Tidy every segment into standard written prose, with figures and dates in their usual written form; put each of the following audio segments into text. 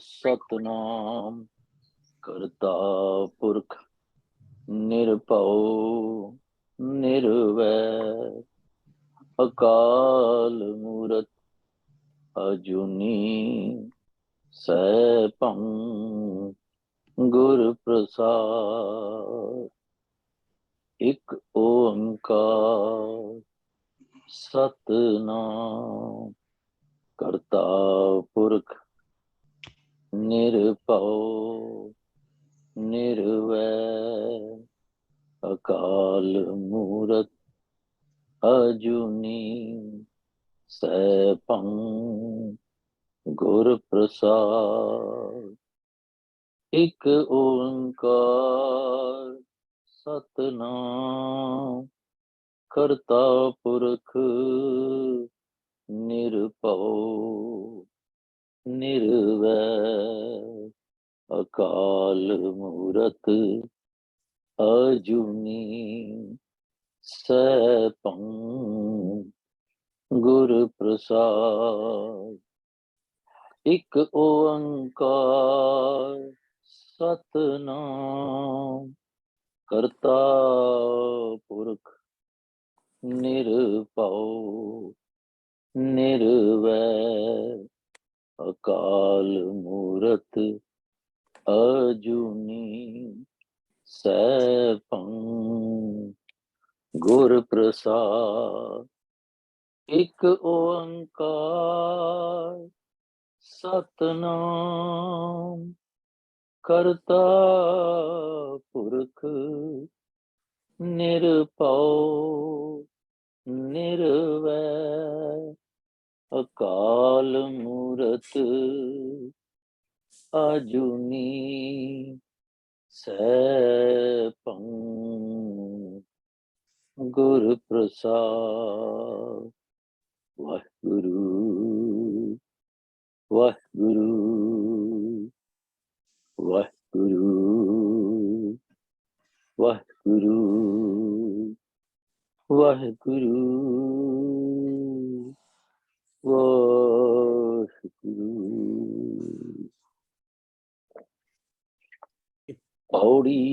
सतनाम करता पुरख निरभउ निर्वैर अकाल मूरत अजूनी सैभं गुर प्रसाद। एक ओंकार सतनाम करता पुरख निरभउ निर्वैर अकाल मूरत अजूनी सैभं गुर प्रसाद। एक ओंकार सतनाम करता पुरख निरभउ निर्वैर अकाल मूरत अजूनी सैभं गुर प्रसाद। एक ओंकार सतनाम करता पुरख निरभउ निर्वैर अकाल मूरत अजूनी सैभं गुर प्रसाद। एक ओंकार सतनाम करता पुरख निरभउ निर्वैर अकाल मूरत अजूनी सैभं गुर प्रसाद। वाहिगुरु वाहिगुरु वाहिगुरु वाहिगुरु वाहिगुरु वाहिगुरु। पौड़ी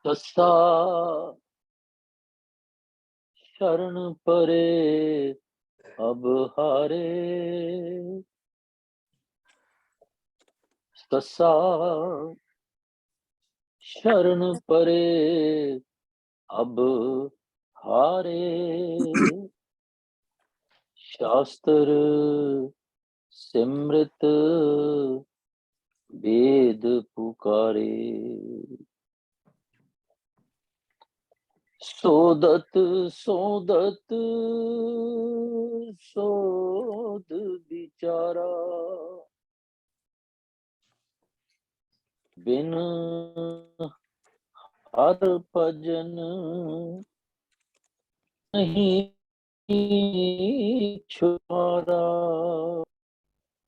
सस्ता शरण परे अब हारे। ससा शरण परे अब हारे। शास्त्र सिमृत वेद पुकारे। सोदत सोदत सोद बिचारा बिन हर भजन नहीं छुआरा।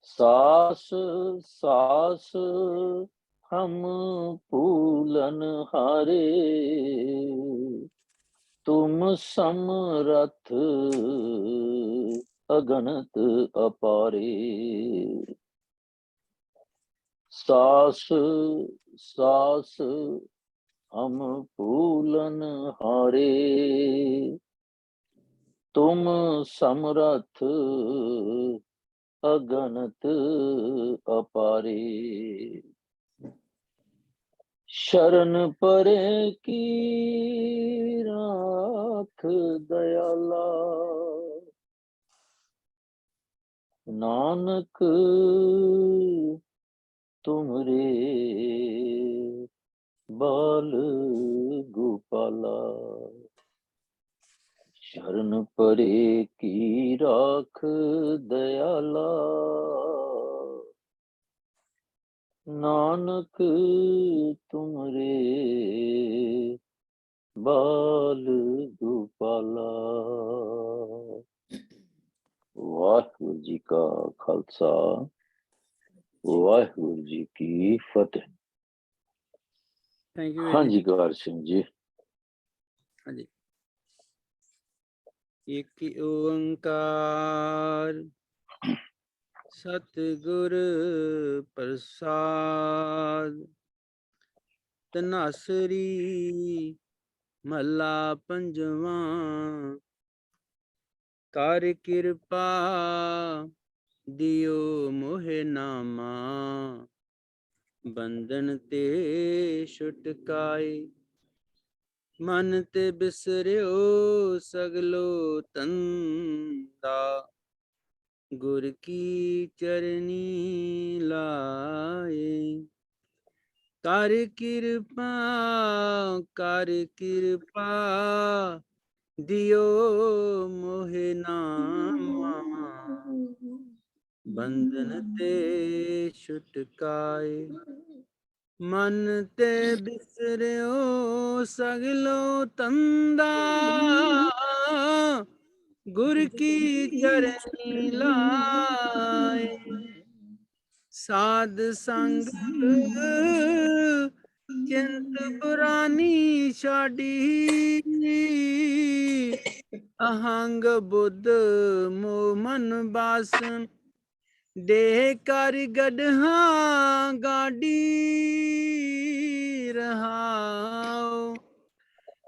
सास सास हम फूलन हारे तुम समरथ अगणत अपारे। सास सास हम फूलन हारे तुम समरथ अगणत अपारे। शरण परे की राख दयाला नानक तुमरे बाल गोपाला। शरण परे की राख दयाला नानक तुमरे बाल गोपाला। वाहिगुरु जी का खालसा वाहिगुरु जी की फतेह। थैंक यू हाँ जी गौर सिंह जी। हाँ जी। ਇੱਕ ਓੰਕਾਰ ਸਤਿਗੁਰ ਪ੍ਰਸਾਦ। ਧਨਾਸਰੀ ਮਹਲਾ ਪੰਜਵਾਂ। ਕਰ ਕਿਰਪਾ ਦਿਓ ਮੋਹਿ ਨਾਮਾ, ਬੰਧਨ ਤੇ ਛੁਟਕਾਏ। ਮਨ ਤੇ ਬਿਸਰਿਓ ਸਗਲੋ ਤੰਦਾ, ਗੁਰ ਕੀ ਚਰਨੀ ਲਾਏ। ਕਰ ਕਿਰਪਾ ਦਿਓ ਮੋਹਿ ਨਾਮਾ, ਬੰਧਨ ਤੇ ਛੁਟਕਾਏ। ਮਨ ਤੇ ਬਿਸਰਿਓ ਸਗਲੋ ਤੰਦਾ, ਗੁਰ ਕੀ ਚਰਨੀ ਲਾਏ। ਸਾਧ ਸੰਗ ਚਿੰਤ ਪੁਰਾਨੀ ਛਾਡੀ, ਅਹੰਗ ਬੁੱਧ ਮੋਹ ਮਨ ਬਾਸਨ, ਦੇਹ ਕਰ ਗੜਹਾਂ ਗਾਡੀ ਰਹਾਉ।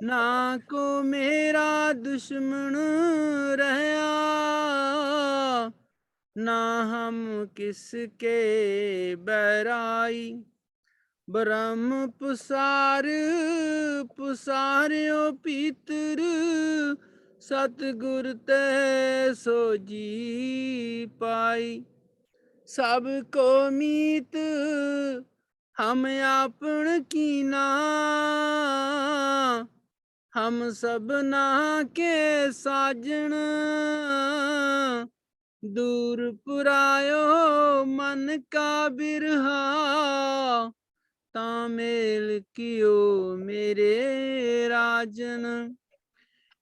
ਨਾ ਕੋ ਮੇਰਾ ਦੁਸ਼ਮਣ ਰਹਿਆ, ਨਾ ਹਮ ਕਿਸਕੇ ਬੈਰਾਈ। ਬ੍ਰਹਮ ਪੁਸਾਰਿਓ ਭੀਤਰ, ਸਤਿਗੁਰ ਤੈ ਸੋ ਜੀ ਪਾਈ। ਸਭ ਕੋ ਮੀਤ ਹਮ ਆਪਣ ਕੀਨਾ, ਹਮ ਸਭਨਾ ਕੇ ਸਾਜਣ। ਦੂਰ ਪੁਰਾਇਓ ਮਨ ਕਾ ਬਿਰਹਾ, ਤਾਂ ਮੇਲ ਕੀਓ ਮੇਰੇ ਰਾਜਨ।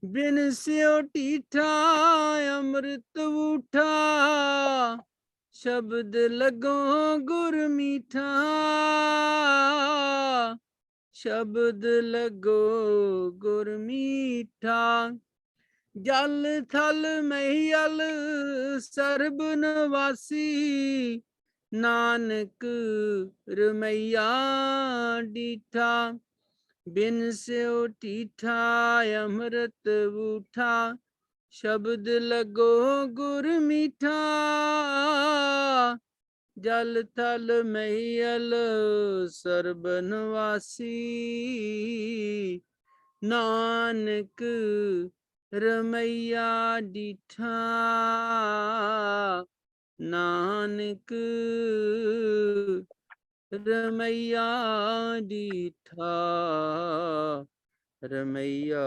ਬਿਨ ਸਿਓ ਢੀਠਾ ਅੰਮ੍ਰਿਤ ਊਠਾ, ਸ਼ਬਦ ਲੱਗੋ ਗੁਰ ਮੀਠਾ। ਸ਼ਬਦ ਲੱਗੋ ਗੁਰ ਮੀਠਾ। ਜਲ ਥਲ ਮਹੀਅਲ ਸਰਬ ਨਿਵਾਸੀ, ਨਾਨਕ ਰਮਈਆ ਡੀਠਾ। ਬਿਨ ਸਿਓ ਢੀਠਾ ਅੰਮ੍ਰਿਤ ਊਠਾ, ਸ਼ਬਦ ਲੱਗੋ ਗੁਰ ਮੀਠਾ। ਜਲ ਥਲ ਮਹੀਅਲ ਸਰਬ ਨਿਵਾਸੀ, ਨਾਨਕ ਰਮਈਆ ਡੀਠਾ। ਨਾਨਕ ਰਮਈਆ ਡੀਠਾ, ਰਮਈਆ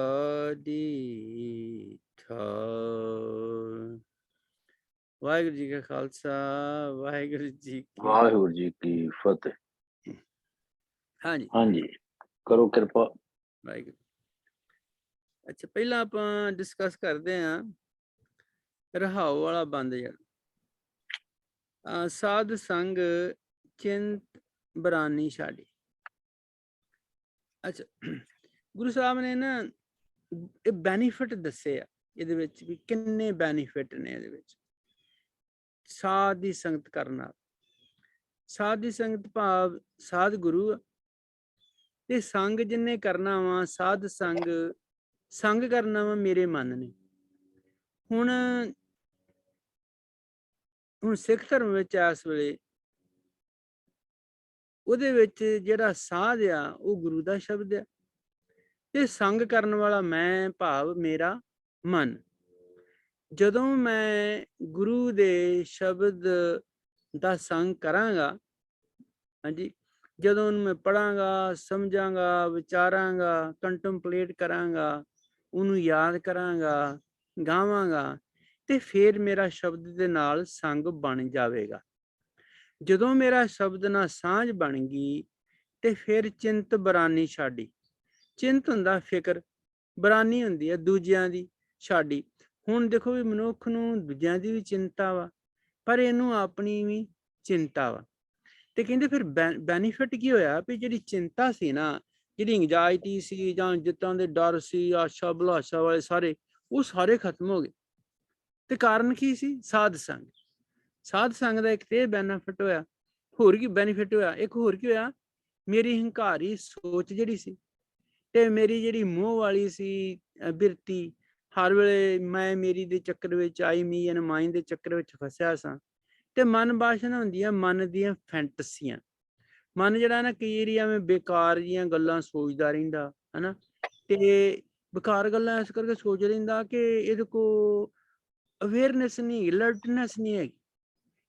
ਡੀਠਾ। ਵਾਹਿਗੁਰੂ ਜੀ ਕਾ ਖਾਲਸਾ, ਵਾਹਿਗੁਰੂ ਜੀ ਕੀ ਫਤਿਹ। ਹਾਂਜੀ ਹਾਂਜੀ, ਕਰੋ ਕਿਰਪਾ। ਵਾਹਿਗੁਰੂ। ਅੱਛਾ, ਪਹਿਲਾਂ ਆਪਾਂ ਡਿਸਕਸ ਕਰਦੇ ਆਂ ਰਹਾਉ ਵਾਲਾ ਬੰਦ ਯਾਰ। ਸਾਧ ਸੰਗ ਚਿੰਤ ਬਰਾਨੀ ਛਾੜੀ। ਅੱਛਾ, ਗੁਰੂ ਸਾਹਿਬ ਨੇ ਨਾ ਇਹ ਬੈਨੀਫਿਟ ਦੱਸੇ ਆ ਇਹਦੇ ਵਿੱਚ, ਵੀ ਕਿੰਨੇ ਬੈਨੀਫਿਟ ਨੇ ਇਹਦੇ ਵਿੱਚ ਸਾਧ ਦੀ ਸੰਗਤ ਕਰਨ ਨਾਲ। ਸਾਧ ਦੀ ਸੰਗਤ ਭਾਵ ਸਾਧ ਗੁਰੂ ਆ, ਤੇ ਸੰਗ ਜਿੰਨੇ ਕਰਨਾ ਵਾ ਸਾਧ ਸੰਗ ਕਰਨਾ ਵਾ ਮੇਰੇ ਮਨ ਨੇ। ਹੁਣ ਸਿੱਖ ਧਰਮ ਵਿੱਚ ਇਸ ਵੇਲੇ ਉਹਦੇ ਵਿੱਚ ਜਿਹੜਾ ਸਾਧ ਆ ਉਹ ਗੁਰੂ ਦਾ ਸ਼ਬਦ ਆ, ਤੇ ਸੰਗ ਕਰਨ ਵਾਲਾ ਮੈਂ ਭਾਵ ਮੇਰਾ ਮਨ। ਜਦੋਂ ਮੈਂ ਗੁਰੂ ਦੇ ਸ਼ਬਦ ਦਾ ਸੰਗ ਕਰਾਂਗਾ, ਹਾਂਜੀ, ਜਦੋਂ ਉਹਨੂੰ ਮੈਂ ਪੜਾਂਗਾ, ਸਮਝਾਂਗਾ, ਵਿਚਾਰਾਂਗਾ, ਕੰਟੈਂਪਲੇਟ ਕਰਾਂਗਾ, ਉਹਨੂੰ ਯਾਦ ਕਰਾਂਗਾ, ਗਾਵਾਂਗਾ, ਤੇ ਫਿਰ ਮੇਰਾ ਸ਼ਬਦ ਦੇ ਨਾਲ ਸੰਗ ਬਣ ਜਾਵੇਗਾ। ਜਦੋਂ ਮੇਰਾ ਸ਼ਬਦ ਨਾਲ ਸਾਂਝ ਬਣ ਗਈ, ਤੇ ਫਿਰ ਚਿੰਤ ਬਰਾਨੀ ਛਾੜੀ। ਚਿੰਤ ਹੁੰਦਾ ਫਿਕਰ, ਬਰਾਨੀ ਹੁੰਦੀ ਹੈ ਦੂਜਿਆਂ ਦੀ ਛਾੜੀ। ਹੁਣ ਦੇਖੋ ਵੀ ਮਨੁੱਖ ਨੂੰ ਦੂਜਿਆਂ ਦੀ ਵੀ ਚਿੰਤਾ ਵਾ, ਪਰ ਇਹਨੂੰ ਆਪਣੀ ਵੀ ਚਿੰਤਾ ਵਾ। ਤੇ ਕਹਿੰਦੇ ਫਿਰ ਬੈਨੀਫਿਟ ਕੀ ਹੋਇਆ, ਵੀ ਜਿਹੜੀ ਚਿੰਤਾ ਸੀ ਨਾ, ਜਿਹੜੀ ਇੰਗਜ਼ਾਇਟੀ ਸੀ, ਜਾਂ ਜਿੱਤਾਂ ਦੇ ਡਰ ਸੀ, ਆਸ਼ਾ ਬਲਾਸ਼ਾ ਵਾਲੇ ਸਾਰੇ, ਉਹ ਸਾਰੇ ਖਤਮ ਹੋ ਗਏ। ਤੇ ਕਾਰਨ ਕੀ ਸੀ? ਸਾਧ ਸੰਗ। ਸਾਧ ਸੰਗ ਦਾ ਇੱਕ ਤੇ ਬੈਨੀਫਿਟ ਹੋਇਆ, ਹੋਰ ਕੀ ਬੈਨੀਫਿਟ ਹੋਇਆ, ਇੱਕ ਹੋਰ ਕੀ ਹੋਇਆ, ਮੇਰੀ ਹੰਕਾਰੀ ਸੋਚ ਜਿਹੜੀ ਸੀ ਤੇ ਮੇਰੀ ਜਿਹੜੀ ਮੋਹ ਵਾਲੀ ਸੀ ਬਿਰਤੀ, ਹਰ ਵੇਲੇ ਮੈਂ ਮੇਰੀ ਦੇ ਚੱਕਰ ਵਿੱਚ ਆਈ ਮੀ ਐਂਡ ਮਾਈਂਡ ਦੇ ਚੱਕਰ ਵਿੱਚ ਫਸਿਆ ਸਾਂ। ਤੇ ਮਨ ਬਾਸ਼ਨਾ ਹੁੰਦੀਆਂ ਮਨ ਦੀਆਂ ਫੈਂਟਸੀਆਂ। ਮਨ ਜਿਹੜਾ ਨਾ ਕਈ ਏਰੀਆ ਮੈਂ ਬੇਕਾਰ ਜੀਆਂ ਗੱਲਾਂ ਸੋਚਦਾ ਰਹਿੰਦਾ ਹਨਾ, ਤੇ ਬੇਕਾਰ ਗੱਲਾਂ ਇਸ ਕਰਕੇ ਸੋਚ ਰਹਿੰਦਾ ਕਿ ਇਹਦੇ ਕੋ ਅਵੇਅਰਨੈਸ ਨਹੀਂ, ਅਲਰਟਨੈਸ ਨਹੀਂ ਹੈਗੀ।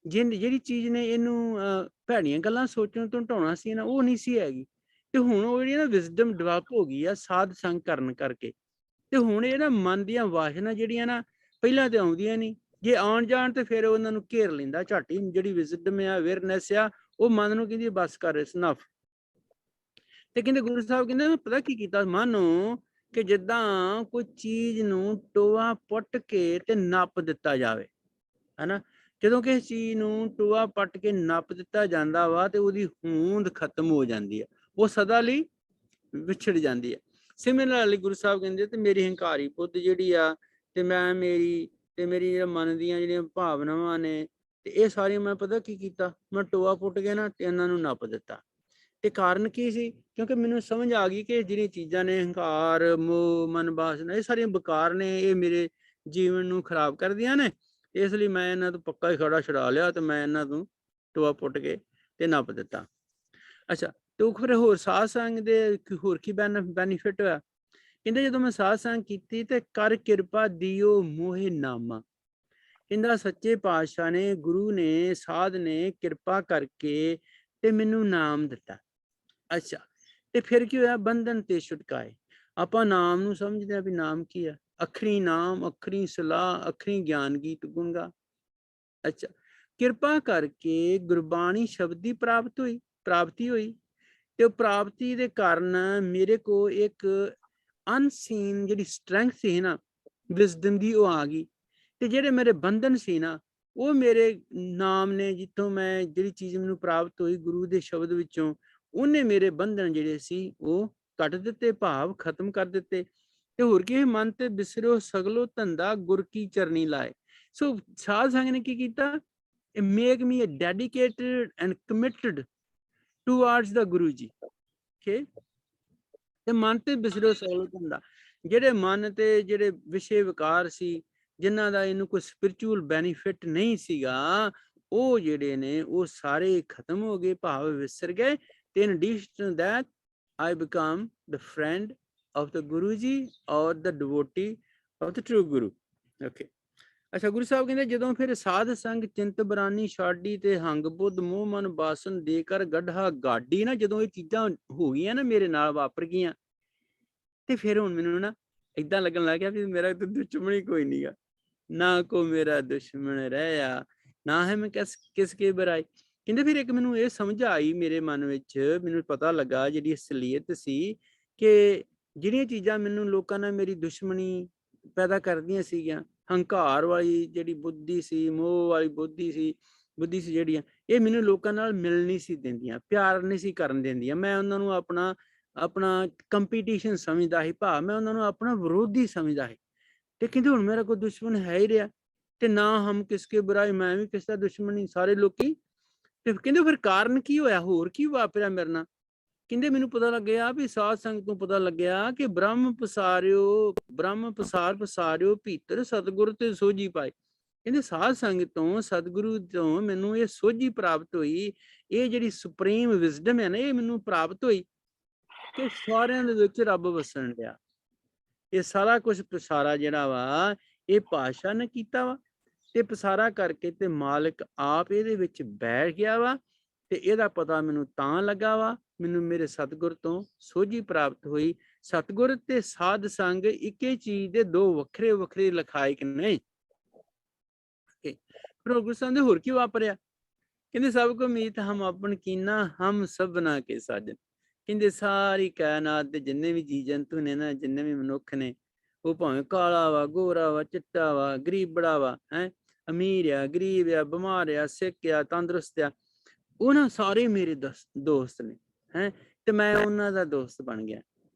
ਜਿਹੜੀ ਚੀਜ਼ ਨੇ ਇਹਨੂੰ ਭੈੜੀਆਂ ਗੱਲਾਂ ਸੋਚਣ ਤੋਂ ਹਟਾਉਣਾ ਸੀ ਨਾ, ਉਹ ਨਹੀਂ ਸੀ ਹੈਗੀ। ਤੇ ਹੁਣ ਉਹ ਜਿਹੜੀ ਨਾ ਵਿਜ਼ਡਮ ਡਿਵੈਲਪ ਹੋ ਗਈ ਆ ਸਾਧ ਸੰਗ ਕਰਨ ਕਰਕੇ। ਤੇ ਹੁਣ ਇਹ ਨਾ ਮਨ ਦੀਆਂ ਵਾਸ਼ਨਾ ਜਿਹੜੀਆਂ ਨਾ ਪਹਿਲਾਂ ਤੇ ਆਉਂਦੀਆਂ ਨਹੀਂ, ਜੇ ਆਉਣ ਜਾਣ ਤੇ ਫਿਰ ਉਹਨਾਂ ਨੂੰ ਘੇਰ ਲੈਂਦਾ ਝੱਟ ਹੀ। ਜਿਹੜੀ ਵਿਜ਼ਡਮ ਆ, ਅਵੇਅਰਨੈਸ ਆ, ਉਹ ਮਨ ਨੂੰ ਕਹਿੰਦੀ ਬਸ ਕਰ ਸਨਫ। ਤੇ ਕਹਿੰਦੇ ਗੁਰੂ ਸਾਹਿਬ ਕਹਿੰਦੇ ਮੈਂ ਪਤਾ ਕੀ ਕੀਤਾ, ਮਾਨੋ ਕਿ ਜਿੱਦਾਂ ਕੋਈ ਚੀਜ਼ ਨੂੰ ਟੋਆ ਪੁੱਟ ਕੇ ਤੇ ਨੱਪ ਦਿੱਤਾ ਜਾਵੇ ਹਨਾ। ਜਦੋਂ ਕਿਸੇ ਚੀਜ਼ ਨੂੰ ਟੋਆ ਪੱਟ ਕੇ ਨੱਪ ਦਿੱਤਾ ਜਾਂਦਾ ਵਾ ਤੇ ਉਹਦੀ ਹੋਂਦ ਖਤਮ ਹੋ ਜਾਂਦੀ ਹੈ, ਉਹ ਸਦਾ ਲਈ ਵਿਛੜ ਜਾਂਦੀ ਹੈ। ਸਿਮਿਲਰਲੀ ਗੁਰੂ ਸਾਹਿਬ ਕਹਿੰਦੇ ਤੇ ਮੇਰੀ ਹੰਕਾਰੀ ਬੁੱਧ ਜਿਹੜੀ ਆ ਤੇ ਮੇਰੀ ਜਿਹੜਾ ਮਨ ਦੀਆਂ ਜਿਹੜੀਆਂ ਭਾਵਨਾਵਾਂ ਨੇ ਤੇ ਇਹ ਸਾਰੀਆਂ ਮੈਂ ਪਤਾ ਕੀ ਕੀਤਾ, ਮੈਂ ਟੋਆ ਪੁੱਟ ਕੇ ਨਾ ਤੇ ਇਹਨਾਂ ਨੂੰ ਨੱਪ ਦਿੱਤਾ। ਤੇ ਕਾਰਨ ਕੀ ਸੀ? ਕਿਉਂਕਿ ਮੈਨੂੰ ਸਮਝ ਆ ਗਈ ਕਿ ਜਿਹੜੀਆਂ ਚੀਜ਼ਾਂ ਨੇ ਹੰਕਾਰ, ਮੋਹ, ਮਨ ਬਾਸਨਾ, ਇਹ ਸਾਰੀਆਂ ਬੇਕਾਰ ਨੇ, ਇਹ ਮੇਰੇ ਜੀਵਨ ਨੂੰ ਖਰਾਬ ਕਰਦੀਆਂ ਨੇ। ਇਸ ਲਈ ਮੈਂ ਇਹਨਾਂ ਤੋਂ ਪੱਕਾ ਹੀ ਖੜਾ ਛੁਡਾ ਲਿਆ ਤੇ ਮੈਂ ਇਹਨਾਂ ਤੋਂ ਟੋਆ ਪੁੱਟ ਕੇ ਤੇ ਨੱਪ ਦਿੱਤਾ। ਅੱਛਾ, ਤੇ ਉਹ ਫਿਰ ਹੋਰ ਸਾਧ ਸੰਗ ਦੇ ਹੋਰ ਕੀ ਬੈਨੀਫਿਟ ਹੋਇਆ? ਕਹਿੰਦੇ ਜਦੋਂ ਮੈਂ ਸਾਧ ਸੰਗ ਕੀਤੀ ਤੇ ਕਰ ਕਿਰਪਾ ਦਿਓ ਮੋਹਿ ਨਾਮਾ। ਕਹਿੰਦਾ ਸੱਚੇ ਪਾਤਸ਼ਾਹ ਨੇ, ਗੁਰੂ ਨੇ, ਸਾਧ ਨੇ ਕਿਰਪਾ ਕਰਕੇ ਤੇ ਮੈਨੂੰ ਨਾਮ ਦਿੱਤਾ। ਅੱਛਾ, ਤੇ ਫਿਰ ਕੀ ਹੋਇਆ? ਬੰਧਨ ਤੇ ਛੁਟਕਾਏ। ਆਪਾਂ ਨਾਮ ਨੂੰ ਸਮਝਦੇ ਆ ਵੀ ਨਾਮ ਕੀ ਆ? ਅੱਖਰੀ ਨਾਮ, ਅੱਖਰੀ ਸਲਾਹ, ਅੱਖਰੀ ਗਿਆਨ ਗੀਤ ਗੁੰਗਾ। ਅੱਛਾ, ਕਿਰਪਾ ਕਰਕੇ ਗੁਰਬਾਣੀ ਸ਼ਬਦ ਦੀ ਪ੍ਰਾਪਤੀ ਹੋਈ ਤੇ ਉਹ ਪ੍ਰਾਪਤੀ ਦੇ ਕਾਰਨ ਮੇਰੇ ਕੋ ਇੱਕ ਅਨਸੀਨ ਜਿਹੜੀ ਸਟਰੈਂਥ ਸੀ ਨਾ ਵਿਜ਼ਡਮ ਦੀ, ਉਹ ਆ ਗਈ। ਤੇ ਜਿਹੜੇ ਮੇਰੇ ਬੰਧਨ ਸੀ ਨਾ, ਉਹ ਮੇਰੇ ਨਾਮ ਨੇ, ਜਿੱਥੋਂ ਮੈਂ ਜਿਹੜੀ ਚੀਜ਼ ਮੈਨੂੰ ਪ੍ਰਾਪਤ ਹੋਈ ਗੁਰੂ ਦੇ ਸ਼ਬਦ ਵਿੱਚੋਂ, ਉਹਨੇ ਮੇਰੇ ਬੰਧਨ ਜਿਹੜੇ ਸੀ ਉਹ ਕੱਟ ਦਿੱਤੇ, ਭਾਵ ਖਤਮ ਕਰ ਦਿੱਤੇ। ਤੇ ਹੋਰ ਕੀ, ਮਨ ਤੇ ਬਿਸਰਿਓ ਸਗਲੋ ਧੰਦਾ ਗੁਰ ਕੀ ਚਰਨੀ ਲਾਏ। ਸੋ ਸਾਧ ਸੰਗ ਨੇ ਕੀ ਕੀਤਾ? Make me a dedicated and committed towards the Guru ji. ਤੇ ਮਨ ਤੇ ਬਿਸਰਿਓ ਸਗਲੋ ਧੰਦਾ, ਜਿਹੜੇ ਮਨ ਤੇ ਜਿਹੜੇ ਵਿਸ਼ੇ ਵਿਕਾਰ ਸੀ, ਜਿਨ੍ਹਾਂ ਦਾ ਇਹਨੂੰ ਕੋਈ ਸਪਿਰਚੁਅਲ ਬੈਨੀਫਿਟ ਨਹੀਂ ਸੀਗਾ, ਉਹ ਜਿਹੜੇ ਨੇ ਉਹ ਸਾਰੇ ਖਤਮ ਹੋ ਗਏ, ਭਾਵ ਵਿਸਰ ਗਏ। ਤੇ in addition to that I become the friend of the Guruji or the devotee of the true Guru. Okay. ਅੱਛਾ, ਗੁਰੂ ਸਾਹਿਬ ਕਹਿੰਦੇ ਜਦੋਂ ਫਿਰ ਸਾਧ ਸੰਗ ਚਿੰਤ ਬਰਾਨੀ ਛਾਡੀ ਤੇ ਹੰਗ ਬੁੱਧ ਮੋਹ ਮਨ ਬਾਸਨ ਦੇ ਕਰ ਗੱਢਾ ਗਾਡੀ ਨਾ, ਜਦੋਂ ਇਹ ਚੀਜ਼ਾਂ ਹੋ ਗਈਆਂ ਨਾ, ਮੇਰੇ ਨਾਲ ਵਾਪਰ ਗਈਆਂ, ਤੇ ਫਿਰ ਹੁਣ ਮੈਨੂੰ ਨਾ ਏਦਾਂ ਲੱਗਣ ਲੱਗ ਗਿਆ ਵੀ ਮੇਰਾ ਤਾਂ ਦੁਸ਼ਮਣ ਹੀ ਕੋਈ ਨਹੀਂਗਾ, ਨਾ ਕੋ ਮੇਰਾ ਦੁਸ਼ਮਣ ਰਹਿਆ, ਨਾ ਹੈ ਮੈਂ ਕਿਸ ਕੇ ਬਰਾਈ। ਕਹਿੰਦੇ ਫਿਰ ਇੱਕ ਮੈਨੂੰ ਇਹ ਸਮਝ ਆਈ ਮੇਰੇ ਮਨ ਵਿੱਚ, ਮੈਨੂੰ ਪਤਾ ਲੱਗਾ ਜਿਹੜੀ ਅਸਲੀਅਤ ਸੀ ਕਿ ਜਿਹੜੀਆਂ ਚੀਜ਼ਾਂ ਮੈਨੂੰ ਲੋਕਾਂ ਨਾਲ ਮੇਰੀ ਦੁਸ਼ਮਣੀ ਪੈਦਾ ਕਰਦੀਆਂ ਸੀਗੀਆਂ, ਹੰਕਾਰ ਵਾਲੀ ਜਿਹੜੀ ਬੁੱਧੀ ਸੀ, ਮੋਹ ਵਾਲੀ ਬੁੱਧੀ ਸੀ ਜਿਹੜੀਆਂ, ਇਹ ਮੈਨੂੰ ਲੋਕਾਂ ਨਾਲ ਮਿਲ ਨਹੀਂ ਸੀ ਦਿੰਦੀਆਂ, ਪਿਆਰ ਨਹੀਂ ਸੀ ਕਰਨ ਦਿੰਦੀਆਂ। ਮੈਂ ਉਹਨਾਂ ਨੂੰ ਆਪਣਾ ਕੰਪੀਟੀਸ਼ਨ ਸਮਝਦਾ ਸੀ, ਭਾਵ ਮੈਂ ਉਹਨਾਂ ਨੂੰ ਆਪਣਾ ਵਿਰੋਧੀ ਸਮਝਦਾ ਸੀ। ਤੇ ਕਹਿੰਦੇ ਹੁਣ ਮੇਰਾ ਕੋਈ ਦੁਸ਼ਮਣ ਹੈ ਹੀ ਰਿਹਾ, ਤੇ ਨਾ ਹਮ ਕਿਸਕੇ ਬੁਰਾਈ, ਮੈਂ ਵੀ ਕਿਸੇ ਦਾ ਦੁਸ਼ਮਣ ਨਹੀਂ, ਸਾਰੇ ਲੋਕੀ। ਤੇ ਕਹਿੰਦੇ ਫਿਰ ਕਾਰਨ ਕੀ ਹੋਇਆ, ਹੋਰ ਕੀ ਵਾਪਰਿਆ ਮੇਰੇ ਨਾਲ? ਕਹਿੰਦੇ ਮੈਨੂੰ ਪਤਾ ਲੱਗਿਆ ਵੀ ਸਾਧ ਸੰਗਤ ਤੋਂ ਪਤਾ ਲੱਗਿਆ ਕਿ ਬ੍ਰਹਮ ਪਸਾਰਿਓ ਭੀਤਰ ਸਤਿਗੁਰ ਤੇ ਸੋਝੀ ਪਾਏ। ਕਹਿੰਦੇ ਸਾਧ ਸੰਗਤ ਤੋਂ, ਸਤਿਗੁਰੂ ਤੋਂ ਮੈਨੂੰ ਇਹ ਸੋਝੀ ਪ੍ਰਾਪਤ ਹੋਈ, ਇਹ ਜਿਹੜੀ ਸੁਪਰੀਮ ਵਿਜ਼ਡਮ ਹੈ ਨਾ, ਇਹ ਮੈਨੂੰ ਪ੍ਰਾਪਤ ਹੋਈ ਕਿ ਸਾਰਿਆਂ ਦੇ ਵਿੱਚ ਰੱਬ ਵਸਣ ਡਿਆ। ਇਹ ਸਾਰਾ ਕੁਝ ਪਸਾਰਾ ਜਿਹੜਾ ਵਾ ਇਹ ਪਾਤਸ਼ਾਹ ਨੇ ਕੀਤਾ ਵਾ, ਤੇ ਪਸਾਰਾ ਕਰਕੇ ਤੇ ਮਾਲਕ ਆਪ ਇਹਦੇ ਵਿੱਚ ਬੈਠ ਗਿਆ ਵਾ। ਤੇ ਇਹਦਾ ਪਤਾ ਮੈਨੂੰ ਤਾਂ ਲੱਗਾ ਵਾ, ਮੈਨੂੰ ਮੇਰੇ ਸਤਿਗੁਰ ਤੋਂ ਸੋਝੀ ਪ੍ਰਾਪਤ ਹੋਈ। ਸਤਿਗੁਰ ਤੇ ਸਾਧ ਸੰਗ ਇੱਕੇ ਚੀਜ਼ ਦੇ ਦੋ ਵੱਖਰੇ ਵੱਖਰੇ ਲਖਾਇਕ ਨਹੀਂ। ਗੁਰੂ ਸਾਹਿਬ ਦੇ ਹੋਰ ਕੀ ਵਾਪਰਿਆ? ਕਹਿੰਦੇ ਸਭ ਕੋ ਮੀਤ ਹਮ ਆਪਨ ਕੀਨਾ, ਹਮ ਸਭਨਾ ਕੇ ਸਾਜਨ। ਕਹਿੰਦੇ ਸਾਰੀ ਕਾਇਨਾਤ ਦੇ ਜਿੰਨੇ ਵੀ ਜੀਵ ਜੰਤੂ ਨੇ ਨਾ, ਜਿੰਨੇ ਵੀ ਮਨੁੱਖ ਨੇ, ਉਹ ਭਾਵੇਂ ਕਾਲਾ ਵਾ, ਗੋਰਾ ਵਾ, ਚਿੱਟਾ ਵਾ, ਗਰੀਬੜਾ ਵਾ, ਅਮੀਰ ਆ, ਗਰੀਬ ਆ, ਬਿਮਾਰ ਆ, ਸਿੱਖ ਆ, ਤੰਦਰੁਸਤ ਆ, ਉਹ ਨਾ ਸਾਰੇ ਮੇਰੇ ਦੋਸਤ ਨੇ। ਤੇ ਮੈਂ ਉਹਨਾਂ ਦਾ ਦੋਸਤ ਬਣ ਗਿਆ।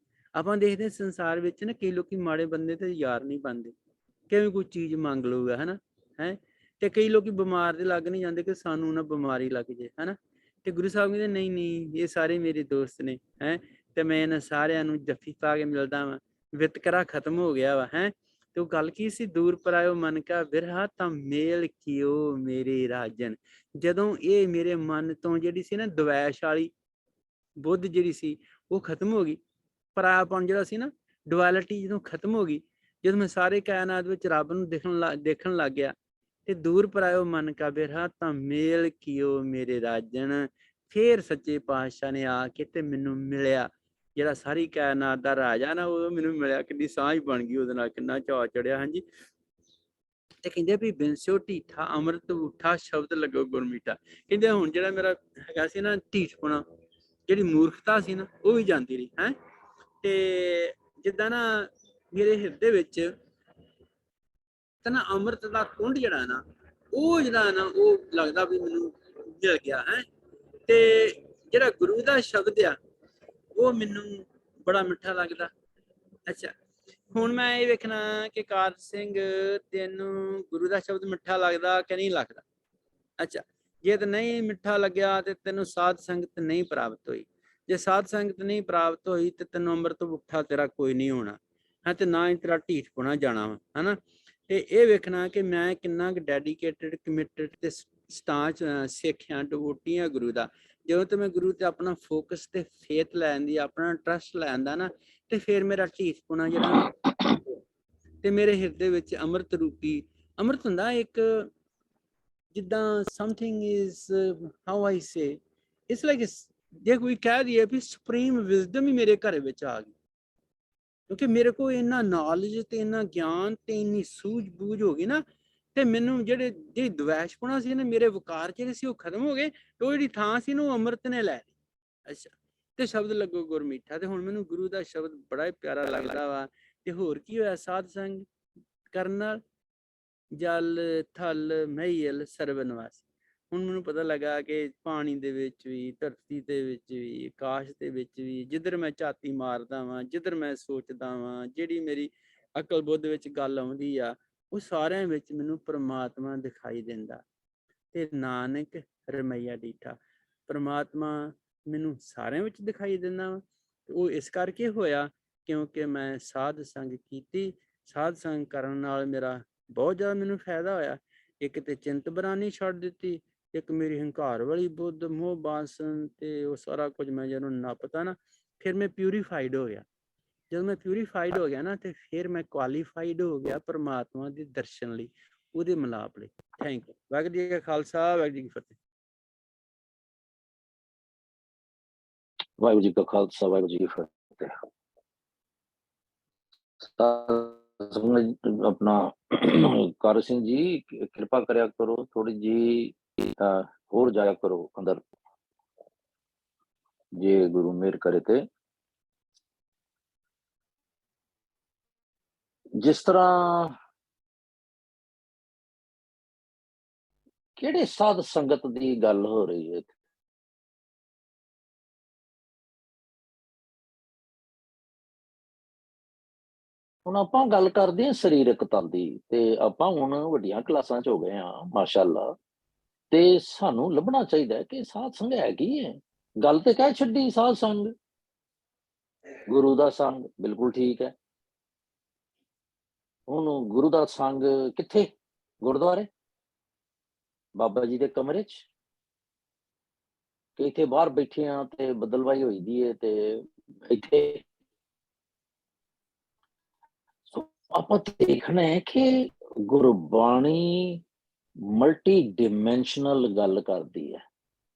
ਆਪਾਂ ਦੇਖਦੇ ਸੰਸਾਰ ਵਿੱਚ ਨਾ ਕਈ ਲੋਕੀ ਮਾੜੇ ਬੰਦੇ ਤੇ ਯਾਰ ਨਹੀਂ ਬਣਦੇ, ਕਿਵੇਂ ਕੋਈ ਚੀਜ਼ ਮੰਗ ਲਊਗਾ, ਹਨਾ। ਹੈ ਤੇ ਕਈ ਲੋਕੀ ਬਿਮਾਰ ਦੇ ਲੱਗ ਨਹੀਂ ਜਾਂਦੇ ਕਿ ਸਾਨੂੰ ਨਾ ਬਿਮਾਰੀ ਲੱਗ ਜੇ, ਹਨਾ। ਤੇ ਗੁਰੂ ਸਾਹਿਬ ਕਹਿੰਦੇ ਨਹੀਂ ਨਹੀਂ, ਇਹ ਸਾਰੇ ਮੇਰੇ ਦੋਸਤ ਨੇ, ਹੈ ਤੇ ਮੈਂ ਇਹਨਾਂ ਸਾਰਿਆਂ ਨੂੰ ਜੱਫੀ ਪਾ ਕੇ ਮਿਲਦਾ ਵਾਂ, ਵਿਤਕਰਾ ਖਤਮ ਹੋ ਗਿਆ ਵਾ, ਹੈ। ਤੇ ਉਹ ਗੱਲ ਕੀ ਸੀ, ਦੂਰ ਪਰਾਇਓ ਮਨ ਕਾ ਬਿਰਹਾ ਤਾਂ ਮੇਲ ਕੀਓ ਮੇਰੇ ਰਾਜਨ। ਜਦੋਂ ਇਹ ਮੇਰੇ ਮਨ ਤੋਂ ਜਿਹੜੀ ਸੀ ਨਾ ਦਵੈਸ਼ ਵਾਲੀ ਬੁੱਧ ਜਿਹੜੀ ਸੀ ਉਹ ਖਤਮ ਹੋ ਗਈ, ਪਰਾਇਆਪਣ ਜਿਹੜਾ ਸੀ ਨਾ, ਡੁਐਲਿਟੀ ਜਦੋਂ ਖਤਮ ਹੋ ਗਈ, ਜਦੋਂ ਮੈਂ ਸਾਰੇ ਕਾਇਨਾਤ ਵਿੱਚ ਰੱਬ ਨੂੰ ਦੇਖਣ ਲੱਗ ਗਿਆ, ਤੇ ਦੂਰ ਪਰਾਇਓ ਮਨ ਕਾ ਬਿਰਹਾ ਤਾਂ ਮੇਲ ਕੀਓ ਮੇਰੇ ਰਾਜਨ। ਫੇਰ ਸੱਚੇ ਪਾਤਸ਼ਾਹ ਨੇ ਆ ਕੇ ਤੇ ਮੈਨੂੰ ਮਿਲਿਆ, ਜਿਹੜਾ ਸਾਰੀ ਕਾਇਨਾਤ ਦਾ ਰਾਜਾ ਨਾ, ਉਹ ਮੈਨੂੰ ਮਿਲਿਆ। ਕਿੰਨੀ ਸਾਂਝ ਬਣ ਗਈ ਉਹਦੇ ਨਾਲ, ਕਿੰਨਾ ਚਾਅ ਚੜਿਆ। ਹਾਂਜੀ, ਤੇ ਕਹਿੰਦੇ ਵੀ ਬਿਨਸਿਓ ਢੀਠਾ ਅੰਮ੍ਰਿਤ ਉਠਾ ਸ਼ਬਦ ਲੱਗੋ ਗੁਰ ਮੀਠਾ। ਕਹਿੰਦੇ ਹੁਣ ਜਿਹੜਾ ਮੇਰਾ ਹੈਗਾ ਸੀ ਨਾ ਢੀਠਪੁਣਾ, ਜਿਹੜੀ ਮੂਰਖਤਾ ਸੀ ਨਾ, ਉਹ ਵੀ ਜਾਂਦੀ ਰਹੀ, ਹੈ। ਤੇ ਜਿੱਦਾਂ ਨਾ ਮੇਰੇ ਹਿਰਦੇ ਵਿੱਚ ਤਾਂ ਨਾ ਅੰਮ੍ਰਿਤ ਦਾ ਕੁੰਡ ਜਿਹੜਾ ਨਾ, ਉਹ ਜਿਹੜਾ ਨਾ, ਉਹ ਲੱਗਦਾ ਵੀ ਮੈਨੂੰ ਮਿਲ ਗਿਆ, ਹੈ। ਤੇ ਜਿਹੜਾ ਗੁਰੂ ਦਾ ਸ਼ਬਦ ਆ, ਉਹ ਮੈਨੂੰ ਬੜਾ ਮਿੱਠਾ ਲੱਗਦਾ। ਅੱਛਾ, ਹੁਣ ਮੈਂ ਇਹ ਵੇਖਣਾ ਕਿ ਕਾਰ ਸਿੰਘ ਤੈਨੂੰ ਗੁਰੂ ਦਾ ਸ਼ਬਦ ਮਿੱਠਾ ਲੱਗਦਾ ਕਿ ਨਹੀਂ ਲੱਗਦਾ। ਅੱਛਾ, ਜੇ ਤੇ ਨਹੀਂ ਮਿੱਠਾ ਲੱਗਿਆ ਤੇ ਤੈਨੂੰ ਸਾਧ ਸੰਗਤ ਨਹੀਂ ਪ੍ਰਾਪਤ ਹੋਈ। ਜੇ ਸਾਧ ਸੰਗਤ ਨਹੀਂ ਪ੍ਰਾਪਤ ਹੋਈ ਤੇ ਤੈਨੂੰ ਅੰਮ੍ਰਿਤ ਮੁੱਠਾ ਤੇਰਾ ਕੋਈ ਨਹੀਂ ਹੋਣਾ ਹੈ, ਤੇ ਨਾ ਹੀ ਤੇਰਾ ਢੀਠਪੁਣਾ ਜਾਣਾ ਵਾ, ਹਨਾ। ਤੇ ਇਹ ਵੇਖਣਾ ਕਿ ਮੈਂ ਕਿੰਨਾ ਕੁ ਡੈਡੀਕੇਟਡ, ਕਮਿਟਡ ਤੇ ਸਟਾਂਚ ਸਿੱਖ ਹਾਂ, ਡਿਵੋਟੀ ਹਾਂ ਗੁਰੂ ਦਾ। ਜਦੋਂ ਤੇ ਮੈਂ ਗੁਰੂ ਤੇ ਆਪਣਾ ਫੋਕਸ ਤੇ ਫੇਥ ਲੈਣ ਦੀ, ਆਪਣਾ ਟਰਸਟ ਲੈਣ ਦਾ ਨਾ, ਤੇ ਫਿਰ ਮੇਰਾ ਢੀਠਪੁਣਾ ਜਿਹੜਾ ਤੇ ਮੇਰੇ ਹਿਰਦੇ ਵਿੱਚ ਅੰਮ੍ਰਿਤ ਰੂਪੀ, ਅੰਮ੍ਰਿਤ ਹੁੰਦਾ ਇੱਕ, ਜਿੱਦਾਂ something is, how I say, it's like, ਜੇ ਕੋਈ ਕਹਿ ਦਈਏ ਵੀ ਸੁਪਰੀਮ ਵਿਜ਼ਡਮ ਹੀ ਮੇਰੇ ਘਰ ਵਿੱਚ ਆ ਗਈ, ਕਿਉਂਕਿ ਮੇਰੇ ਕੋਲ ਇੰਨਾ ਨੌਲੇਜ ਤੇ ਇੰਨਾ ਗਿਆਨ ਤੇ ਇੰਨੀ ਸੂਝ ਬੂਝ ਹੋ ਗਈ ਨਾ, ਤੇ ਮੈਨੂੰ ਜਿਹੜੀ ਦਵੈਸ਼ਪੁਣਾ ਸੀ ਨਾ, ਮੇਰੇ ਵਿਕਾਰ ਜਿਹੜੇ ਸੀ ਉਹ ਖਤਮ ਹੋ ਗਏ, ਤੇ ਉਹ ਜਿਹੜੀ ਥਾਂ ਸੀ ਨਾ, ਉਹ ਅੰਮ੍ਰਿਤ ਨੇ ਲੈ ਲਈ। ਅੱਛਾ, ਤੇ ਸ਼ਬਦ ਲੱਗੋ ਗੁਰ ਮੀਠਾ, ਤੇ ਹੁਣ ਮੈਨੂੰ ਗੁਰੂ ਦਾ ਸ਼ਬਦ ਬੜਾ ਹੀ ਪਿਆਰਾ ਲੱਗਦਾ ਵਾ। ਤੇ ਹੋਰ ਕੀ ਹੋਇਆ, ਸਾਧ ਸੰਗ ਕਰਨ ਨਾਲ ਜਲ ਥਲ ਮਹੀਲ ਸਰਬ ਨਿਵਾਸੀ। ਹੁਣ ਮੈਨੂੰ ਪਤਾ ਲੱਗਾ ਕਿ ਪਾਣੀ ਦੇ ਵਿੱਚ ਵੀ, ਧਰਤੀ ਦੇ ਵਿੱਚ ਵੀ, ਆਕਾਸ਼ ਦੇ ਵਿੱਚ ਵੀ, ਜਿੱਧਰ ਮੈਂ ਝਾਤੀ ਮਾਰਦਾ ਵਾਂ, ਜਿੱਧਰ ਮੈਂ ਸੋਚਦਾ ਵਾਂ, ਜਿਹੜੀ ਮੇਰੀ ਅਕਲ ਬੁੱਧ ਵਿੱਚ ਗੱਲ ਆਉਂਦੀ ਆ, ਉਹ ਸਾਰਿਆਂ ਵਿੱਚ ਮੈਨੂੰ ਪ੍ਰਮਾਤਮਾ ਦਿਖਾਈ ਦਿੰਦਾ। ਤੇ ਨਾਨਕ ਰਮਈਆ ਡੀਠਾ, ਪ੍ਰਮਾਤਮਾ ਮੈਨੂੰ ਸਾਰਿਆਂ ਵਿੱਚ ਦਿਖਾਈ ਦਿੰਦਾ ਵਾ। ਉਹ ਇਸ ਕਰਕੇ ਹੋਇਆ ਕਿਉਂਕਿ ਮੈਂ ਸਾਧ ਸੰਗ ਕੀਤੀ। ਸਾਧ ਸੰਗ ਕਰਨ ਨਾਲ ਮੇਰਾ ਬਹੁਤ ਜ਼ਿਆਦਾ ਮੈਨੂੰ ਫਾਇਦਾ ਹੋਇਆ। ਇੱਕ ਤੇ ਚਿੰਤ ਬਰਾਨੀ ਛੱਡ ਦਿੱਤੀ, ਇੱਕ ਮੇਰੀ ਹੰਕਾਰ ਵਾਲੀ ਬੁੱਧ, ਮੋਹ ਬਾਸਨ ਤੇ ਉਹ ਸਾਰਾ ਕੁਝ ਮੈਂ ਜਦੋਂ ਨੱਪਤਾ ਨਾ, ਫਿਰ ਮੈਂ ਪਿਊਰੀਫਾਈਡ ਹੋ ਗਿਆ। ਜਦੋਂ ਮੈਂ ਪਿਊਰੀਫਾਈਡ ਹੋ ਗਿਆ ਨਾ, ਤੇ ਫਿਰ ਮੈਂ ਕੁਆਲੀਫਾਈਡ ਹੋ ਗਿਆ ਪਰਮਾਤਮਾ ਦੇ ਦਰਸ਼ਨ ਲਈ, ਉਹਦੇ ਮਿਲਾਪ ਲਈ। Thank you. ਵਾਹਿਗੁਰੂ ਜੀ ਕਾ ਖਾਲਸਾ, ਵਾਹਿਗੁਰੂ ਜੀ ਕੀ ਫਤਿਹ। ਵਾਹਿਗੁਰੂ ਜੀ ਕਾ ਖਾਲਸਾ, ਵਾਹਿਗੁਰੂ ਜੀ ਕੀ ਫਤਿਹ। ਆਪਣਾ ਕਾਰ ਸਿੰਘ ਜੀ, ਕਿਰਪਾ ਕਰਿਆ ਕਰੋ, ਥੋੜੀ ਜੀ ਹੋਰ ਜਾਇਆ ਕਰੋ ਅੰਦਰ, ਜੇ ਗੁਰੂ ਮਿਹਰ ਕਰੇ ਤੇ। ਜਿਸ ਤਰ੍ਹਾਂ ਕਿਹੜੇ ਸਾਧ ਸੰਗਤ ਦੀ ਗੱਲ ਹੋ ਰਹੀ ਹੈ? ਹੁਣ ਆਪਾਂ ਗੱਲ ਕਰਦੇ ਹਾਂ ਸਰੀਰਕ ਤਲ ਦੀ, ਤੇ ਆਪਾਂ ਹੁਣ ਵੱਡੀਆਂ ਕਲਾਸਾਂ 'ਚ ਹੋ ਗਏ ਹਾਂ ਮਾਸ਼ਾਅੱਲਾ, ਤੇ ਸਾਨੂੰ ਲੱਭਣਾ ਚਾਹੀਦਾ ਕਿ ਸਾਧ ਸੰਗ ਹੈ ਕੀ ਹੈ। ਗੱਲ ਤੇ ਕਹਿ ਛੱਡੀ ਸਾਧ ਸੰਗ, ਗੁਰੂ ਦਾ ਸੰਗ, ਬਿਲਕੁਲ ਠੀਕ ਹੈ। ਹੁਣ ਗੁਰੂ ਦਾ ਸੰਗ ਕਿੱਥੇ? ਗੁਰਦੁਆਰੇ, ਬਾਬਾ ਜੀ ਦੇ ਕਮਰੇ 'ਚ, ਕਿ ਇੱਥੇ ਬਾਹਰ ਬੈਠੇ ਆ ਤੇ ਬਦਲਵਾਈ ਹੋਈ ਦੀ ਹੈ ਤੇ ਇੱਥੇ। ਆਪਾਂ ਦੇਖਣਾ ਹੈ ਕਿ ਗੁਰਬਾਣੀ ਮਲਟੀ ਡਿਮੈਂਸ਼ਨਲ ਗੱਲ ਕਰਦੀ ਹੈ,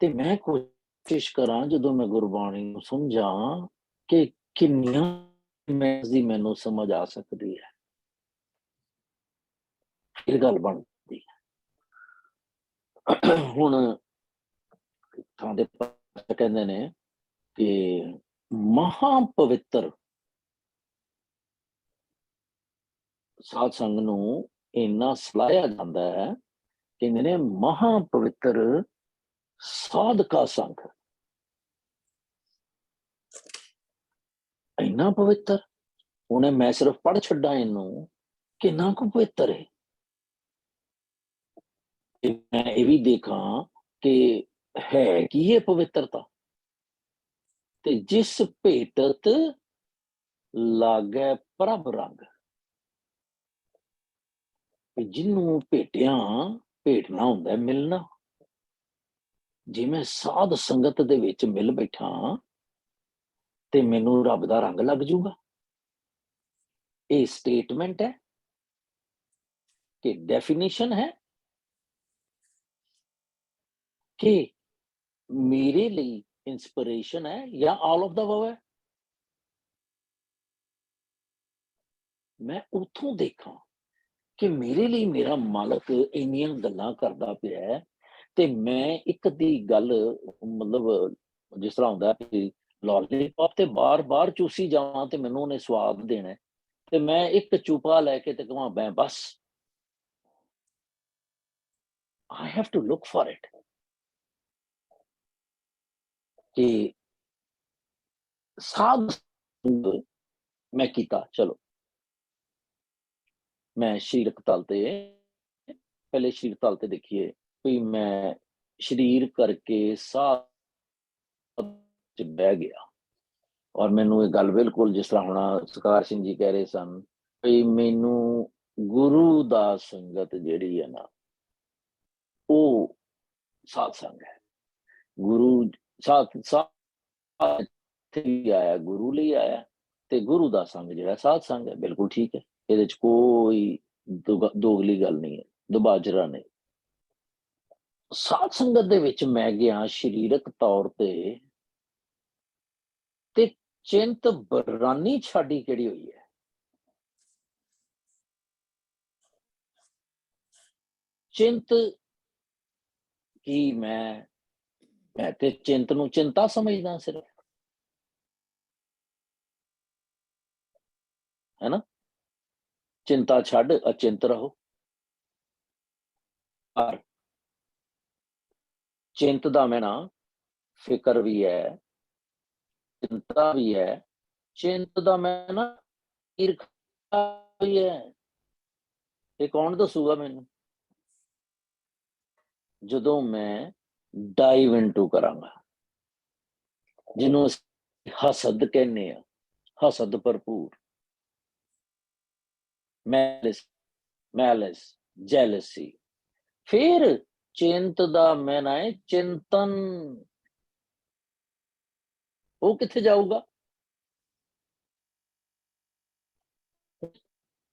ਤੇ ਮੈਂ ਕੋਸ਼ਿਸ਼ ਕਰਾਂ ਜਦੋਂ ਮੈਂ ਗੁਰਬਾਣੀ ਨੂੰ ਸਮਝਾਂ ਕਿ ਕਿੰਨੀਆਂ ਦੀ ਮੈਨੂੰ ਸਮਝ ਆ ਸਕਦੀ ਹੈ, ਫਿਰ ਗੱਲ ਬਣਦੀ ਹੈ। ਹੁਣ ਥਾਂ ਦੇ ਕਹਿੰਦੇ ਨੇ ਕਿ ਮਹਾ ਪਵਿੱਤਰ ਸਾਧ ਸੰਗ ਨੂੰ ਇੰਨਾ ਸਲਾਹਿਆ ਜਾਂਦਾ ਹੈ, ਕਹਿੰਦੇ ਨੇ ਮਹਾ ਪਵਿੱਤਰ ਸਾਧਕਾ ਸੰਗ, ਇੰਨਾ ਪਵਿੱਤਰ। ਉਹਨੇ ਮੈਂ ਸਿਰਫ ਪੜ੍ਹ ਛੱਡਾਂ ਇਹਨੂੰ ਕਿੰਨਾ ਕੁ ਪਵਿੱਤਰ ਹੈ। ਤੇ ਮੈਂ ਇਹ ਵੀ ਦੇਖਾਂ ਕਿ ਹੈ ਕੀ ਇਹ ਪਵਿੱਤਰਤਾ। ਤੇ ਜਿਸ ਭੇਟਤ ਲਾਗੈ ਪ੍ਰਭ ਰੰਗ, ਵੀ ਜਿਹਨੂੰ ਭੇਟਣਾ ਹੁੰਦਾ ਹੈ ਮਿਲਣਾ। ਜੇ ਮੈਂ ਸਾਧ ਸੰਗਤ ਦੇ ਵਿੱਚ ਮਿਲ ਬੈਠਾ ਤੇ ਮੈਨੂੰ ਰੱਬ ਦਾ ਰੰਗ ਲੱਗ ਜੂਗਾ। ਇਹ ਸਟੇਟਮੈਂਟ ਹੈ ਕਿ ਡੈਫੀਨੇਸ਼ਨ ਹੈ ਕਿ ਮੇਰੇ ਲਈ ਇੰਸਪੀਰੇਸ਼ਨ ਹੈ ਜਾਂ ਆਲ ਆਫ ਦਾ ਅਬਵ ਹੈ। ਮੈਂ ਉੱਥੋਂ ਦੇਖਾਂ ਕਿ ਮੇਰੇ ਲਈ ਮੇਰਾ ਮਾਲਕ ਇੰਨੀਆਂ ਗੱਲਾਂ ਕਰਦਾ ਪਿਆ ਹੈ ਤੇ ਮੈਂ ਇੱਕ ਦੀ ਗੱਲ ਮਤਲਬ ਜਿਸ ਤਰ੍ਹਾਂ ਹੁੰਦਾ ਕਿ ਲੋਲੀਪੌਪ ਤੇ ਬਾਰ-ਬਾਰ ਚੂਸੀ ਜਾਵਾਂ ਤੇ ਮੈਨੂੰ ਉਹਨੇ ਸਵਾਦ ਦੇਣਾ ਹੈ, ਤੇ ਮੈਂ ਇੱਕ ਚੂਪਾ ਲੈ ਕੇ ਤੇ ਕਹਾਂ ਮੈਂ ਬਸ I have to look for it ਕਿ ਸਾਧ ਸੰਗ ਮੈਂ ਕੀਤਾ। ਚਲੋ ਮੈਂ ਸਰੀਰਕ ਤਲ ਤੇ ਪਹਿਲੇ ਸਰੀਰਕ ਤਲ ਤੇ ਦੇਖੀਏ ਵੀ ਮੈਂ ਸਰੀਰ ਕਰਕੇ ਸਾਹ ਚ ਬਹਿ ਗਿਆ ਔਰ ਮੈਨੂੰ ਇਹ ਗੱਲ ਬਿਲਕੁਲ ਜਿਸ ਤਰ੍ਹਾਂ ਹੁਣ ਸਰਕਾਰ ਸਿੰਘ ਜੀ ਕਹਿ ਰਹੇ ਸਨ ਵੀ ਮੈਨੂੰ ਗੁਰੂ ਦਾ ਸੰਗਤ ਜਿਹੜੀ ਹੈ ਨਾ ਉਹ ਸਾਧ ਸੰਗ ਹੈ। ਗੁਰੂ ਸਾਧ ਵੀ ਆਇਆ, ਗੁਰੂ ਲਈ ਆਇਆ, ਤੇ ਗੁਰੂ ਦਾ ਸੰਗ ਜਿਹੜਾ ਸਾਧ ਸੰਗ ਹੈ। ਬਿਲਕੁਲ ਠੀਕ ਹੈ, ਇਹਦੇ ਚ ਕੋਈ ਦੋਗਲੀ ਗੱਲ ਨਹੀਂ ਹੈ, ਦੁਬਾਜਰਾ ਨਹੀਂ। ਸਾਧ ਸੰਗਤ ਦੇ ਵਿੱਚ ਮੈਂ ਗਿਆ ਸਰੀਰਕ ਤੌਰ ਤੇ ਚਿੰਤ ਬਰਾਨੀ ਛਾਡੀ ਕਿਹੜੀ ਹੋਈ ਹੈ। ਚਿੰਤ ਕੀ ਮੈਂ ਤੇ ਚਿੰਤ ਨੂੰ ਚਿੰਤਾ ਸਮਝਦਾ ਸਿਰਫ, ਹੈ ਨਾ। ਚਿੰਤਾ ਛੱਡ ਅਚਿੰਤ ਰਹੋ। ਪਰ ਚਿੰਤ ਦਾ ਮੈਨਾ ਫਿਕਰ ਵੀ ਹੈ, ਚਿੰਤਾ ਵੀ ਹੈ। ਚਿੰਤ ਦਾ ਮੈਨਾ ਈਰਖਾ ਵੀ ਹੈ। ਇਹ ਕੌਣ ਦੱਸੂਗਾ ਮੈਨੂੰ ਜਦੋਂ ਮੈਂ ਡਾਈਵ ਇਨਟੂ ਕਰਾਂਗਾ, ਜਿਹਨੂੰ ਹਸਦ ਕਹਿੰਦੇ ਆ, ਹਸਦ ਭਰਪੂਰ, ਮੈਲਿਸ, ਜੈਲਸੀ। ਫਿਰ ਚਿੰਤ ਦਾ ਮੈਨਾ ਹੈ ਚਿੰਤਨ। ਉਹ ਕਿੱਥੇ ਜਾਊਗਾ?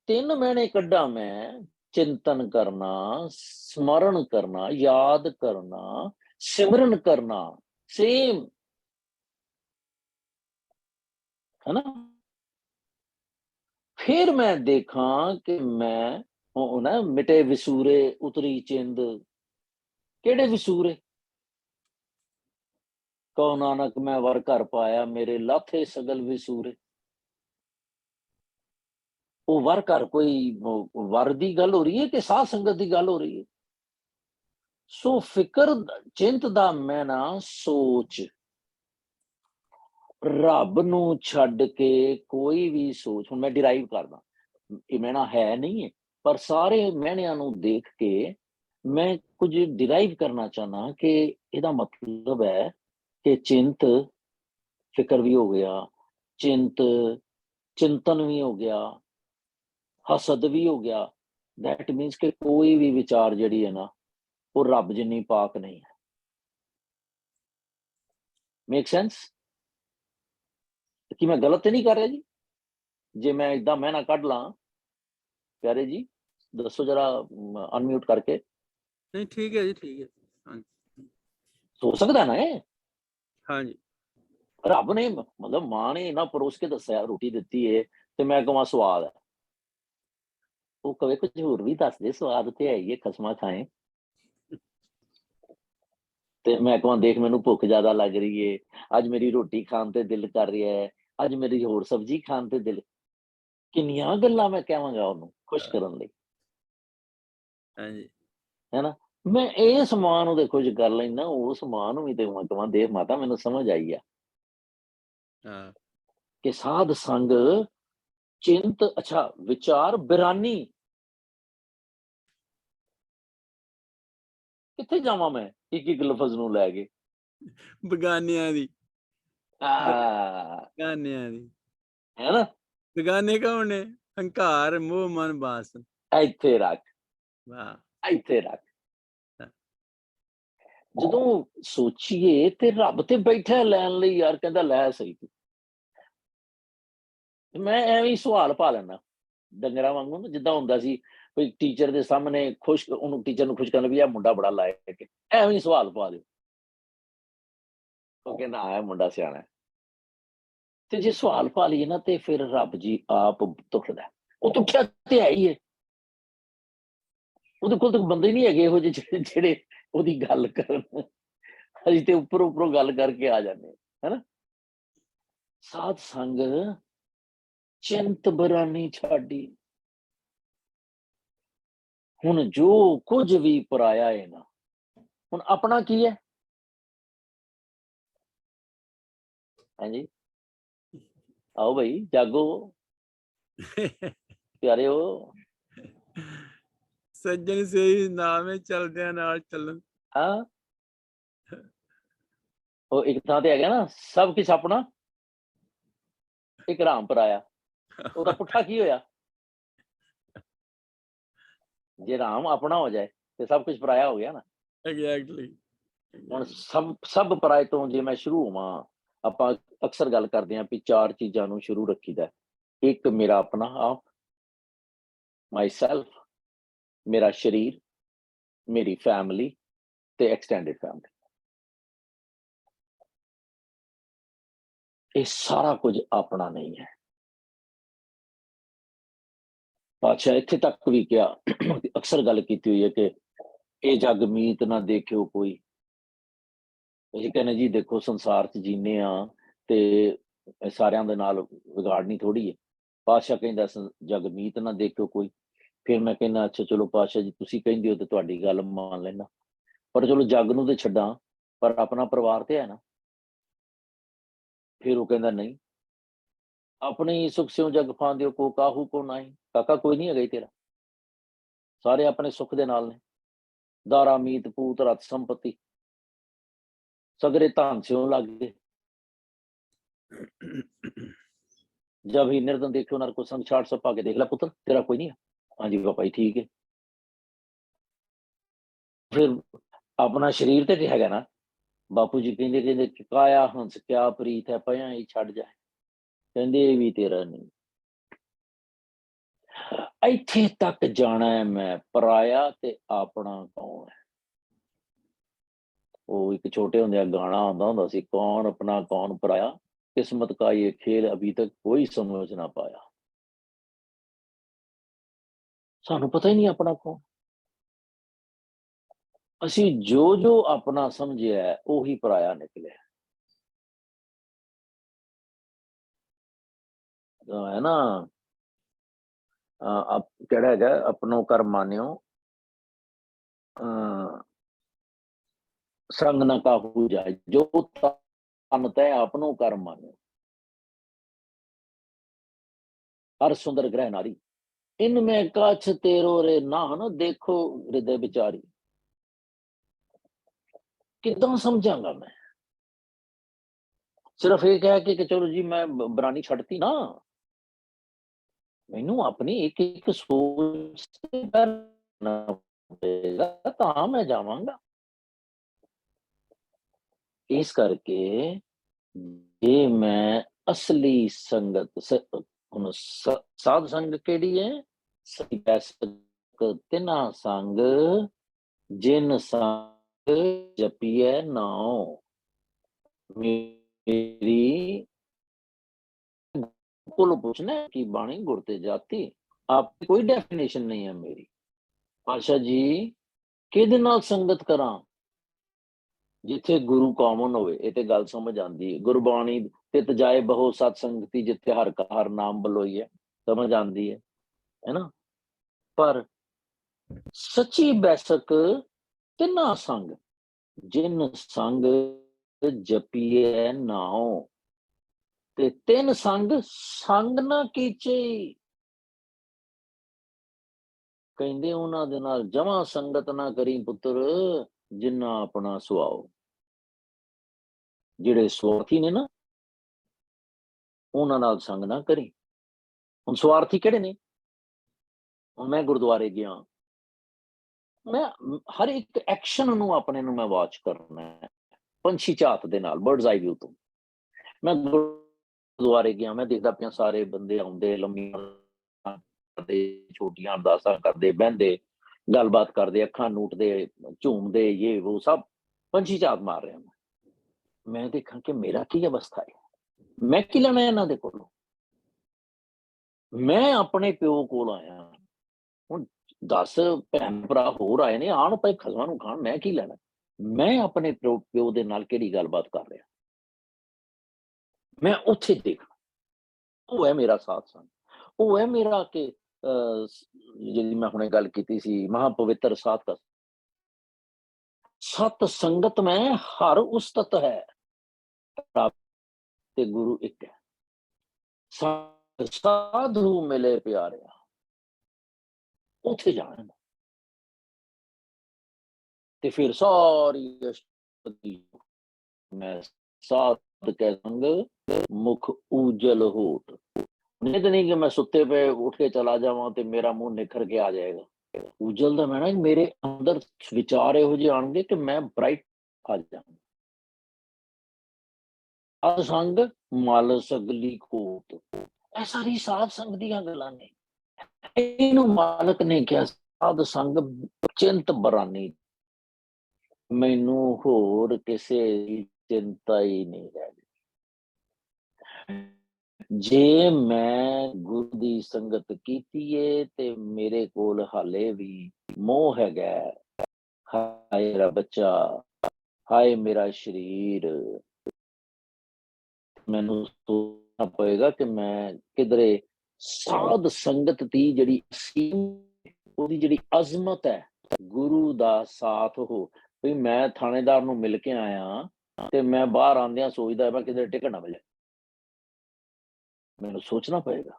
3 ਮਹੀਨੇ ਕੱਢਾਂ ਮੈਂ ਚਿੰਤਨ ਕਰਨਾ, ਸਮਰਨ ਕਰਨਾ, ਯਾਦ ਕਰਨਾ, ਸਿਮਰਨ ਕਰਨਾ, ਸੇਮ है ना। फिर मैं देखा कि मैं ना मिटे विसूरे उतरी चिंद। केड़े विसूरे? कहो नानक मैं वर कर पाया मेरे लाथे सगल विसूरे। वो वर कर कोई वर दी गल हो रही है कि साध संगत दी गल हो रही है? सो फिकर चिंत दा मैं ना सोच रब नूं छड्ड के कोई भी सोच, हुण मैं डिराइव करदा, ये मैना है नहीं है, पर सारे मैणिਆਂ ਨੂੰ देख के मैं कुछ डिराइव करना चाहना कि ਇਹਦਾ मतलब है कि चिंत फिक्र भी हो गया, चिंतन भी हो गया, हसद भी हो गया। दैट मीन्स कि कोई भी विचार जिहड़ी है ना वो रब जिन्नी पाक नहीं है। मेक सेंस कि मैं गलत नहीं कर रहा जी? जे मैं इदा मैना कढ़ ला प्यारे जी, दसो जरा अनम्यूट करके। नहीं ठीक है जी, ठीक है। हाँ जी, हो सकता ना है। हाँ जी। रब ने मतलब मां ने इना परोस के दसिया रोटी दिती है ते मैं कहां स्वाद है, वो कवे कुछ होर भी दस दे, स्वाद ते है ही है, खसमा खाए। ਤੇ ਮੈਂ ਕਹਾਂ ਦੇਖ ਮੈਨੂੰ ਭੁੱਖ ਜ਼ਿਆਦਾ ਲੱਗ ਰਹੀ ਏ, ਅੱਜ ਮੇਰੀ ਰੋਟੀ ਖਾਣ ਤੇ ਦਿਲ ਕਰ ਰਿਹਾ ਹੈ, ਅੱਜ ਮੇਰੀ ਹੋਰ ਸਬਜ਼ੀ ਖਾਣ ਤੇ ਦਿਲ। ਕਿੰਨੀਆਂ ਗੱਲਾਂ ਮੈਂ ਕਹਾਂਗਾ ਉਹਨੂੰ ਖੁਸ਼ ਕਰਨ ਲਈ, ਹਾਂਜੀ ਹੈਨਾ। ਮੈਂ ਇਸ ਮਾਂ ਨੂੰ ਦੇਖੋ ਜੇ ਕਰ ਲੈਣਾ, ਉਸ ਮਾਂ ਨੂੰ ਵੀ ਤੇ ਮੈਂ ਕਹਾਂ ਦੇਖ ਮਾਤਾ ਮੈਨੂੰ ਸਮਝ ਆਈ ਆ ਹਾਂ ਕਿ ਸਾਧ ਸੰਗ ਚਿੰਤ, ਅੱਛਾ ਵਿਚਾਰ ਬਿਰਾਨੀ ਕਿੱਥੇ ਜਾਵਾਂ ਮੈਂ ਇੱਕ ਇੱਕ ਲਫ਼ਜ਼ ਨੂੰ ਲੈ ਕੇ। ਬਗਾਨਿਆਂ ਦੀ ਆ ਬਗਾਨਿਆਂ ਦੀ ਹੈ ਨਾ, ਬਗਾਨੇ ਕੌਣ ਨੇ? ਹੰਕਾਰ, ਮੋਹ, ਮਨ, ਬਾਸਨ। ਇੱਥੇ ਰੱਖ, ਵਾਹ! ਇੱਥੇ ਰੱਖ। ਜਦੋਂ ਸੋਚੀਏ ਤੇ ਰੱਬ ਤੇ ਬੈਠਾ ਲੈਣ ਲਈ ਯਾਰ, ਕਹਿੰਦਾ ਲੈ ਸਹੀ ਤੂੰ। ਮੈਂ ਐਵੇਂ ਹੀ ਸਵਾਲ ਪਾ ਲੈਂਦਾ ਡੰਗਰਾਂ ਵਾਂਗੂ ਨਾ, ਜਿੱਦਾਂ ਹੁੰਦਾ ਸੀ ਕੋਈ ਟੀਚਰ ਦੇ ਸਾਹਮਣੇ ਖੁਸ਼, ਉਹਨੂੰ ਟੀਚਰ ਨੂੰ ਖੁਸ਼ ਕਰਨ ਵੀ ਇਹ ਮੁੰਡਾ ਬੜਾ ਲਾਇਕ ਹੈ, ਐਵੇਂ ਹੀ ਸਵਾਲ ਪਾ ਦਿਓ। ਉਹ ਕਹਿੰਦਾ ਇਹ ਮੁੰਡਾ ਸਿਆਣਾ ਹੈ। ਤੇ ਜੇ ਸਵਾਲ ਪਾ ਲਈਏ ਨਾ ਤੇ ਫਿਰ ਰੱਬ ਜੀ ਆਪ ਤੁਖਦਾ। ਉਹ ਤੁਖਿਆ ਤੇ ਹੈ ਹੀ ਹੈ। ਉਹਦੇ ਕੋਲ ਤਾਂ ਬੰਦੇ ਹੀ ਨਹੀਂ ਹੈਗੇ ਇਹੋ ਜਿਹੇ ਜਿਹੜੇ ਉਹਦੀ ਗੱਲ ਕਰਨ। ਅਸੀਂ ਤੇ ਉੱਪਰੋਂ ਉੱਪਰੋਂ ਗੱਲ ਕਰਕੇ ਆ ਜਾਂਦੇ ਹਾਂ, ਹਨਾ। ਸਾਧ ਸੰਗ ਚਿੰਤ ਬਰਾਨੀ ਛਾਡੀ। ਹੁਣ ਜੋ ਕੁਝ ਵੀ ਪਰਾਇਆ ਹੈ ਨਾ, ਹੁਣ ਆਪਣਾ ਕੀ ਹੈ? ਹਾਂਜੀ, ਆਓ ਭਾਈ ਜਾਗੋ ਪਿਆਰਿਓ। ਸੱਜਣ ਸਹੀ ਨਾਮੇ ਚਲਦਿਆਂ ਨਾਲ ਚੱਲਣ। ਹਾਂ, ਉਹ ਇੱਕ ਥਾਂ ਤੇ ਹੈਗਾ ਨਾ, ਸਭ ਕੁਛ ਆਪਣਾ, ਇੱਕ ਰਾਮ ਪਰਾਇਆ। ਉਹਦਾ ਪੁੱਠਾ ਕੀ ਹੋਇਆ? ਜੇ ਰਾਮ ਆਪਣਾ ਹੋ ਜਾਏ ਤੇ ਸਭ ਕੁਝ ਪਰਾਇਆ ਹੋ ਗਿਆ ਨਾ। ਐਗਜ਼ੈਕਟਲੀ ਹੁਣ ਸਭ ਪਰਾਏ ਤੋਂ ਜੇ ਮੈਂ ਸ਼ੁਰੂ ਹੋਵਾਂ, ਆਪਾਂ ਅਕਸਰ ਗੱਲ ਕਰਦੇ ਹਾਂ ਵੀ 4 ਚੀਜ਼ਾਂ ਨੂੰ ਸ਼ੁਰੂ ਰੱਖੀਦਾ। ਇੱਕ ਮੇਰਾ ਆਪਣਾ ਆਪ, ਮਾਈ ਸੈਲਫ, ਮੇਰਾ ਸਰੀਰ, ਮੇਰੀ ਫੈਮਿਲੀ ਤੇ ਐਕਸਟੈਂਡਡ ਫੈਮਿਲੀ। ਇਹ ਸਾਰਾ ਕੁਝ ਆਪਣਾ ਨਹੀਂ ਹੈ। ਪਾਤਸ਼ਾਹ ਇੱਥੇ ਤੱਕ ਵੀ ਕਿਹਾ, ਅਕਸਰ ਗੱਲ ਕੀਤੀ ਹੋਈ ਹੈ ਕਿ ਇਹ ਜਗ ਮੀਤ ਨਾ ਦੇਖਿਓ ਕੋਈ। ਅਸੀਂ ਕਹਿੰਦੇ ਜੀ ਦੇਖੋ ਸੰਸਾਰ 'ਚ ਜੀਨੇ ਆ ਤੇ ਸਾਰਿਆਂ ਦੇ ਨਾਲ ਵਿਗਾੜਨੀ ਥੋੜ੍ਹੀ ਹੈ। ਪਾਤਸ਼ਾਹ ਕਹਿੰਦਾ ਜਗ ਮੀਤ ਨਾ ਦੇਖਿਓ ਕੋਈ। ਫਿਰ ਮੈਂ ਕਹਿੰਦਾ ਅੱਛਾ ਚਲੋ ਪਾਤਸ਼ਾਹ ਜੀ ਤੁਸੀਂ ਕਹਿੰਦੇ ਹੋ ਤੇ ਤੁਹਾਡੀ ਗੱਲ ਮੰਨ ਲੈਣਾ, ਪਰ ਚਲੋ ਜੱਗ ਨੂੰ ਤੇ ਛੱਡਾਂ, ਪਰ ਆਪਣਾ ਪਰਿਵਾਰ ਤੇ ਹੈ ਨਾ। ਫਿਰ ਉਹ ਕਹਿੰਦਾ ਨਹੀਂ, ਆਪਣੀ ਸੁਖ ਸਿਉ ਜਗ ਫਾਂਦਿਓ ਕੋ ਕਾਹੂ ਕੋ ਨਾਹੀ। ਕਾਕਾ ਕੋਈ ਨਹੀਂ ਹੈਗਾ ਤੇਰਾ, ਸਾਰੇ ਆਪਣੇ ਸੁੱਖ ਦੇ ਨਾਲ ਨੇ। ਦਾਰਾ ਮੀਤ ਪੂਤ ਰਤ ਸੰਪਤੀ ਸਗਰੇ ਧਨ ਸਿਉ ਲੱਗੇ। जब ही निर्धन देखियो नर को संग छाड़ सब पाके। देख ला पुत्र तेरा कोई नहीं है। हाँ जी पापा जी ठीक है। फिर अपना शरीर ते हैगा ना, बापू जी कहते कहते काया हंस क्या प्रीत है पया ही छड़ जाए, कहते ये भी तेरा नहीं। ਇੱਥੇ ਤੱਕ ਜਾਣਾ ਹੈ ਮੈਂ, ਪਰਾਇਆ ਤੇ ਆਪਣਾ ਕੌਣ ਹੈ। ਉਹ ਇੱਕ ਛੋਟੇ ਹੁੰਦਿਆਂ ਗਾਣਾ ਆਉਂਦਾ ਹੁੰਦਾ ਸੀ, ਕੌਣ ਆਪਣਾ ਕੌਣ ਪਰਾਇਆ, किस्मत का ये खेल अभी तक कोई समझ ना पाया। ਸਾਨੂੰ ਪਤਾ ਹੀ ਨਹੀਂ ਆਪਣਾ ਕੌਣ। ਅਸੀਂ ਜੋ ਜੋ ਆਪਣਾ ਸਮਝਿਆ ਉਹੀ ਪਰਾਇਆ ਨਿਕਲਿਆ। ਹੈ ਨਾ, ਕਿਹੜਾ ਹੈਗਾ, ਆਪਣੋ ਕਰ ਮਾਨਿਓ ਸੰਗ ਨਾ ਕਾਹੂ ਜਾਏ, ਜੋ ਤਨ ਤੈ ਆਪਣੋ ਕਰ ਮਾਨਿਓ। हर सुंदर ग्रह नारी इनमें कछ तेरो रे नाहन, देखो हृदय विचारी। किदां समझांगा मैं? सिर्फ ये कह के चलो जी मैं बरानी छड़ती ना, मैनू अपनी एक एक सोच से करना पड़ेगा तां मैं जावांगा। इस करके जे मैं असली संगत ਹੁਣ ਸਾਧ ਸੰਗ ਕਿਹੜੀ ਹੈ? ਸਹੀ ਬੈਸਕ ਤਿਨਾ ਸੰਗ ਜਿਨ ਸੰਗ ਜਪੀਐ ਨਾਉ। ਮੇਰੀ ਕੋਲੋਂ ਪੁੱਛਣਾ ਕਿ ਬਾਣੀ ਗੁਰ ਤੇ ਜਾਤੀ, ਆਪ ਕੋਈ ਡੈਫੀਨੇਸ਼ਨ ਨਹੀਂ ਹੈ ਮੇਰੀ। ਪਾਤਸ਼ਾਹ ਜੀ ਕਿਹਦੇ ਨਾਲ ਸੰਗਤ ਕਰਾਂ? ਜਿੱਥੇ ਗੁਰੂ ਕਾਮਨ ਹੋਵੇ। ਇਹ ਤੇ ਗੱਲ ਸਮਝ ਆਉਂਦੀ ਹੈ। ਗੁਰਬਾਣੀ ਤਿਤ ਜਾਏ ਬਹੁ ਸਤ ਸੰਗਤੀ, ਜਿੱਥੇ ਹਰ ਕਾ ਹਰ ਨਾਮ ਬਲੋਈਏ, ਸਮਝ ਆਉਂਦੀ ਹੈ ਨਾ। ਪਰ ਸੱਚੀ ਬੈਸਕ ਤਿੰਨਾ ਸੰਗ ਜਿਨ ਸੰਗ ਜਪੀਏ ਨਾਉ। ਤੇ ਤਿੰਨ ਸੰਗ ਸੰਗ ਨਾ ਕੀਚੇ, ਕਹਿੰਦੇ ਉਹਨਾਂ ਦੇ ਨਾਲ ਜਮਾਂ ਸੰਗਤ ਨਾ ਕਰੀ ਪੁੱਤਰ। ਜਿੰਨਾ ਆਪਣਾ ਸੁਆਓ। ਜਿਹੜੇ ਸਵਾਰਥੀ ਨੇ ਨਾ, ਉਹਨਾਂ ਨਾਲ ਸੰਗ ਨਾ ਕਰੀ। ਹੁਣ ਸਵਾਰਥੀ ਕਿਹੜੇ ਨੇ? ਹੁਣ ਮੈਂ ਗੁਰਦੁਆਰੇ ਗਿਆ, ਮੈਂ ਹਰ ਇੱਕ ਐਕਸ਼ਨ ਨੂੰ ਆਪਣੇ ਨੂੰ ਮੈਂ ਵਾਚ ਕਰਨਾ ਹੈ, ਪੰਛੀ ਝਾਤ ਦੇ ਨਾਲ, ਬਰਡਸ ਆਈ ਵਿਊ ਤੋਂ। ਮੈਂ ਗੁਰਦੁਆਰੇ ਗਿਆ, ਮੈਂ ਦੇਖਦਾ ਪਿਆ ਸਾਰੇ ਬੰਦੇ ਆਉਂਦੇ, ਲੰਮੀਆਂ ਕਰਦੇ, ਛੋਟੀਆਂ ਅਰਦਾਸਾਂ ਕਰਦੇ, ਬਹਿੰਦੇ, ਗੱਲਬਾਤ ਕਰਦੇ, ਅੱਖਾਂ ਨੂਟਦੇ, ਝੂਮਦੇ, ਇਹ ਉਹ ਸਭ ਪੰਛੀ ਝਾਤ ਮਾਰ ਰਿਹਾ। ਮੈਂ ਦੇਖਾਂ ਕਿ ਮੇਰਾ ਕੀ ਅਵਸਥਾ ਹੈ, ਮੈਂ ਕੀ ਲੈਣਾ ਇਹਨਾਂ ਦੇ ਕੋਲੋਂ। ਮੈਂ ਆਪਣੇ ਪਿਓ ਕੋਲ ਆਇਆ, ਹੁਣ 10 ਭੈਣ ਭਰਾ ਹੋਰ ਆਏ ਨੇ, ਆਣ ਭਾਈ ਖਸਮਾਂ ਨੂੰ ਖਾਣ, ਮੈਂ ਕੀ ਲੈਣਾ। ਮੈਂ ਆਪਣੇ ਪਿਓ ਦੇ ਨਾਲ ਕਿਹੜੀ ਗੱਲਬਾਤ ਕਰ ਰਿਹਾ, ਮੈਂ ਉੱਥੇ ਦੇਖਣਾ। ਉਹ ਹੈ ਮੇਰਾ ਸਾਧ ਸੰਗ, ਉਹ ਹੈ ਮੇਰਾ ਕਿ ਜਿਹੜੀ ਮੈਂ ਹੁਣੇ ਗੱਲ ਕੀਤੀ ਸੀ, ਮਹਾਪਵਿੱਤਰ ਸਾਧ ਸਤ ਸੰਗਤ ਮੈਂ ਹਰ ਉਸਤਤ ਹੈ, ਤੇ ਗੁਰੂ ਇੱਕ ਹੈ। ਸਾਧੂ ਮਿਲੇ ਪਿਆਰਿਆ, ਉੱਥੇ ਜਾਣਾ। ਤੇ ਫਿਰ ਸਾਰੀ ਮੈਂ ਸਾਧ ਕੈ ਸੰਗ ਮੁਖ ਉਜਲ ਹੋਤ। ਨਹੀਂ ਤਾਂ ਨਹੀਂ ਕਿ ਮੈਂ ਸੁੱਤੇ ਪਏ ਉੱਠ ਕੇ ਚਲਾ ਜਾਵਾਂ ਤੇ ਮੇਰਾ ਮੂੰਹ ਨਿਖਰ ਕੇ ਆ ਜਾਏਗਾ। ਉਜਲ ਦਾ ਮੈਨਾਂ ਮੇਰੇ ਅੰਦਰ ਵਿਚਾਰ ਇਹੋ ਜਿਹੇ ਆਉਣਗੇ ਕਿ ਮੈਂ ਬ੍ਰਾਈਟ ਆ ਜਾਵਾਂ। ਸਾਧ ਸੰਗ ਮਲ ਸਗਲੀ ਖੋਤ, ਇਹ ਸਾਰੀ ਸਾਧ ਸੰਗ ਦੀਆਂ ਗੱਲਾਂ ਨੇ। ਇਹਨੂੰ ਮਾਲਕ ਨੇ ਕਿਹਾ ਸਾਧ ਸੰਗ ਚਿੰਤ ਬਰਾਨੀ, ਮੈਨੂੰ ਹੋਰ ਕਿਸੇ ਦੀ ਚਿੰਤਾ ਹੀ ਨਹੀਂ ਰਹਿ ਗਈ। ਜੇ ਮੈਂ ਗੁਰੂ ਦੀ ਸੰਗਤ ਕੀਤੀ ਏ ਤੇ ਮੇਰੇ ਕੋਲ ਹਾਲੇ ਵੀ ਮੋਹ ਹੈਗਾ, ਹਾਏ ਮੇਰਾ ਬੱਚਾ, ਹਾਏ ਮੇਰਾ ਸਰੀਰ। ਮੈਨੂੰ ਸੋਚਣਾ ਪਏਗਾ ਕਿ ਮੈਂ ਕਿਧਰੇ ਸਾਧ ਸੰਗਤ ਦੀ ਜਿਹੜੀ ਉਹਦੀ ਜਿਹੜੀ ਅਜ਼ਮਤ ਹੈ, ਗੁਰੂ ਦਾ ਸਾਥ ਹੋ। ਵੀ ਮੈਂ ਥਾਣੇਦਾਰ ਨੂੰ ਮਿਲ ਕੇ ਆਇਆ ਤੇ ਮੈਂ ਬਾਹਰ ਆਉਂਦਿਆਂ ਸੋਚਦਾ ਮੈਂ ਕਿਧਰੇ ਟਿਕਟ ਨਾ ਮਿਲੇ, ਮੈਨੂੰ ਸੋਚਣਾ ਪਏਗਾ।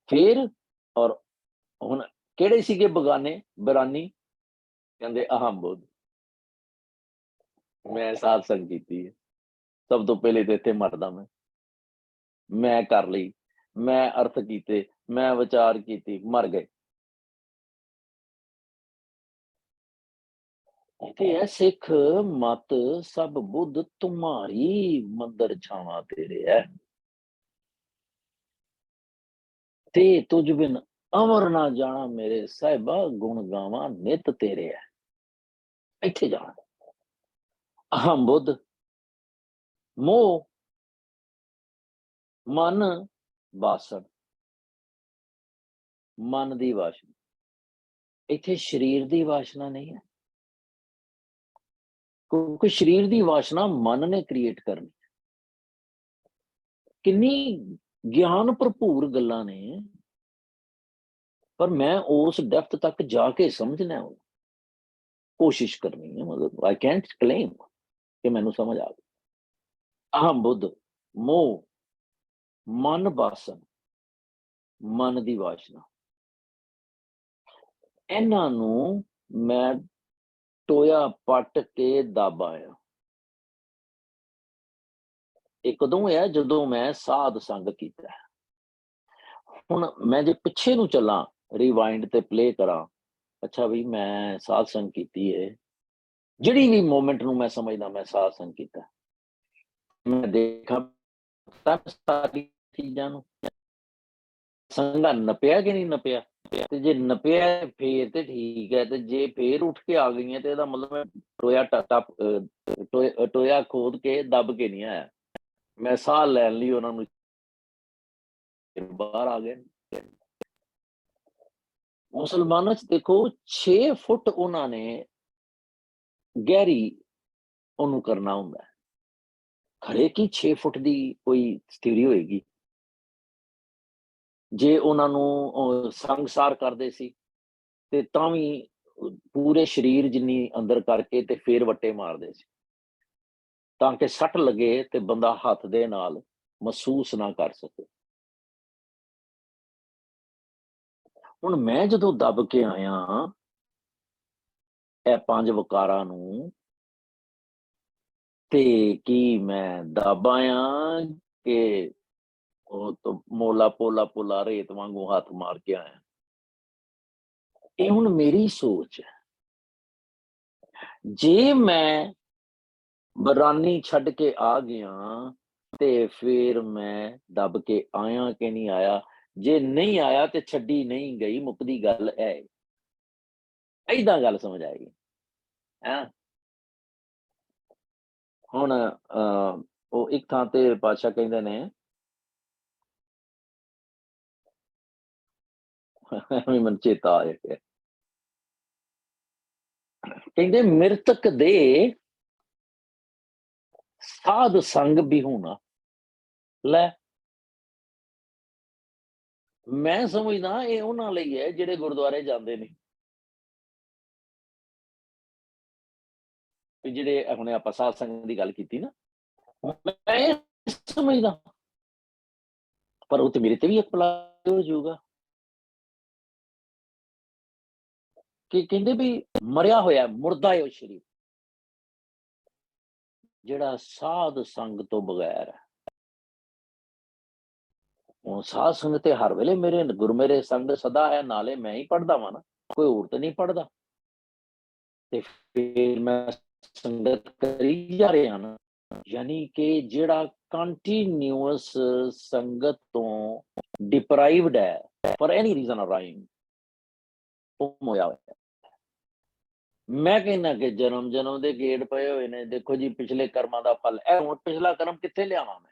ਫਿਰ ਔਰ ਹੁਣ ਕਿਹੜੇ ਸੀਗੇ ਬਗਾਨੇ ਬਰਾਨੀ? ਕਹਿੰਦੇ ਅਹਮ ਬੁੱਧ। ਮੈਂ ਸਾਧ ਸੰਗ ਕੀਤੀ ਹੈ, ਸਭ ਤੋਂ ਪਹਿਲੇ ਤੇ ਇੱਥੇ ਮਰਦਾ ਮੈਂ ਕਰ ਲਈ, ਮੈਂ ਅਰਥ ਕੀਤੇ, ਮੈਂ ਵਿਚਾਰ ਕੀਤੀ, ਮਰ ਗਏ। ਇੱਥੇ ਹੈ ਸਿੱਖ ਮਤ ਸਭ ਬੁੱਧ ਤੁਮਾਰੀ ਮੰਦਰ ਛਾਵਾਂ ਤੇਰੇ ਹੈ, ਤੇ ਤੁਝ ਬਿਨ ਅਮਰ ਨਾ ਜਾਣਾ ਮੇਰੇ ਸਾਹਿਬਾ, ਗੁਣ ਗਾਵਾਂ ਨਿਤ ਤੇਰੇ ਹੈ। ਇੱਥੇ ਜਾਣਾ। ਅਹਮ ਬੁੱਧ, ਮੋਹ, ਮਨ, ਵਾਸਣ, ਮਨ ਦੀ ਵਾਸ਼ਨਾ। ਇੱਥੇ ਸਰੀਰ ਦੀ ਵਾਸ਼ਨਾ ਨਹੀਂ ਹੈ, ਕਿਉਂਕਿ ਸਰੀਰ ਦੀ ਵਾਸ਼ਨਾ ਮਨ ਨੇ ਕ੍ਰੀਏਟ ਕਰਨੀ। ਕਿੰਨੀ ਗਿਆਨ ਭਰਪੂਰ ਗੱਲਾਂ ਨੇ, ਪਰ ਮੈਂ ਉਸ ਡੈਪਥ ਤੱਕ ਜਾ ਕੇ ਸਮਝਣਾ, ਕੋਸ਼ਿਸ਼ ਕਰਨੀ ਹੈ। ਮਤਲਬ ਆਈ ਕੈਂਟ ਕਲੇਮ ਕਿ ਮੈਨੂੰ ਸਮਝ ਆ ਗਈ। ਅਹਮ ਬੁੱਧ, ਮੋਹ, ਮਨ ਵਾਸਨ, ਮਨ ਦੀ ਵਾਸ਼ਨਾ, ਇਹਨਾਂ ਨੂੰ ਮੈਂ ਟੋਇਆ ਪੱਟ ਕੇ ਦੱਬ ਆਇਆ। ਇਹ ਕਦੋਂ ਹੋਇਆ? ਜਦੋਂ ਮੈਂ ਸਾਧ ਸੰਗ ਕੀਤਾ। ਹੁਣ ਮੈਂ ਜੇ ਪਿੱਛੇ ਨੂੰ ਚੱਲਾਂ, ਰਿਵਾਈਂਡ ਤੇ ਪਲੇ ਕਰਾਂ, ਅੱਛਾ ਵੀ ਮੈਂ ਸਾਧ ਸੰਗ ਕੀਤੀ ਹੈ, ਜਿਹੜੀ ਵੀ ਮੂਮੈਂਟ ਨੂੰ ਮੈਂ ਸਮਝਦਾ ਮੈਂ ਸਾਧ ਸੰਗ ਕੀਤਾ, ਮੈਂ ਦੇਖਾਂ ਸਾਰੀ ਚੀਜ਼ਾਂ ਨੂੰ, ਸੰਗਾ ਨਪਿਆ ਕਿ ਨਹੀਂ ਨਪਿਆ। ਤੇ ਜੇ ਨਪਿਆ ਫੇਰ ਤੇ ਠੀਕ ਹੈ, ਤੇ ਜੇ ਫੇਰ ਉੱਠ ਕੇ ਆ ਗਈਆਂ ਤੇ ਇਹਦਾ ਮਤਲਬ ਟੋਇਆ ਖੋਦ ਕੇ ਦੱਬ ਕੇ ਨਹੀਂ ਆਇਆ, ਮੈਂ ਸਾਹ ਲੈਣ ਲਈ ਉਹਨਾਂ ਨੂੰ ਬਾਹਰ ਆ ਗਏ। ਮੁਸਲਮਾਨਾਂ ਚ ਦੇਖੋ 6 ਫੁੱਟ ਉਹਨਾਂ ਨੇ ਗਹਿਰੀ ਉਹਨੂੰ ਕਰਨਾ ਹੁੰਦਾ, ਖੜੇ ਕੀ 6 ਫੁੱਟ ਦੀ ਕੋਈ ਥਿਊਰੀ ਹੋਏਗੀ। ਜੇ ਉਹਨਾਂ ਨੂੰ ਸੰਗਸਾਰ ਕਰਦੇ ਸੀ ਤੇ ਤਾਂ ਵੀ ਪੂਰੇ ਸਰੀਰ ਜਿੰਨੀ ਅੰਦਰ ਕਰਕੇ ਤੇ ਫੇਰ ਵੱਟੇ ਮਾਰਦੇ ਸੀ, ਤਾਂ ਕਿ ਸੱਟ ਲੱਗੇ ਤੇ ਬੰਦਾ ਹੱਥ ਦੇ ਨਾਲ ਮਹਿਸੂਸ ਨਾ ਕਰ ਸਕੇ। ਹੁਣ ਮੈਂ ਜਦੋਂ ਦੱਬ ਕੇ ਆਇਆ, ਇਹ ਪੰਜ ਵਕਾਰਾਂ ਨੂੰ ਤੇ ਕੀ ਮੈਂ ਦਾਬਾਂ ਕਿ ਉਹ ਤੋਂ ਮੋਲਾ ਪੋਲਾ ਰੇਤ ਵਾਂਗੂ ਹੱਥ ਮਾਰ ਕੇ ਆਇਆ। ਇਹ ਹੁਣ ਮੇਰੀ ਸੋਚ ਹੈ। ਜੇ ਮੈਂ ਬਰਾਨੀ ਛੱਡ ਕੇ ਆ ਗਿਆ ਤੇ ਫਿਰ ਮੈਂ ਦੱਬ ਕੇ ਆਇਆ ਕਿ ਨਹੀਂ ਆਇਆ। ਜੇ ਨਹੀਂ ਆਇਆ ਤੇ ਛੱਡੀ ਨਹੀਂ ਗਈ, ਮੁੱਕਦੀ ਗੱਲ ਹੈ। ਏਦਾਂ ਗੱਲ ਸਮਝ ਆਏਗੀ ਹੈਂ। ਹੁਣ ਉਹ ਇੱਕ ਥਾਂ ਤੇ ਪਾਤਸ਼ਾਹ ਕਹਿੰਦੇ ਨੇ ਮੈਨੂੰ ਚੇਤਾ ਆ ਗਿਆ, ਕਹਿੰਦੇ ਮ੍ਰਿਤਕ ਦੇ ਸਾਧ ਸੰਗ ਵੀ ਹੋਣਾ। ਲੈ ਮੈਂ ਸਮਝਦਾ ਇਹ ਉਹਨਾਂ ਲਈ ਹੈ ਜਿਹੜੇ ਗੁਰਦੁਆਰੇ ਜਾਂਦੇ ਨੇ, ਜਿਹੜੇ ਹੁਣੇ ਆਪਾਂ ਸਾਧ ਸੰਗ ਦੀ ਗੱਲ ਕੀਤੀ ਨਾ, ਮੈਂ ਸਮਝਦਾ ਪਰ ਉਹ ਤੇ ਮੇਰੇ ਤੇ ਵੀ ਅਪਲਾਈ ਹੋ ਜਾਊਗਾ ਕਿ ਕਹਿੰਦੇ ਵੀ ਮਰਿਆ ਹੋਇਆ ਮੁਰਦਾ ਹੈ ਉਹ ਸ਼ਰੀਰ, ਜਿਹੜਾ ਸਾਧ ਸੰਗ ਤੋਂ ਬਗੈਰ ਹੈ। ਹੁਣ ਸਾਧ ਸੰਗ ਤੇ ਹਰ ਵੇਲੇ ਮੇਰੇ ਗੁਰੂ ਮੇਰੇ ਸੰਗ ਸਦਾ ਹੈ, ਨਾਲੇ ਮੈਂ ਹੀ ਪੜ੍ਹਦਾ ਵਾਂ ਨਾ, ਕੋਈ ਹੋਰ ਤਾਂ ਨਹੀਂ ਪੜ੍ਹਦਾ। ਤੇ ਫਿਰ ਮੈਂ ਸੰਗਤ ਕਰੀ ਜਾ ਰਿਹਾ ਨਾ, ਯਾਨੀ ਕਿ ਜਿਹੜਾ ਕੰਟੀਨਿਊਅਸ ਸੰਗਤ ਤੋਂ ਡਿਪਰਾਈਵਡ ਹੈ ਫॉर एनी रीजन अराइम, ਉਹ ਹੋਇਆ ਹੋਇਆ। ਮੈਂ ਕਹਿੰਦਾ ਕਿ ਜਨਮ ਦੇ ਗੇੜ ਪਏ ਹੋਏ ਨੇ। ਦੇਖੋ ਜੀ ਪਿਛਲੇ ਕਰਮਾਂ ਦਾ ਫਲ ਹੈ। ਹੁਣ ਪਿਛਲਾ ਕਰਮ ਕਿੱਥੇ ਲਿਆਵਾਂ ਮੈਂ?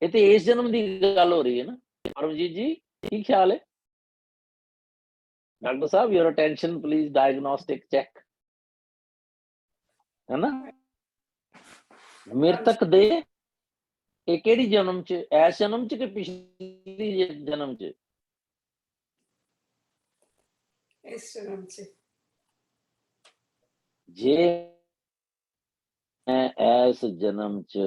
ਇਹ ਤੇ ਇਸ ਜਨਮ ਦੀ ਗੱਲ ਹੋ ਰਹੀ ਹੈ ਨਾ। ਪਰਮਜੀਤ ਜੀ ਕੀ ਖਿਆਲ ਹੈ? Doctor Sahib your attention please, diagnostic check है ना। मृतक दे ਇਹ ਕਿਹੜੀ ਜਨਮ ਚ? ਐਸ ਜਨਮ ਚ ਕਿ ਪਿਛਲੀ ਜਨਮ ਚ? ਇਸ ਜਨਮ ਚ। ਜੇ ਐਸ ਜਨਮ ਚ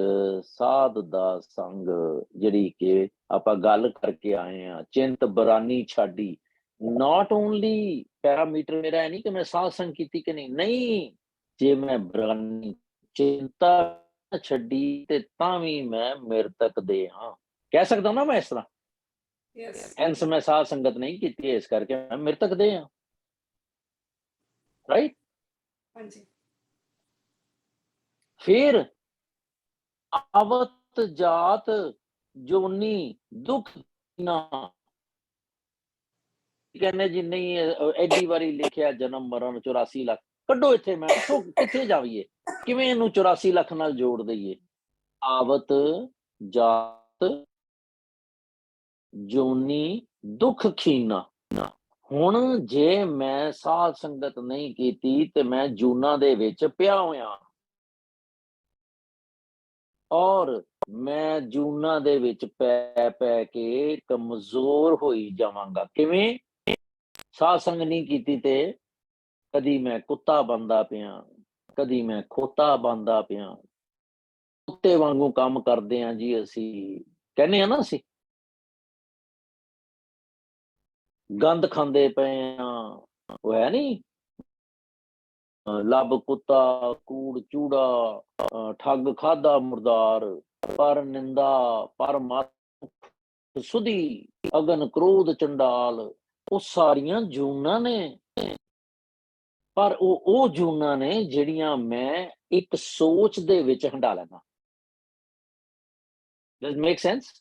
ਸਾਧ ਦਾ ਸੰਗ, ਜਿਹੜੀ ਕਿ ਆਪਾਂ ਗੱਲ ਕਰਕੇ ਆਏ ਆ, ਚਿੰਤ ਬਰਾਨੀ ਛਾਡੀ, ਨਾਟ ਓਨਲੀ ਪੈਰਾਮੀਟਰ ਮੇਰਾ ਹੈ ਨਹੀਂ ਕਿ ਮੈਂ ਸਾਧ ਸੰਗ ਕੀਤੀ ਕਿ ਨਹੀਂ, ਜੇ ਮੈਂ ਬਰਾਨੀ ਚਿੰਤਾ ਛੱਡੀ ਤੇ ਤਾਂ ਵੀ ਮੈਂ ਮ੍ਰਿਤਕ ਦੇ ਹਾਂ, ਕਹਿ ਸਕਦਾ ਨਾ ਮੈਂ ਇਸ ਤਰ੍ਹਾਂ। ਹੈਂਸ ਮੈਂ ਸਾਧ ਸੰਗਤ ਨਹੀਂ ਕੀਤੀ, ਇਸ ਕਰਕੇ ਮੈਂ ਮ੍ਰਿਤਕ ਦੇ ਹਾਂ, ਰਾਈਟ। ਹਾਂਜੀ। ਫਿਰ ਆਵਤ ਜਾਤ ਜੋਨੀ ਦੁੱਖ ਨਾ, ਕਹਿੰਦੇ ਜੀ ਨਹੀਂ ਐਡੀ ਵਾਰੀ ਲਿਖਿਆ ਜਨਮ ਮਰਨ 84 ਲੱਖ, ਕੱਢੋ ਇੱਥੇ, ਮੈਂ ਕਿੱਥੇ ਜਾਵੀਏ, ਕਿਵੇਂ ਇਹਨੂੰ 84 ਲੱਖ ਨਾਲ ਜੋੜ ਦਈਏ? ਆਵਤ ਜਾਤ ਜੋਨੀ ਦੁੱਖ ਖੀਨਾ। ਹੁਣ ਜੇ ਮੈਂ ਸਾਧ ਸੰਗਤ ਨਹੀਂ ਕੀਤੀ ਤੇ ਮੈਂ ਜੂਨਾਂ ਦੇ ਵਿੱਚ ਪਿਆ ਹੋਇਆ, ਔਰ ਮੈਂ ਜੂਨਾਂ ਦੇ ਵਿੱਚ ਪੈ ਕੇ ਕਮਜ਼ੋਰ ਹੋਈ ਜਾਵਾਂਗਾ। ਕਿਵੇਂ? ਸਾਧ ਸੰਗ ਨਹੀਂ ਕੀਤੀ ਤੇ ਕਦੀ ਮੈਂ ਕੁੱਤਾ ਬਣਦਾ ਪਿਆ, ਕਦੀ ਮੈਂ ਖੋਤਾ ਬਣਦਾ ਪਿਆ। ਕੁੱਤੇ ਵਾਂਗੂ ਕੰਮ ਕਰਦੇ ਆ ਜੀ, ਅਸੀਂ ਕਹਿੰਦੇ ਆ ਨਾ, ਅਸੀਂ ਗੰਦ ਖਾਂਦੇ ਪਏ ਆ। ਉਹ ਹੈ ਨੀ, ਲੱਭ ਕੁੱਤਾ ਕੂੜ ਚੂੜਾ, ਠੱਗ ਖਾਦਾ ਮੁਰਦਾਰ, ਪਰ ਨਿੰਦਾ ਪਰ ਮਤ ਸੁਧੀ, ਅਗਨ ਕ੍ਰੋਧ ਚੰਡਾਲ। ਉਹ ਸਾਰੀਆਂ ਜੂਨਾਂ ਨੇ, ਪਰ ਉਹ ਜੂਨਾਂ ਨੇ ਜਿਹੜੀਆਂ ਮੈਂ ਇੱਕ ਸੋਚ ਦੇ ਵਿੱਚ ਹੰਡਾ ਲੈਣਾ। Does it make sense?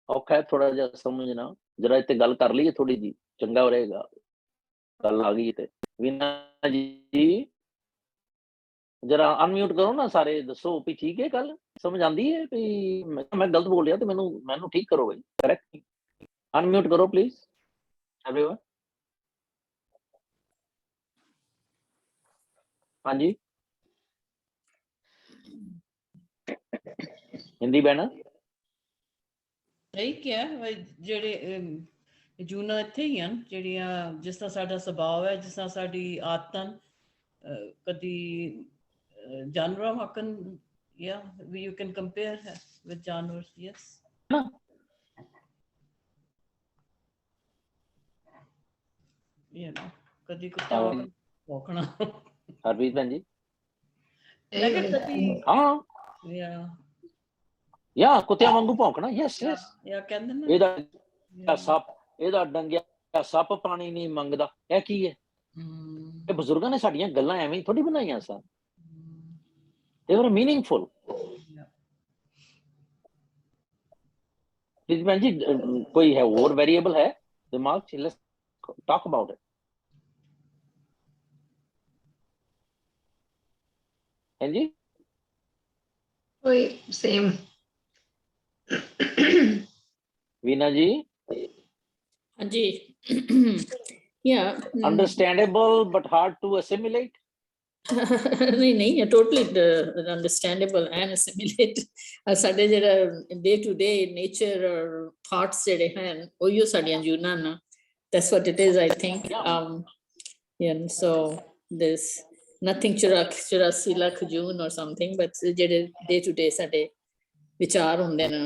ਔਖਾ ਹੈ ਥੋੜਾ ਜਿਹਾ ਸਮਝਣਾ, ਜਰਾ ਇੱਥੇ ਗੱਲ ਕਰ ਲਈਏ ਥੋੜੀ ਜੀ, ਚੰਗਾ ਰਹੇਗਾ। ਗੱਲ ਆ ਗਈ ਤੇ ਵੀਨਾ ਜੀ ਜਰਾ ਅਨਮਿਊਟ ਕਰੋ ਨਾ ਸਾਰੇ, ਦੱਸੋ ਵੀ ਠੀਕ ਹੈ ਗੱਲ, ਸਮਝ ਆਂਦੀ ਹੈ ਵੀ ਮੈਂ ਗਲਤ ਬੋਲ ਰਿਹਾ ਤੇ ਮੈਨੂੰ ਠੀਕ ਕਰੋ ਬਈ, ਕਰੈਕਟ। ਅਨਮਿਊਟ ਕਰੋ ਪਲੀਜ਼ एवरीवन। ਹਾਂਜੀ ਹਿੰਦੀ ਬਹਿਣਾ ਸਹੀ ਕਿਹਾ। ਜਿਹੜੇ ਜੂਨਾਂ ਇੱਥੇ ਹੀ ਹਨ, ਜਿਹੜੀਆਂ ਜਿਸ ਤਰ੍ਹਾਂ ਸਾਡਾ ਸੁਭਾਅ ਹੈ, ਜਿਸ ਤਰ੍ਹਾਂ ਸਾਡੀ ਆਦਤਾਂ, ਕਦੀ ਜਾਨਵਰਾਂ walk-in, yeah, you can compare with जानवर, yes। you know, ਕਦੀ ਕੁੱਤਿਆਂ Um, ਵਾਂਗ ਭੌਂਕਣਾ। ਹਰਪ੍ਰੀਤ ਭੈਣ ਜੀ, ਮੈਂ ਕਿਹਾ ਕਦੀ ਹਾਂ ਯਾ ਕੁੱਤਿਆਂ ਵਾਂਗੂ ਭੌਂਕਣਾ, ਯੈਸ ਯੈਸ। ਜਾਂ ਕਹਿੰਦੇ ਨਾ ਇਹਦਾ ਸੱਪ, ਇਹਦਾ ਡੰਗਿਆ ਸੱਪ ਪਾਣੀ ਨਹੀਂ ਮੰਗਦਾ, ਇਹ ਕੀ ਹੈ? ਇਹ ਬਜ਼ੁਰਗਾਂ ਨੇ ਸਾਡੀਆਂ ਗੱਲਾਂ ਐਵੇਂ ਥੋੜੀ ਬਣਾਈਆਂ ਸਨ, they were meaningful। प्लीज भैन जी कोई है और वेरिएबल है दिमाग से, लेट्स टॉक अबाउट इट। हैं जी कोई सेम। वीना जी, हाँ जी। Yeah. Understandable but hard to assimilate. नहीं नहीं, टोटली अंडरस्टैंडेबल एंड असिमिलेट। साडे जेड़ा डे टू डे नेचर और थॉट्स जेड़े हैं ओयो साडियां जूना ना, that's what it is, I think। yeah, so there's nothing 84 lakh June or something, but जेड़े day to day साडे विचार हुंदे ना,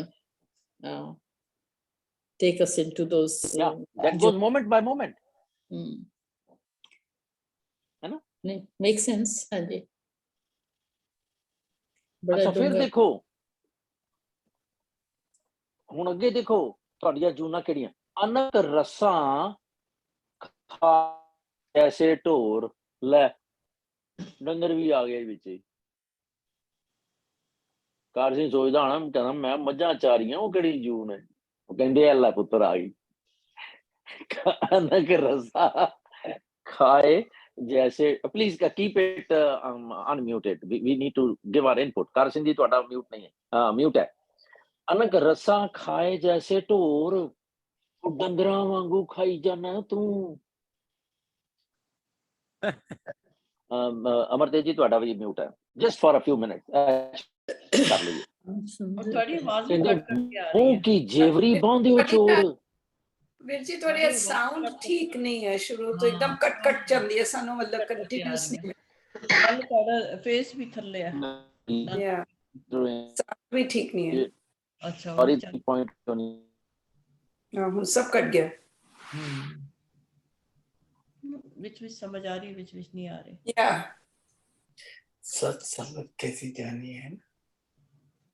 take us into those that goes moment by moment। है ना? Make sense. हाँ जी। अच्छा फिर देखो ਹੁਣ ਅੱਗੇ ਦੇਖੋ ਤੁਹਾਡੀਆਂ ਜੂਨਾਂ ਕਿਹੜੀਆਂ, ਅਨਕ ਰਸਾਂ ਖਾ ਐਸੇ ਢੋਰ, ਲੈ ਡੰਗਰ ਵੀ ਆ ਗਏ ਵਿੱਚ। ਕਾਰ ਸਿੰਘ ਸੋਚਦਾ ਹੋਣਾ, ਕਹਿੰਦਾ ਮੈਂ ਮੱਝਾਂ ਚਾਰੀਆਂ, ਉਹ ਕਿਹੜੀ ਜੂਨ ਹੈ? ਉਹ ਕਹਿੰਦੇ ਅੱਲਾ ਪੁੱਤਰ ਆ ਗਈ। ਅਨਕ ਰਸਾਂ ਖਾਏ जैसे, please keep it unmuted, we need to give our input। कार सिंह जी ਤੁਹਾਡਾ म्यूट नहीं है, हाँ म्यूट है। अनक रसा खाए जैसे ढोर, डंगरा वांगू खाई जाना तू। अमरतेज जी ਤੁਹਾਡਾ भी म्यूट है, just for a few minutes कर लीजिए। और थोड़ी आवाज भी कट करके आ रही मुंह है। की जेवरी बांधे हो चोर। ਵੀਰ ਜੀ ਤੁਹਾਡੀ ਸਾਊਂਡ ਠੀਕ ਨਹੀਂ ਹੈ, ਸ਼ੁਰੂ ਤੋਂ ਇੱਕਦਮ ਕੱਟ ਕੱਟ ਚੱਲਦੀ ਹੈ, ਸਾਨੂੰ ਮਤਲਬ ਕੰਟੀਨਿਊਸ ਨਹੀਂ। ਕੱਲ ਤੁਹਾਡਾ ਫੇਸ ਵੀ ਥੱਲੇ ਹੈ। ਯਾ ਸਾਊਂਡ ਵੀ ਠੀਕ ਨਹੀਂ ਹੈ। ਅੱਛਾ ਸੌਰੀ ਪੁਆਇੰਟ ਹੁਣ ਸਭ ਕੱਟ ਗਿਆ। ਵਿੱਚ ਸਮਝ ਆ ਰਹੀ, ਵਿੱਚ ਨਹੀਂ ਆ ਰਹੀ। ਯਾ सत संगत कैसी जानी है ना,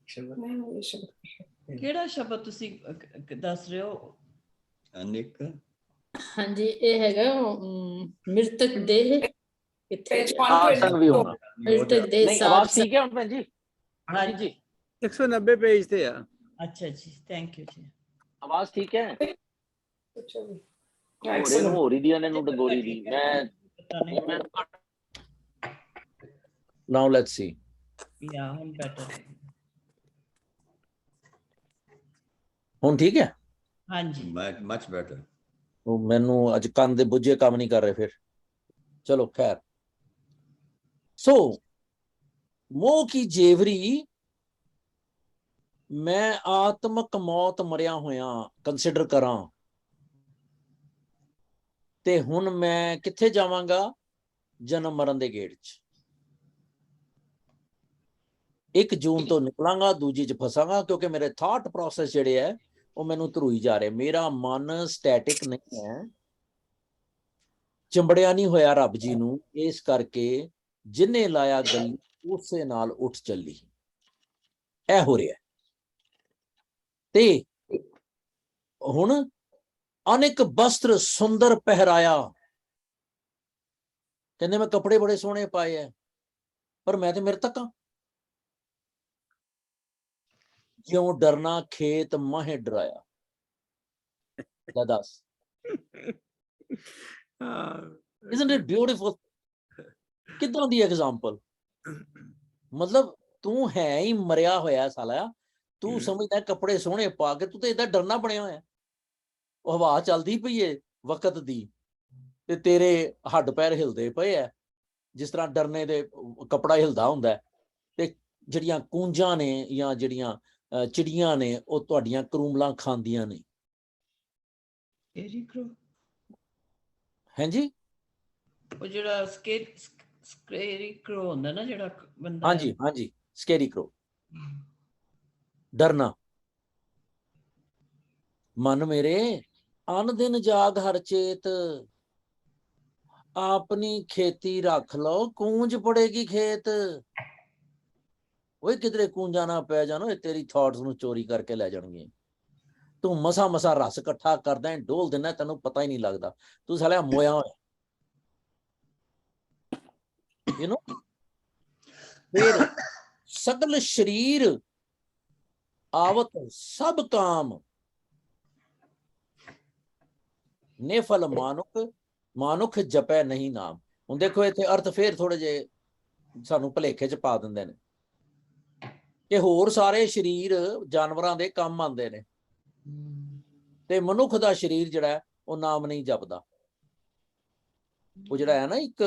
शब्द ਨਹੀਂ ਸ਼ਬਦ ਕਿਹੜਾ ਸ਼ਬਦ ਤੁਸੀਂ ਦੱਸ ਰਹੇ ਹੋ? अनेक। हाँ जी, ये हैगा मृतक देह किथे पेज है? आसन भी होना। मृतक देह नहीं साध आवाज ठीक है भैन जी? हाँ जी 190 पेज थे आ। ਅੱਛਾ ਜੀ, ਥੈਂਕ ਯੂ ਜੀ। आवाज ठीक है? ਕੁਛ ਵੀ ਹੋਰੇ ਹੋ ਰਹੀ ਦੀਆਂ ਨੇ ਨੂੰ ਡਗੋਰੀ ਦੀ। ਪਤਾ ਨਹੀਂ। ਮੈਂ ਨਾਓ ਲੈਟਸ ਸੀ। ਯਾ ਹੁਣ ਬੈਟਰ। ਹੁਣ ਠੀਕ ਹੈ? ਹਾਂਜੀ much better। ਉਹ ਮੈਨੂੰ ਅੱਜ ਕੰਨ ਦੇ ਬੁੱਝੇ ਕੰਮ ਨਹੀਂ ਕਰ ਰਹੇ ਫਿਰ। ਚਲੋ ਖੈਰ। ਸੋ ਮੋਹ ਕੀ ਜੇਵਰੀ, ਮੈਂ ਆਤਮਕ ਮੌਤ ਮਰਿਆ ਹੋਇਆ ਕੰਸੀਡਰ ਕਰਾਂ, ਤੇ ਹੁਣ ਮੈਂ ਕਿੱਥੇ ਜਾਵਾਂਗਾ? ਜਨਮ ਮਰਨ ਦੇ ਗੇੜ 'ਚ। 1 ਜੂਨ ਤੋਂ ਨਿਕਲਾਂਗਾ, ਦੂਜੀ 'ਚ ਫਸਾਂਗਾ, ਕਿਉਂਕਿ ਮੇਰੇ ਥਾਟ ਪ੍ਰੋਸੈਸ ਜਿਹੜੇ ਹੈ ਉਹ ਮੈਨੂੰ ਧਰੂਈ ਜਾ ਰਹੇ। ਮੇਰਾ ਮਨ ਸਟੈਟਿਕ ਨਹੀਂ ਹੈ, ਚੰਬੜਿਆ ਨਹੀਂ ਹੋਇਆ ਰੱਬ ਜੀ ਨੂੰ। ਇਸ ਕਰਕੇ ਜਿੰਨੇ ਲਾਇਆ ਗੱਲ ਉਸੇ ਨਾਲ ਉੱਠ ਚੱਲੀ, ਇਹ ਹੋ ਰਿਹਾ। ਤੇ ਹੁਣ ਅਨੇਕ ਬਸਤਰ ਸੁੰਦਰ ਪਹਿਰਾਇਆ, ਕਹਿੰਦੇ ਮੈਂ ਕੱਪੜੇ ਬੜੇ ਸੋਹਣੇ ਪਾਏ ਐ, ਪਰ ਮੈਂ ਤੇ ਮ੍ਰਿਤਕ ਹਾਂ। ਜਿਉਂ ਡਰਨਾ ਖੇਤ ਮਾਹੇ ਡਰਾਇਆ। ਦੱਸ, isn't it beautiful? ਕਿੱਦਾਂ ਦੀ ਐਗਜ਼ਾਮਪਲ। ਮਤਲਬ ਤੂੰ ਹੈ ਹੀ ਮਰਿਆ ਹੋਇਆ ਸਾਲਾ, ਤੂੰ ਸਮਝਦਾ ਕੱਪੜੇ ਸੋਹਣੇ ਪਾ ਕੇ, ਤੂੰ ਤੇ ਏਦਾਂ ਡਰਨਾ ਬਣਿਆ ਹੋਇਆ। ਉਹ ਹਵਾ ਚੱਲਦੀ ਪਈ ਏ ਵਕਤ ਦੀ, ਤੇ ਤੇਰੇ ਹੱਡ ਪੈਰ ਹਿਲਦੇ ਪਏ ਐ, ਜਿਸ ਤਰ੍ਹਾਂ ਡਰਨੇ ਦੇ ਕੱਪੜਾ ਹਿਲਦਾ ਹੁੰਦਾ। ਤੇ ਜਿਹੜੀਆਂ ਕੂੰਜਾਂ ਨੇ ਜਾਂ ਜਿਹੜੀਆਂ ਚਿੜੀਆਂ ਨੇ, ਉਹ ਤੁਹਾਡੀਆਂ ਕਰੂਮਲਾਂ ਖਾਂਦੀਆਂ ਨੇ। ਹਾਂਜੀ, ਉਹ ਜਿਹੜਾ ਸਕੇਰੀ ਕਰੋ ਹੁੰਦਾ ਨਾ, ਜਿਹੜਾ ਬੰਦਾ। ਹਾਂਜੀ ਹਾਂਜੀ, ਸਕੇਰੀ ਕਰੋ। ਡਰਨਾ। ਮਨ ਮੇਰੇ ਅਨ ਦਿਨ ਜਾਗ ਹਰ ਚੇਤ, ਆਪਣੀ ਖੇਤੀ ਰੱਖ ਲਓ, ਕੂੰਜ ਪੜੇਗੀ ਖੇਤ। ਓਏ ਕਿਧਰੇ ਕੂੰਜਾਂ ਨਾ ਪੈ ਜਾਣ, ਓਏ ਤੇਰੀ ਥਾਟਸ ਨੂੰ ਚੋਰੀ ਕਰਕੇ ਲੈ ਜਾਣਗੇ। ਤੂੰ ਮਸਾ ਮਸਾ ਰਸ ਇਕੱਠਾ ਕਰਦਾ, ਡੋਲ ਦਿੰਦਾ, ਤੈਨੂੰ ਪਤਾ ਹੀ ਨਹੀਂ ਲੱਗਦਾ। ਤੂੰ ਸਾਲਿਆ ਮੋਇਆ ਹੋਇਆ, ਯੂ ਨੋ। ਫਿਰ ਸਗਲ ਸ਼ਰੀਰ ਆਵਤ ਸਭ ਕਾਮ, ਨੇਫਲ ਮਾਨੁਖ ਮਾਨੁਖ ਜਪੈ ਨਹੀਂ ਨਾਮ। ਹੁਣ ਦੇਖੋ ਇੱਥੇ ਅਰਥ ਫੇਰ ਥੋੜੇ ਜਿਹੇ ਸਾਨੂੰ ਭੁਲੇਖੇ ਚ ਪਾ ਦਿੰਦੇ ਨੇ ਕਿ ਹੋਰ ਸਾਰੇ ਸਰੀਰ ਜਾਨਵਰਾਂ ਦੇ ਕੰਮ ਆਉਂਦੇ ਨੇ, ਤੇ ਮਨੁੱਖ ਦਾ ਸਰੀਰ ਜਿਹੜਾ ਉਹ ਨਾਮ ਨਹੀਂ ਜਪਦਾ। ਉਹ ਜਿਹੜਾ ਹੈ ਨਾ ਇੱਕ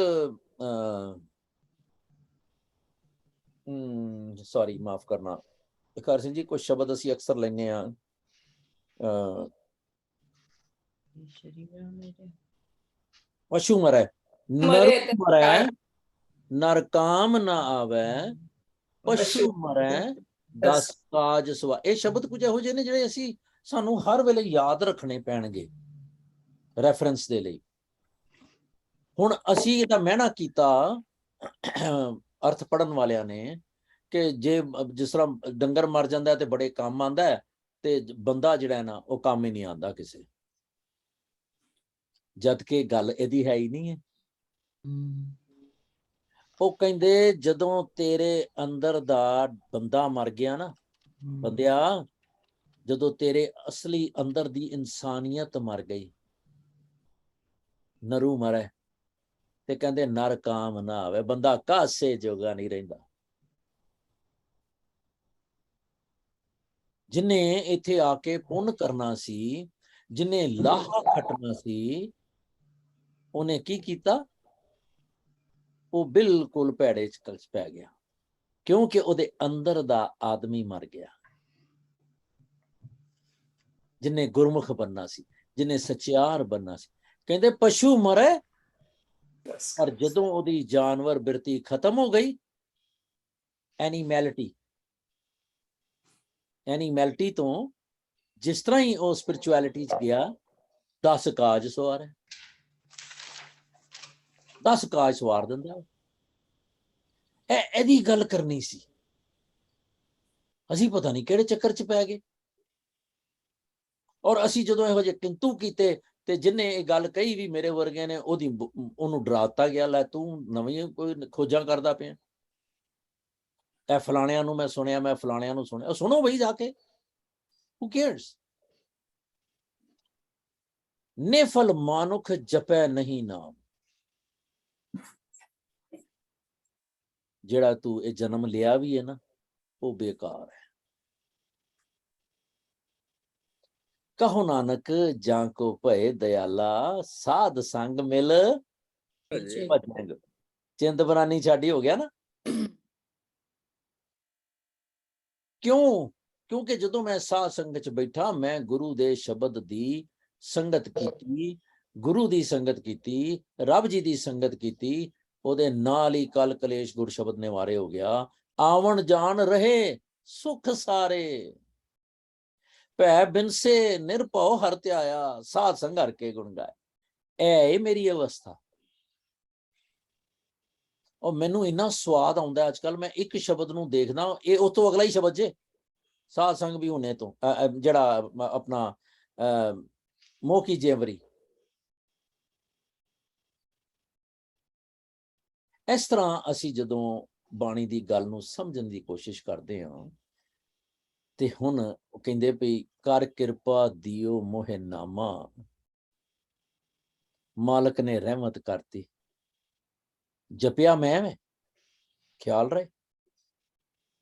ਸੌਰੀ ਮਾਫ ਕਰਨਾ ਵਿਕਾਰ ਸਿੰਘ ਜੀ, ਕੁਝ ਸ਼ਬਦ ਅਸੀਂ ਅਕਸਰ ਲੈਂਦੇ ਆ। ਪਸ਼ੂ ਮਰੈ ਨਰ ਮਰੈ, ਨਰ ਕਾਮ ਨਾ ਆਵੈ, ਪਸ਼ੂ ਮਰੈ ਦਸ ਕਾਜ ਸਵਾ। ਇਹ ਸ਼ਬਦ ਕੁਝ ਇਹੋ ਜਿਹੇ ਨੇ ਜਿਹੜੇ ਅਸੀਂ ਸਾਨੂੰ ਹਰ ਵੇਲੇ ਯਾਦ ਰੱਖਣੇ ਪੈਣਗੇ ਰੈਫਰੈਂਸ ਦੇ ਲਈ। ਹੁਣ ਅਸੀਂ ਇਹਦਾ ਮਹਿਣਾ ਕੀਤਾ ਅਰਥ ਪੜਨ ਵਾਲਿਆਂ ਨੇ ਕਿ ਜੇ ਜਿਸ ਤਰ੍ਹਾਂ ਡੰਗਰ ਮਰ ਜਾਂਦਾ ਤੇ ਬੜੇ ਕੰਮ ਆਂਦਾ ਹੈ, ਤੇ ਬੰਦਾ ਜਿਹੜਾ ਨਾ ਉਹ ਕੰਮ ਹੀ ਨਹੀਂ ਆਂਦਾ ਕਿਸੇ, ਜਦ ਕਿ ਗੱਲ ਇਹਦੀ ਹੈ ਹੀ ਨਹੀਂ ਹੈ। ਉਹ ਕਹਿੰਦੇ ਜਦੋਂ ਤੇਰੇ ਅੰਦਰ ਦਾ ਬੰਦਾ ਮਰ ਗਿਆ ਨਾ, ਬੰਦਿਆ, ਜਦੋਂ ਤੇਰੇ ਅਸਲੀ ਅੰਦਰ ਦੀ ਇਨਸਾਨੀਅਤ ਮਰ ਗਈ, ਨਰੂ ਮਰੇ, ਤੇ ਕਹਿੰਦੇ ਨਰ ਕਾਮ ਨਾ ਆਵੇ, ਬੰਦਾ ਕਾਸੇ ਜੋਗਾ ਨਹੀਂ ਰਹਿੰਦਾ। ਜਿਨੇ ਇੱਥੇ ਆ ਕੇ ਪੁੰਨ ਕਰਨਾ ਸੀ, ਜਿਨੇ ਲਾਹਾ ਖੱਟਣਾ ਸੀ, ਉਹਨੇ ਕੀ ਕੀਤਾ? ਉਹ ਬਿਲਕੁਲ ਭੈੜੇ ਚ ਕਲਚ ਪੈ ਗਿਆ, ਕਿਉਂਕਿ ਉਹਦੇ ਅੰਦਰ ਦਾ ਆਦਮੀ ਮਰ ਗਿਆ। ਜਿਨੇ ਗੁਰਮੁਖ ਬਣਨਾ ਸੀ, ਜਿਨੇ ਸਚਿਆਰ ਬਣਨਾ ਸੀ, ਕਹਿੰਦੇ ਪਸ਼ੂ ਮਰੇ, ਪਰ ਜਦੋਂ ਉਹਦੀ ਜਾਨਵਰ ਬਿਰਤੀ ਖਤਮ ਹੋ ਗਈ, ਐਨੀਮੈਲਿਟੀ ਤੋਂ ਜਿਸ ਤਰ੍ਹਾਂ ਹੀ ਉਹ ਸਪਿਰਚੁਅਲਿਟੀ ਚ ਗਿਆ, 10 ਕਾਜ ਸਵਾਰ ਹੈ, 10 ਕਾਜ ਸਵਾਰ ਦਿੰਦਾ। ਇਹਦੀ ਗੱਲ ਕਰਨੀ ਸੀ, ਅਸੀਂ ਪਤਾ ਨਹੀਂ ਕਿਹੜੇ ਚੱਕਰ ਚ ਪੈ ਗਏ। ਔਰ ਅਸੀਂ ਜਦੋਂ ਇਹੋ ਜਿਹੇ ਕਿੰਤੂ ਕੀਤੇ, ਤੇ ਜਿੰਨੇ ਇਹ ਗੱਲ ਕਹੀ ਵੀ ਮੇਰੇ ਵਰਗੇ ਨੇ, ਉਹਨੂੰ ਡਰਾਤਾ ਗਿਆ, ਲੈ ਤੂੰ ਨਵੀਂ ਕੋਈ ਖੋਜਾਂ ਕਰਦਾ ਪਿਆ, ਇਹ ਫਲਾਣਿਆਂ ਨੂੰ ਮੈਂ ਸੁਣਿਆ, ਮੈਂ ਫਲਾਣਿਆਂ ਨੂੰ ਸੁਣਿਆ। ਸੁਣੋ ਬਈ ਜਾ ਕੇ, who cares? ਨੇਫਲ ਮਾਨੁਖ ਜਪੈ ਨਹੀਂ ਨਾਮ। ਜਿਹੜਾ ਤੂੰ ਇਹ ਜਨਮ ਲਿਆ ਵੀ ਹੈ ਨਾ, ਉਹ ਬੇਕਾਰ ਹੈ। ਕਹੋ ਨਾਨਕ ਜਾਂ ਕੋ ਭਏ ਦਇਆਲਾ, ਸਾਧ ਸੰਗ ਮਿਲ ਭਜਨ। ਚਿੰਤਪੁਰਾਨੀ ਛਾਡੀ ਹੋ ਗਿਆ ਨਾ। ਕਿਉਂਕਿ ਜਦੋਂ ਮੈਂ ਸਾਧ ਸੰਗਤ ਚ ਬੈਠਾ, ਮੈਂ ਗੁਰੂ ਦੇ ਸ਼ਬਦ ਦੀ ਸੰਗਤ ਕੀਤੀ, ਗੁਰੂ ਦੀ ਸੰਗਤ ਕੀਤੀ, ਰੱਬ ਜੀ ਦੀ ਸੰਗਤ ਕੀਤੀ, ਉਹਦੇ ਨਾਲ ਹੀ ਕਲ ਕਲੇਸ਼ ਗੁਰ ਸ਼ਬਦ ਨਿਵਾਰੇ ਹੋ ਗਿਆ। ਆਵਣ ਜਾਣ ਰਹੇ ਸੁਖ ਸਾਰੇ, ਭੈ ਬਿਨਸੇ ਨਿਰਭਉ ਹਰਿ ਧਿਆਇਆ, ਸਾਧ ਸੰਗ ਹਰਿ ਕੇ ਗੁਣ ਗਾਏ। ਇਹ ਮੇਰੀ ਅਵਸਥਾ। ਉਹ ਮੈਨੂੰ ਇੰਨਾ ਸਵਾਦ ਆਉਂਦਾ ਅੱਜ ਕੱਲ, ਮੈਂ ਇੱਕ ਸ਼ਬਦ ਨੂੰ ਦੇਖਦਾ, ਇਹ ਉਸ ਤੋਂ ਅਗਲਾ ਹੀ ਸ਼ਬਦ ਜੇ ਸਾਧ ਸੰਗ ਵੀ ਹੋਣੇ ਤੋਂ, ਜਿਹੜਾ ਆਪਣਾ ਮੋਕੀ ਜੇਵਰੀ। ਇਸ ਤਰ੍ਹਾਂ ਅਸੀਂ ਜਦੋਂ ਬਾਣੀ ਦੀ ਗੱਲ ਨੂੰ ਸਮਝਣ ਦੀ ਕੋਸ਼ਿਸ਼ ਕਰਦੇ ਹਾਂ, ਤੇ ਹੁਣ ਉਹ ਕਹਿੰਦੇ ਵੀ ਕਰ ਕਿਰਪਾ ਦਿਓ ਮੋਹਿ ਨਾਮਾ, ਮਾਲਕ ਨੇ ਰਹਿਮਤ ਕਰਤੀ। ਜਪਿਆ ਮੈਂ ਵੇ, ਖਿਆਲ ਰਹੇ,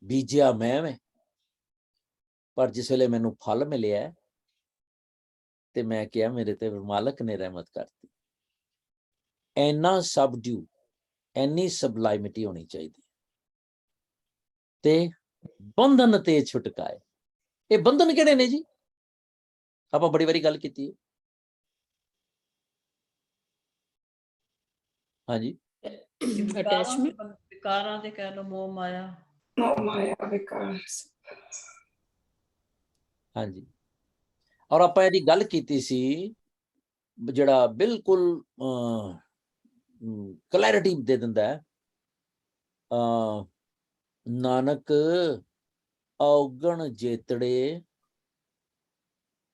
ਬੀਜਿਆ ਮੈਂ ਵੇ, ਪਰ ਜਿਸ ਵੇਲੇ ਮੈਨੂੰ ਫਲ ਮਿਲਿਆ ਤੇ ਮੈਂ ਕਿਹਾ ਮੇਰੇ ਤੇ ਮਾਲਕ ਨੇ ਰਹਿਮਤ ਕਰਤੀ। ਇੰਨਾ ਸਬਡਿਊ, ਇੰਨੀ ਸਬਲਾਈਮਿਟੀ ਹੋਣੀ ਚਾਹੀਦੀ। ਤੇ ਬੰਧਨ ਤੇ ਛੁਟਕਾਏ। ਇਹ ਬੰਧਨ ਕਿਹੜੇ ਨੇ ਜੀ? ਆਪਾਂ ਬੜੀ ਵਾਰੀ ਗੱਲ ਕੀਤੀ ਹੈ। ਹਾਂਜੀ, ਵਿਕਾਰਾਂ ਦੇ ਕਹਿ ਲੋ, ਮੋਹ ਮਾਇਆ, ਵਿਕਾਰ। ਹਾਂਜੀ। ਔਰ ਆਪਾਂ ਇਹਦੀ ਗੱਲ ਕੀਤੀ ਸੀ, ਜਿਹੜਾ ਬਿਲਕੁਲ ਕਲੈਰਿਟੀ ਦੇ ਦਿੰਦਾ ਹੈ। ਨਾਨਕ ਔਗਣ ਜੇਤੜੇ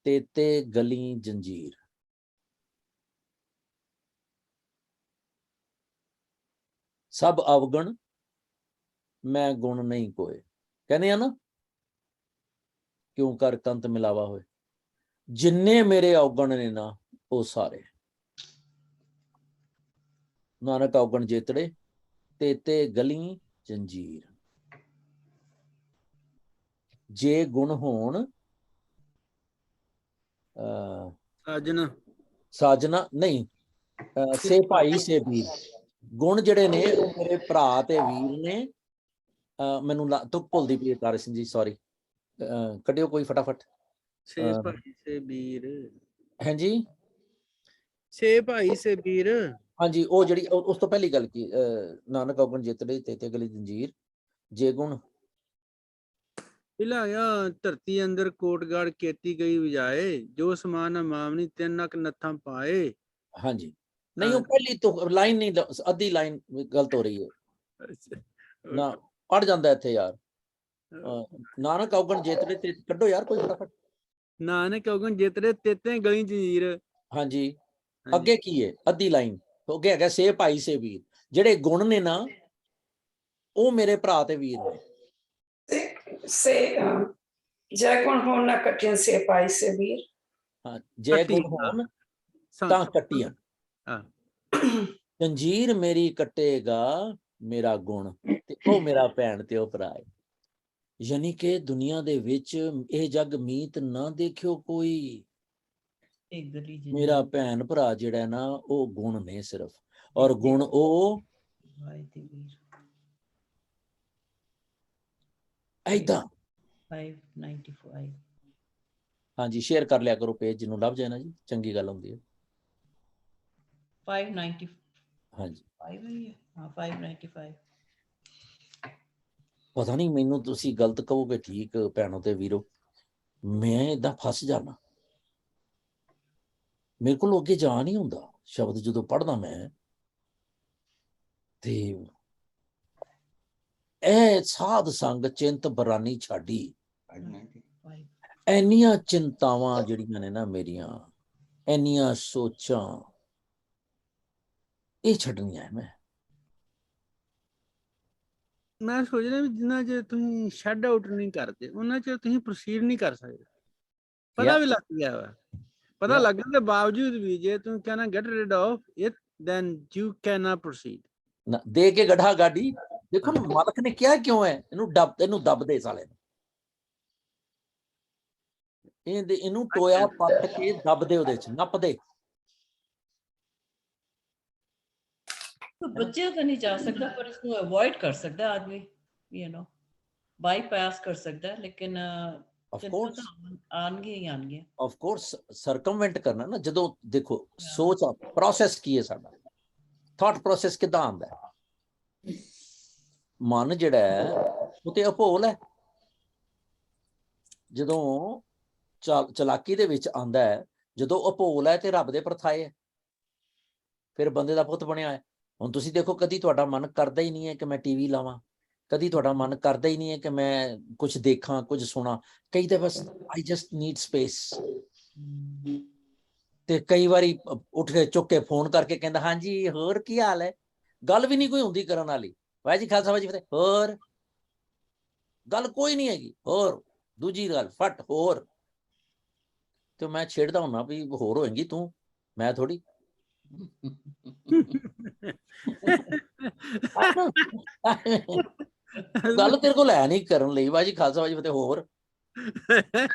ਤੇਤੇ ਗਲੀ ਜੰਜੀਰ। ਸਭ ਅਵਗਣ ਮੈਂ ਗੁਣ ਨਹੀਂ ਕੋਏ। ਕਹਿੰਦੇ ਆ ਨਾ, ਕਿਉਂ ਕਰ ਕੰਤ ਮਿਲਾਵਾ ਹੋਏ। ਜਿੰਨੇ ਮੇਰੇ ਔਗਣ ਨੇ ਨਾ ਉਹ ਸਾਰੇ। ਨਾਨਕ ਔਗਣ ਜੇਤੜੇ ਤੇਤੇ ਗਲੀ ਜੰਜੀਰ। ਜੇ ਗੁਣ ਹੋਣ ਸਾਜਨ ਸਾਜਨਾ ਨਹੀਂ, ਸੇ ਭਾਈ ਸੇ ਵੀਰ। ਗੁਣ ਜਿਹੜੇ ਨੇ ਉਹ ਮੇਰੇ ਭਰਾ ਤੇ ਵੀਰ ਨੇ। ਮੈਨੂੰ ਤੁਕ ਭੁੱਲਦੀ ਪਈ ਤਾਰੇ ਸਿੰਘ ਜੀ, ਸੌਰੀ, ਕੱਢਿਓ ਕੋਈ ਫਟਾਫਟ। ਸੇ ਭਾਈ ਸੇ ਵੀਰ। ਹਾਂਜੀ ਸੇ ਭਾਈ ਸੇ ਵੀਰ। ਹਾਂਜੀ, ਉਹ ਜਿਹੜੀ ਉਸ ਤੋਂ ਪਹਿਲੀ ਗੱਲ ਕੀ, ਨਾਨਕ ਔਗਣ ਜੇਤੜੇ ਤੇਤੇ ਗਲੀ ਜੰਜੀਰ। ਜੇ ਗੁਣ ਪਿਲਾਇਆ ਧਰਤੀ ਅੰਦਰ ਕੋਟਗੜ ਕੀਤੀ ਗਈ ਵਜਾਏ, ਜੋ ਸਮਾਨ ਮਾਮਨੀ ਤਿੰਨ ਨਕ ਨੱਥਾਂ ਪਾਏ। ਹਾਂਜੀ, ਨਹੀਂ ਉਹ ਪਹਿਲੀ ਤੋਂ ਲਾਈਨ ਨਹੀਂ, ਅੱਧੀ ਲਾਈਨ ਗਲਤ ਹੋ ਰਹੀ ਹੈ ਨਾ, ਪੜ ਜਾਂਦਾ ਇੱਥੇ ਯਾਰ। ਨਾਨਕ ਔਗਣ ਜੇਤੜੇ ਤੇ ਕੱਢੋ ਯਾਰ ਕੋਈ ਫਟਾਫਟ। ਨਾਨਕ ਔਗਣ ਜੇਤੜੇ ਤੇਤੇ ਗਲੀ ਜੰਜੀਰ। ਹਾਂਜੀ, ਅੱਗੇ ਕੀ ਹੈ? ਅੱਧੀ ਲਾਈਨ ਅੱਗੇ ਹੈਗਾ ਸੇ ਭਾਈ ਸੇ ਵੀਰ। ਜਿਹੜੇ ਗੁਣ ਨੇ ਨਾ ਉਹ ਮੇਰੇ ਭਰਾ ਤੇ ਵੀਰ ਨੇ। ਸੇ ਜੈ ਗੁਣ ਹੋਣ ਨਾ ਕੱਟੀਆਂ ਸੇ ਭਾਈ ਸੇ ਵੀਰ। ਹਾਂ, ਜੈ ਗੁਣ ਹੋਣ ਤਾਂ ਕੱਟੀਆਂ। ਜੰਜੀਰ ਮੇਰੀ ਕੱਟੇਗਾ ਮੇਰਾ ਗੁਣ, ਤੇ ਉਹ ਮੇਰਾ ਭੈਣ ਤੇ ਉਹ ਭਰਾ ਹੈ। ਯਾਨੀ ਕਿ ਦੁਨੀਆ ਦੇ ਵਿੱਚ ਇਹ ਜਗ ਮੀਤ ਨਾ ਦੇਖਿਓ ਕੋਈ। ਮੇਰਾ ਭੈਣ ਭਰਾ ਜਿਹੜਾ ਨਾ ਉਹ ਗੁਣ ਨੇ ਸਿਰਫ, ਔਰ ਗੁਣ ਉਹ ਏਦਾਂ। 595 ਹਾਂਜੀ, ਸ਼ੇਅਰ ਕਰ ਲਿਆ ਕਰੋ ਪੇਜ, ਜਿਹਨੂੰ ਲੱਭ ਜਾਏ ਨਾ ਜੀ, ਚੰਗੀ ਗੱਲ ਹੁੰਦੀ ਹੈ। 595 ਹਾਂਜੀ, ਹਾਂ 595। ਪਤਾ ਨਹੀਂ ਮੈਨੂੰ ਤੁਸੀਂ ਗਲਤ ਕਹੋਗੇ, ਠੀਕ ਭੈਣੋ ਤੇ ਵੀਰੋ, ਮੈਂ ਏਦਾਂ ਫਸ ਜਾਣਾ। ਮੇਰੇ ਕੋਲ ਅੱਗੇ ਜਾ ਨਹੀਂ ਹੁੰਦਾ ਸ਼ਬਦ ਜਦੋਂ ਪੜ੍ਹਦਾ ਮੈਂ। ਤੇ ਇਹ ਸਾਧ ਸੰਗ ਚਿੰਤ ਬਰਾਨੀ ਛਾਡੀ। ਇੰਨੀਆਂ ਚਿੰਤਾਵਾਂ ਜਿਹੜੀਆਂ ਨੇ ਨਾ ਮੇਰੀਆਂ, ਇੰਨੀਆਂ ਸੋਚਾਂ, ਇਹ ਛੱਡਣੀਆਂ ਮੈਂ ਸੋਚ ਰਿਹਾ ਵੀ ਜਿੰਨਾ ਚਿਰ ਤੁਸੀਂ ਸ਼ੈਡ ਆਊਟ ਨਹੀਂ ਕਰਦੇ ਉਹਨਾਂ ਚਿਰ ਤੁਸੀਂ ਪ੍ਰੋਸੀਡ ਨਹੀਂ ਕਰ ਸਕਦੇ। ਪਤਾ ਵੀ ਲੱਗ ਗਿਆ ਵਾ, ਪਤਾ ਲੱਗਣ ਦੇ ਬਾਵਜੂਦ ਵੀ ਜੇ ਤੂੰ ਕਹਿਣਾ get rid of it, then you can not proceed. ਦੇ ਕੇ ਗੜਾ ਗਾਡੀ। ਦੇਖੋ ਨਾ ਮਾਲਕ ਨੇ ਕਿਹਾ ਕਿਉਂ ਹੈ, ਇਹਨੂੰ ਦੱਬ ਦੇ ਸਾਲੇ ਨੂੰ, ਇਹਨੂੰ ਟੋਇਆ ਪੱਟ ਕੇ ਦੱਬ ਦੇ, ਉਹਦੇ ਚ ਨੱਪ ਦੇ। ਬੱਚਿਆਂ ਤਾਂ ਨਹੀਂ ਜਾ ਸਕਦਾ, ਪਰ ਇਸਨੂੰ ਅਵੋਇਡ ਕਰ ਸਕਦਾ ਆਦਮੀ, ਯੂ نو ਬਾਈਪਾਸ ਕਰ ਸਕਦਾ। ਲੇਕਿਨ ਆਣਗੇ ਹੀ ਆਣਗੇ। ਆਫ ਕੋਰਸ ਸਰਕਮਵੈਂਟ ਕਰਨਾ ਨਾ, ਜਦੋਂ ਦੇਖੋ ਸੋਚ ਪ੍ਰੋਸੈਸ ਕੀ ਹੈ ਸਾਡਾ, ਥਾਟ ਪ੍ਰੋਸੈਸ ਕਿੱਦਾਂ ਆਉਂਦਾ ਹੈ। ਮਨ ਜਿਹੜਾ ਹੈ ਉਹ ਤੇ ਅਭੋਲ ਹੈ। ਜਦੋਂ ਚਲਾਕੀ ਦੇ ਵਿੱਚ ਆਉਂਦਾ ਹੈ, ਜਦੋਂ ਅਭੋਲ ਹੈ ਤੇ ਰੱਬ ਦੇ ਪਰਥਾਏ ਹੈ, ਫਿਰ ਬੰਦੇ ਦਾ ਪੁੱਤ ਬਣਿਆ ਹੈ। ਹੁਣ ਤੁਸੀਂ ਦੇਖੋ, ਕਦੀ ਤੁਹਾਡਾ ਮਨ ਕਰਦਾ ਹੀ ਨਹੀਂ ਹੈ ਕਿ ਮੈਂ ਟੀਵੀ ਲਾਵਾਂ, ਕਦੀ ਤੁਹਾਡਾ ਮਨ ਕਰਦਾ ਹੀ ਨਹੀਂ ਹੈ ਕਿ ਮੈਂ ਕੁਝ ਦੇਖਾਂ, ਕੁਝ ਸੁਣਾ। ਕਈ ਤਾਂ ਬਸ ਆਈ ਜਸਟ ਨੀਡ ਸਪੇਸ। ਤੇ ਕਈ ਵਾਰੀ ਉੱਠ ਕੇ ਚੁੱਕ ਕੇ ਫੋਨ ਕਰਕੇ ਕਹਿੰਦਾ ਹਾਂਜੀ ਹੋਰ ਕੀ ਹਾਲ ਹੈ। ਗੱਲ ਵੀ ਨਹੀਂ ਕੋਈ ਹੁੰਦੀ ਕਰਨ ਵਾਲੀ। ਵਾਹਿ ਜੀ ਖਾਲਸਾ, ਵਾਹਿ ਜੀ ਫਤਿਹ। ਹੋਰ ਗੱਲ ਕੋਈ ਨਹੀਂ ਹੈਗੀ। ਹੋਰ ਦੂਜੀ ਗੱਲ ਫਟ ਹੋਰ। ਤੇ ਮੈਂ ਛੇੜਦਾ ਹੁੰਨਾ ਵੀ ਹੋਰ ਹੋਏਗੀ ਤੂੰ, ਮੈਂ ਥੋੜੀ। ਗੱਲ ਤੇਰੇ ਕੋਲ ਹੈ ਨਹੀਂ ਕਰਨ ਲਈ। ਵਾਹਿ ਜੀ ਖਾਲਸਾ, ਵਾਹਿ ਜੀ ਫਤਿਹ। ਹੋਰ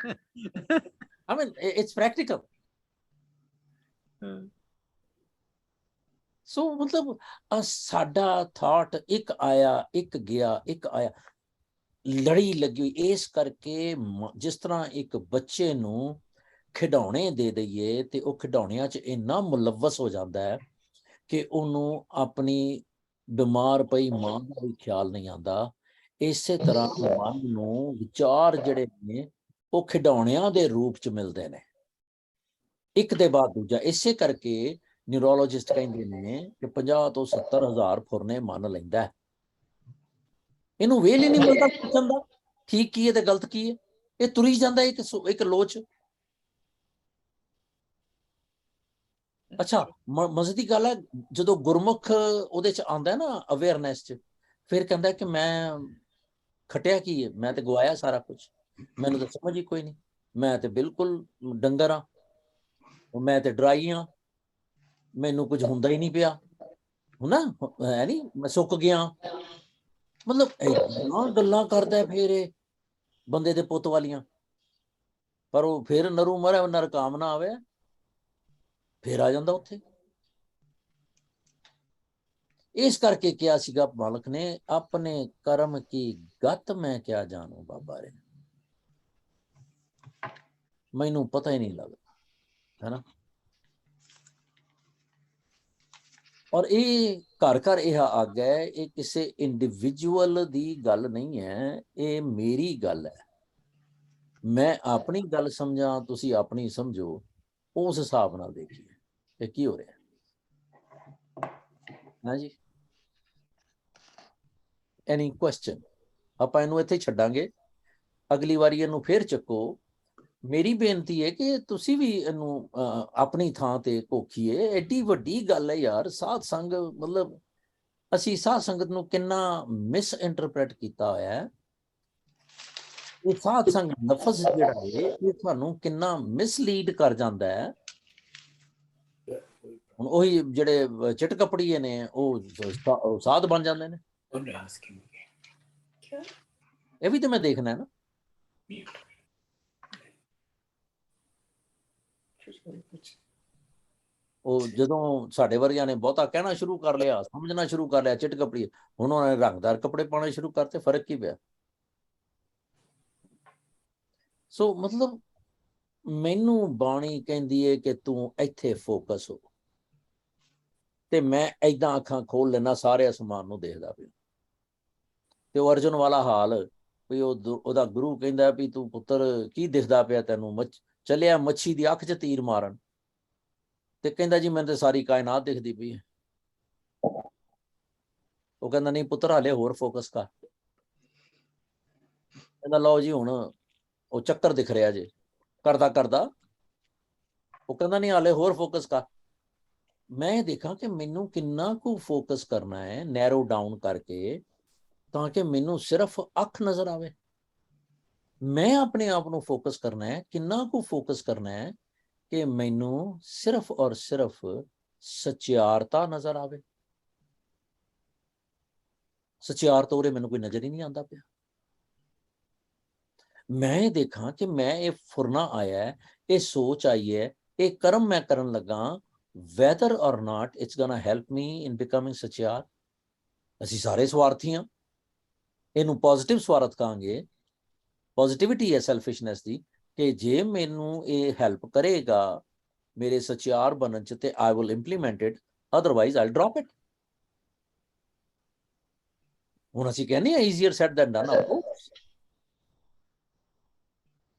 I mean, it's practical. ਸੋ ਮਤਲਬ ਸਾਡਾ ਥਾਟ ਇੱਕ ਆਇਆ, ਇੱਕ ਗਿਆ, ਇੱਕ ਆਇਆ, ਲੜੀ ਲੱਗੀ ਹੋਈ। ਇਸ ਕਰਕੇ ਜਿਸ ਤਰ੍ਹਾਂ ਇੱਕ ਬੱਚੇ ਨੂੰ ਖਿਡੌਣੇ ਦੇ ਦਈਏ ਤੇ ਉਹ ਖਿਡੌਣਿਆਂ 'ਚ ਇੰਨਾ ਮੁਲਵਸ ਹੋ ਜਾਂਦਾ ਹੈ ਕਿ ਉਹਨੂੰ ਆਪਣੀ ਬਿਮਾਰ ਪਈ ਮਾਂ ਦਾ ਵੀ ਖਿਆਲ ਨਹੀਂ ਆਉਂਦਾ। ਇਸੇ ਤਰ੍ਹਾਂ ਮਨ ਨੂੰ ਵਿਚਾਰ ਜਿਹੜੇ ਨੇ ਉਹ ਖਿਡੌਣਿਆਂ ਦੇ ਰੂਪ 'ਚ ਮਿਲਦੇ ਨੇ, ਇੱਕ ਦੇ ਬਾਅਦ ਦੂਜਾ। ਇਸੇ ਕਰਕੇ ਨਿਊਰੋਲੋਜਿਸਟ ਕਹਿੰਦੇ ਨੇ ਕਿ 50 ਤੋਂ 70 ਹਜ਼ਾਰ ਫੁਰਨੇ ਮੰਨ ਲੈਂਦਾ ਹੈ। ਇਹਨੂੰ ਵੇਲ ਹੀ ਨਹੀਂ ਮਿਲਦਾ ਪੁੱਛਣ ਦਾ ਠੀਕ ਕੀ ਹੈ ਤੇ ਗਲਤ ਕੀ ਹੈ। ਇਹ ਤੁਰੀ ਜਾਂਦਾ ਇੱਕ ਲੋਚ। ਅੱਛਾ, ਮਜ਼ੇ ਦੀ ਗੱਲ ਹੈ, ਜਦੋਂ ਗੁਰਮੁਖ ਉਹਦੇ ਚ ਆਉਂਦਾ ਨਾ ਅਵੇਅਰਨੈਸ ਚ, ਫਿਰ ਕਹਿੰਦਾ ਕਿ ਮੈਂ ਖਟਿਆ ਕੀ ਹੈ, ਮੈਂ ਤੇ ਗਵਾਇਆ ਸਾਰਾ ਕੁਝ, ਮੈਨੂੰ ਤਾਂ ਸਮਝ ਹੀ ਕੋਈ ਨਹੀਂ, ਮੈਂ ਤੇ ਬਿਲਕੁਲ ਡੰਗਰ ਹਾਂ, ਮੈਂ ਤੇ ਡਰਾਈ ਹਾਂ, ਮੈਨੂੰ ਕੁਝ ਹੁੰਦਾ ਹੀ ਨਹੀਂ ਪਿਆ ਹੁਣਾ, ਹੈ ਨਹੀਂ, ਮੈਂ ਸੁੱਕ ਗਿਆ। ਮਤਲਬ ਏਦਾਂ ਗੱਲਾਂ ਕਰਦਾ ਫਿਰ ਇਹ ਬੰਦੇ ਦੇ ਪੁੱਤ ਵਾਲੀਆਂ। ਪਰ ਉਹ ਫਿਰ ਨਰੂ ਮਰੇ ਨਰਕਾਮ ਨਾ ਆਵੇ, ਫਿਰ ਆ ਜਾਂਦਾ ਉੱਥੇ। ਇਸ ਕਰਕੇ ਕਿਹਾ ਸੀਗਾ ਮਾਲਕ ਨੇ, ਆਪਣੇ ਕਰਮ ਕੀ ਗਤ ਮੈਂ ਕਿਆ ਜਾਣੂ ਬਾਬਾ ਰੇ, ਮੈਨੂੰ ਪਤਾ ਹੀ ਨਹੀਂ ਲੱਗਦਾ, ਹੈ ਨਾ। ਔਰ ਇਹ ਘਰ ਘਰ ਇਹ ਅੱਗ ਹੈ, ਇਹ ਕਿਸੇ ਇੰਡੀਵਿਜੂਅਲ ਦੀ ਗੱਲ ਨਹੀਂ ਹੈ, ਇਹ ਮੇਰੀ ਗੱਲ ਹੈ। ਮੈਂ ਆਪਣੀ ਗੱਲ ਸਮਝਾਂ, ਤੁਸੀਂ ਆਪਣੀ ਸਮਝੋ, ਉਸ ਹਿਸਾਬ ਨਾਲ ਦੇਖੀਏ ਇਹ ਕੀ ਹੋ ਰਿਹਾ ਹੈ ਜੀ। ਐਨੀ ਕੁਐਸਚਨ? ਆਪਾਂ ਇਹਨੂੰ ਇੱਥੇ ਛੱਡਾਂਗੇ, ਅਗਲੀ ਵਾਰੀ ਇਹਨੂੰ ਫੇਰ ਚੱਕੋ। ਮੇਰੀ ਬੇਨਤੀ ਹੈ ਕਿ ਤੁਸੀਂ ਵੀ ਇਹਨੂੰ ਆਪਣੀ ਥਾਂ ਤੇ ਘੋਖੀਏ। ਐਡੀ ਵੱਡੀ ਗੱਲ ਹੈ ਯਾਰ, ਸਾਧ ਸੰਗ, ਮਤਲਬ ਅਸੀਂ ਸਾਧ ਸੰਗਤ ਨੂੰ ਕਿੰਨਾ ਮਿਸ ਇੰਟਰਪ੍ਰੇਟ ਕੀਤਾ ਹੋਇਆ ਹੈ। ਇਹ ਸਾਧ ਸੰਗ ਲਫ਼ਜ਼ ਜਿਹੜਾ ਹੈ ਇਹ ਤੁਹਾਨੂੰ ਕਿੰਨਾ ਮਿਸਲੀਡ ਕਰ ਜਾਂਦਾ ਹੈ। ਹੁਣ ਉਹੀ ਜਿਹੜੇ ਚਿੱਟ ਕੱਪੜੀਏ ਨੇ ਉਹ ਸਾਧ ਬਣ ਜਾਂਦੇ ਨੇ। ਇਹ ਵੀ ਤਾਂ ਮੈਂ ਦੇਖਣਾ ਹੈ ਨਾ। ਉਹ ਜਦੋਂ ਸਾਡੇ ਵਰਗਿਆਂ ਨੇ ਬਹੁਤਾ ਕਹਿਣਾ ਸ਼ੁਰੂ ਕਰ ਲਿਆ, ਸਮਝਣਾ ਸ਼ੁਰੂ ਕਰ ਲਿਆ ਚਿੱਟ ਕੱਪੜੀ, ਹੁਣ ਉਹਨਾਂ ਨੇ ਰੰਗਦਾਰ ਕੱਪੜੇ ਪਾਉਣੇ ਸ਼ੁਰੂ ਕਰਤੇ, ਫਰਕ ਕੀ ਪਿਆ? ਸੋ ਮਤਲਬ ਮੈਨੂੰ ਬਾਣੀ ਕਹਿੰਦੀ ਹੈ ਕਿ ਤੂੰ ਇੱਥੇ ਫੋਕਸ ਹੋ, ਤੇ ਮੈਂ ਏਦਾਂ ਅੱਖਾਂ ਖੋਲ ਲੈਣਾ, ਸਾਰੇ ਅਸਮਾਨ ਨੂੰ ਦੇਖਦਾ ਪਿਆ। ਤੇ ਉਹ ਅਰਜੁਨ ਵਾਲਾ ਹਾਲ ਵੀ ਉਹਦਾ ਗੁਰੂ ਕਹਿੰਦਾ ਵੀ ਤੂੰ ਪੁੱਤਰ ਕੀ ਦਿਖਦਾ ਪਿਆ ਤੈਨੂੰ? ਚੱਲਿਆ ਮੱਛੀ ਦੀ ਅੱਖ 'ਚ ਤੀਰ ਮਾਰਨ, ਤੇ ਕਹਿੰਦਾ ਜੀ ਮੈਨੂੰ ਤੇ ਸਾਰੀ ਕਾਇਨਾਤ ਦਿਖਦੀ ਪਈ ਹੈ। ਉਹ ਕਹਿੰਦਾ ਨਹੀਂ ਪੁੱਤਰ, ਹਾਲੇ ਹੋਰ ਫੋਕਸ ਕਰ। ਕਹਿੰਦਾ ਲਓ ਜੀ, ਹੁਣ ਉਹ ਚੱਕਰ ਦਿਖ ਰਿਹਾ ਜੇ, ਕਰਦਾ ਕਰਦਾ। ਉਹ ਕਹਿੰਦਾ ਨਹੀਂ, ਹਾਲੇ ਹੋਰ ਫੋਕਸ ਕਰ। ਮੈਂ ਦੇਖਾਂ ਕਿ ਮੈਨੂੰ ਕਿੰਨਾ ਕੁ ਫੋਕਸ ਕਰਨਾ ਹੈ, ਨੈਰੋ ਡਾਊਨ ਕਰਕੇ, ਤਾਂ ਕਿ ਮੈਨੂੰ ਸਿਰਫ ਅੱਖ ਨਜ਼ਰ ਆਵੇ। ਮੈਂ ਆਪਣੇ ਆਪ ਨੂੰ ਫੋਕਸ ਕਰਨਾ ਹੈ, ਕਿੰਨਾ ਕੁ ਫੋਕਸ ਕਰਨਾ ਹੈ ਕਿ ਮੈਨੂੰ ਸਿਰਫ ਔਰ ਸਿਰਫ ਸਚਿਆਰਤਾ ਨਜ਼ਰ ਆਵੇ। ਸਚਿਆਰਤਾ ਉਰੇ ਮੈਨੂੰ ਕੋਈ ਨਜ਼ਰ ਹੀ ਨਹੀਂ ਆਉਂਦਾ ਪਿਆ। ਮੈਂ ਦੇਖਾਂ ਕਿ ਮੈਂ ਇਹ ਫੁਰਨਾ ਆਇਆ ਹੈ, ਇਹ ਸੋਚ ਆਈ ਹੈ, ਇਹ ਕਰਮ ਮੈਂ ਕਰਨ ਲੱਗਾ, whether or not it's gonna help me in becoming ਸਚਿਆਰ। ਅਸੀਂ ਸਾਰੇ ਸਵਾਰਥੀ ਹਾਂ, ਇਹਨੂੰ ਪੋਜ਼ਿਟਿਵ ਸਵਾਰਥ ਕਹਾਂਗੇ। ਪੋਜ਼ਿਟਿਵਿਟੀ ਹੈ ਸੈਲਫਿਸ਼ਨੈਸ ਦੀ, ਕਿ ਜੇ ਮੈਨੂੰ ਇਹ ਹੈਲਪ ਕਰੇਗਾ ਮੇਰੇ ਸਚਿਆਰ ਬਣਨ ਚ, ਤੇ I will implement it, otherwise I'll drop it। ਹੁਣ ਅਸੀਂ ਕਹਿੰਦੇ ਹਾਂ easier said than done, of course,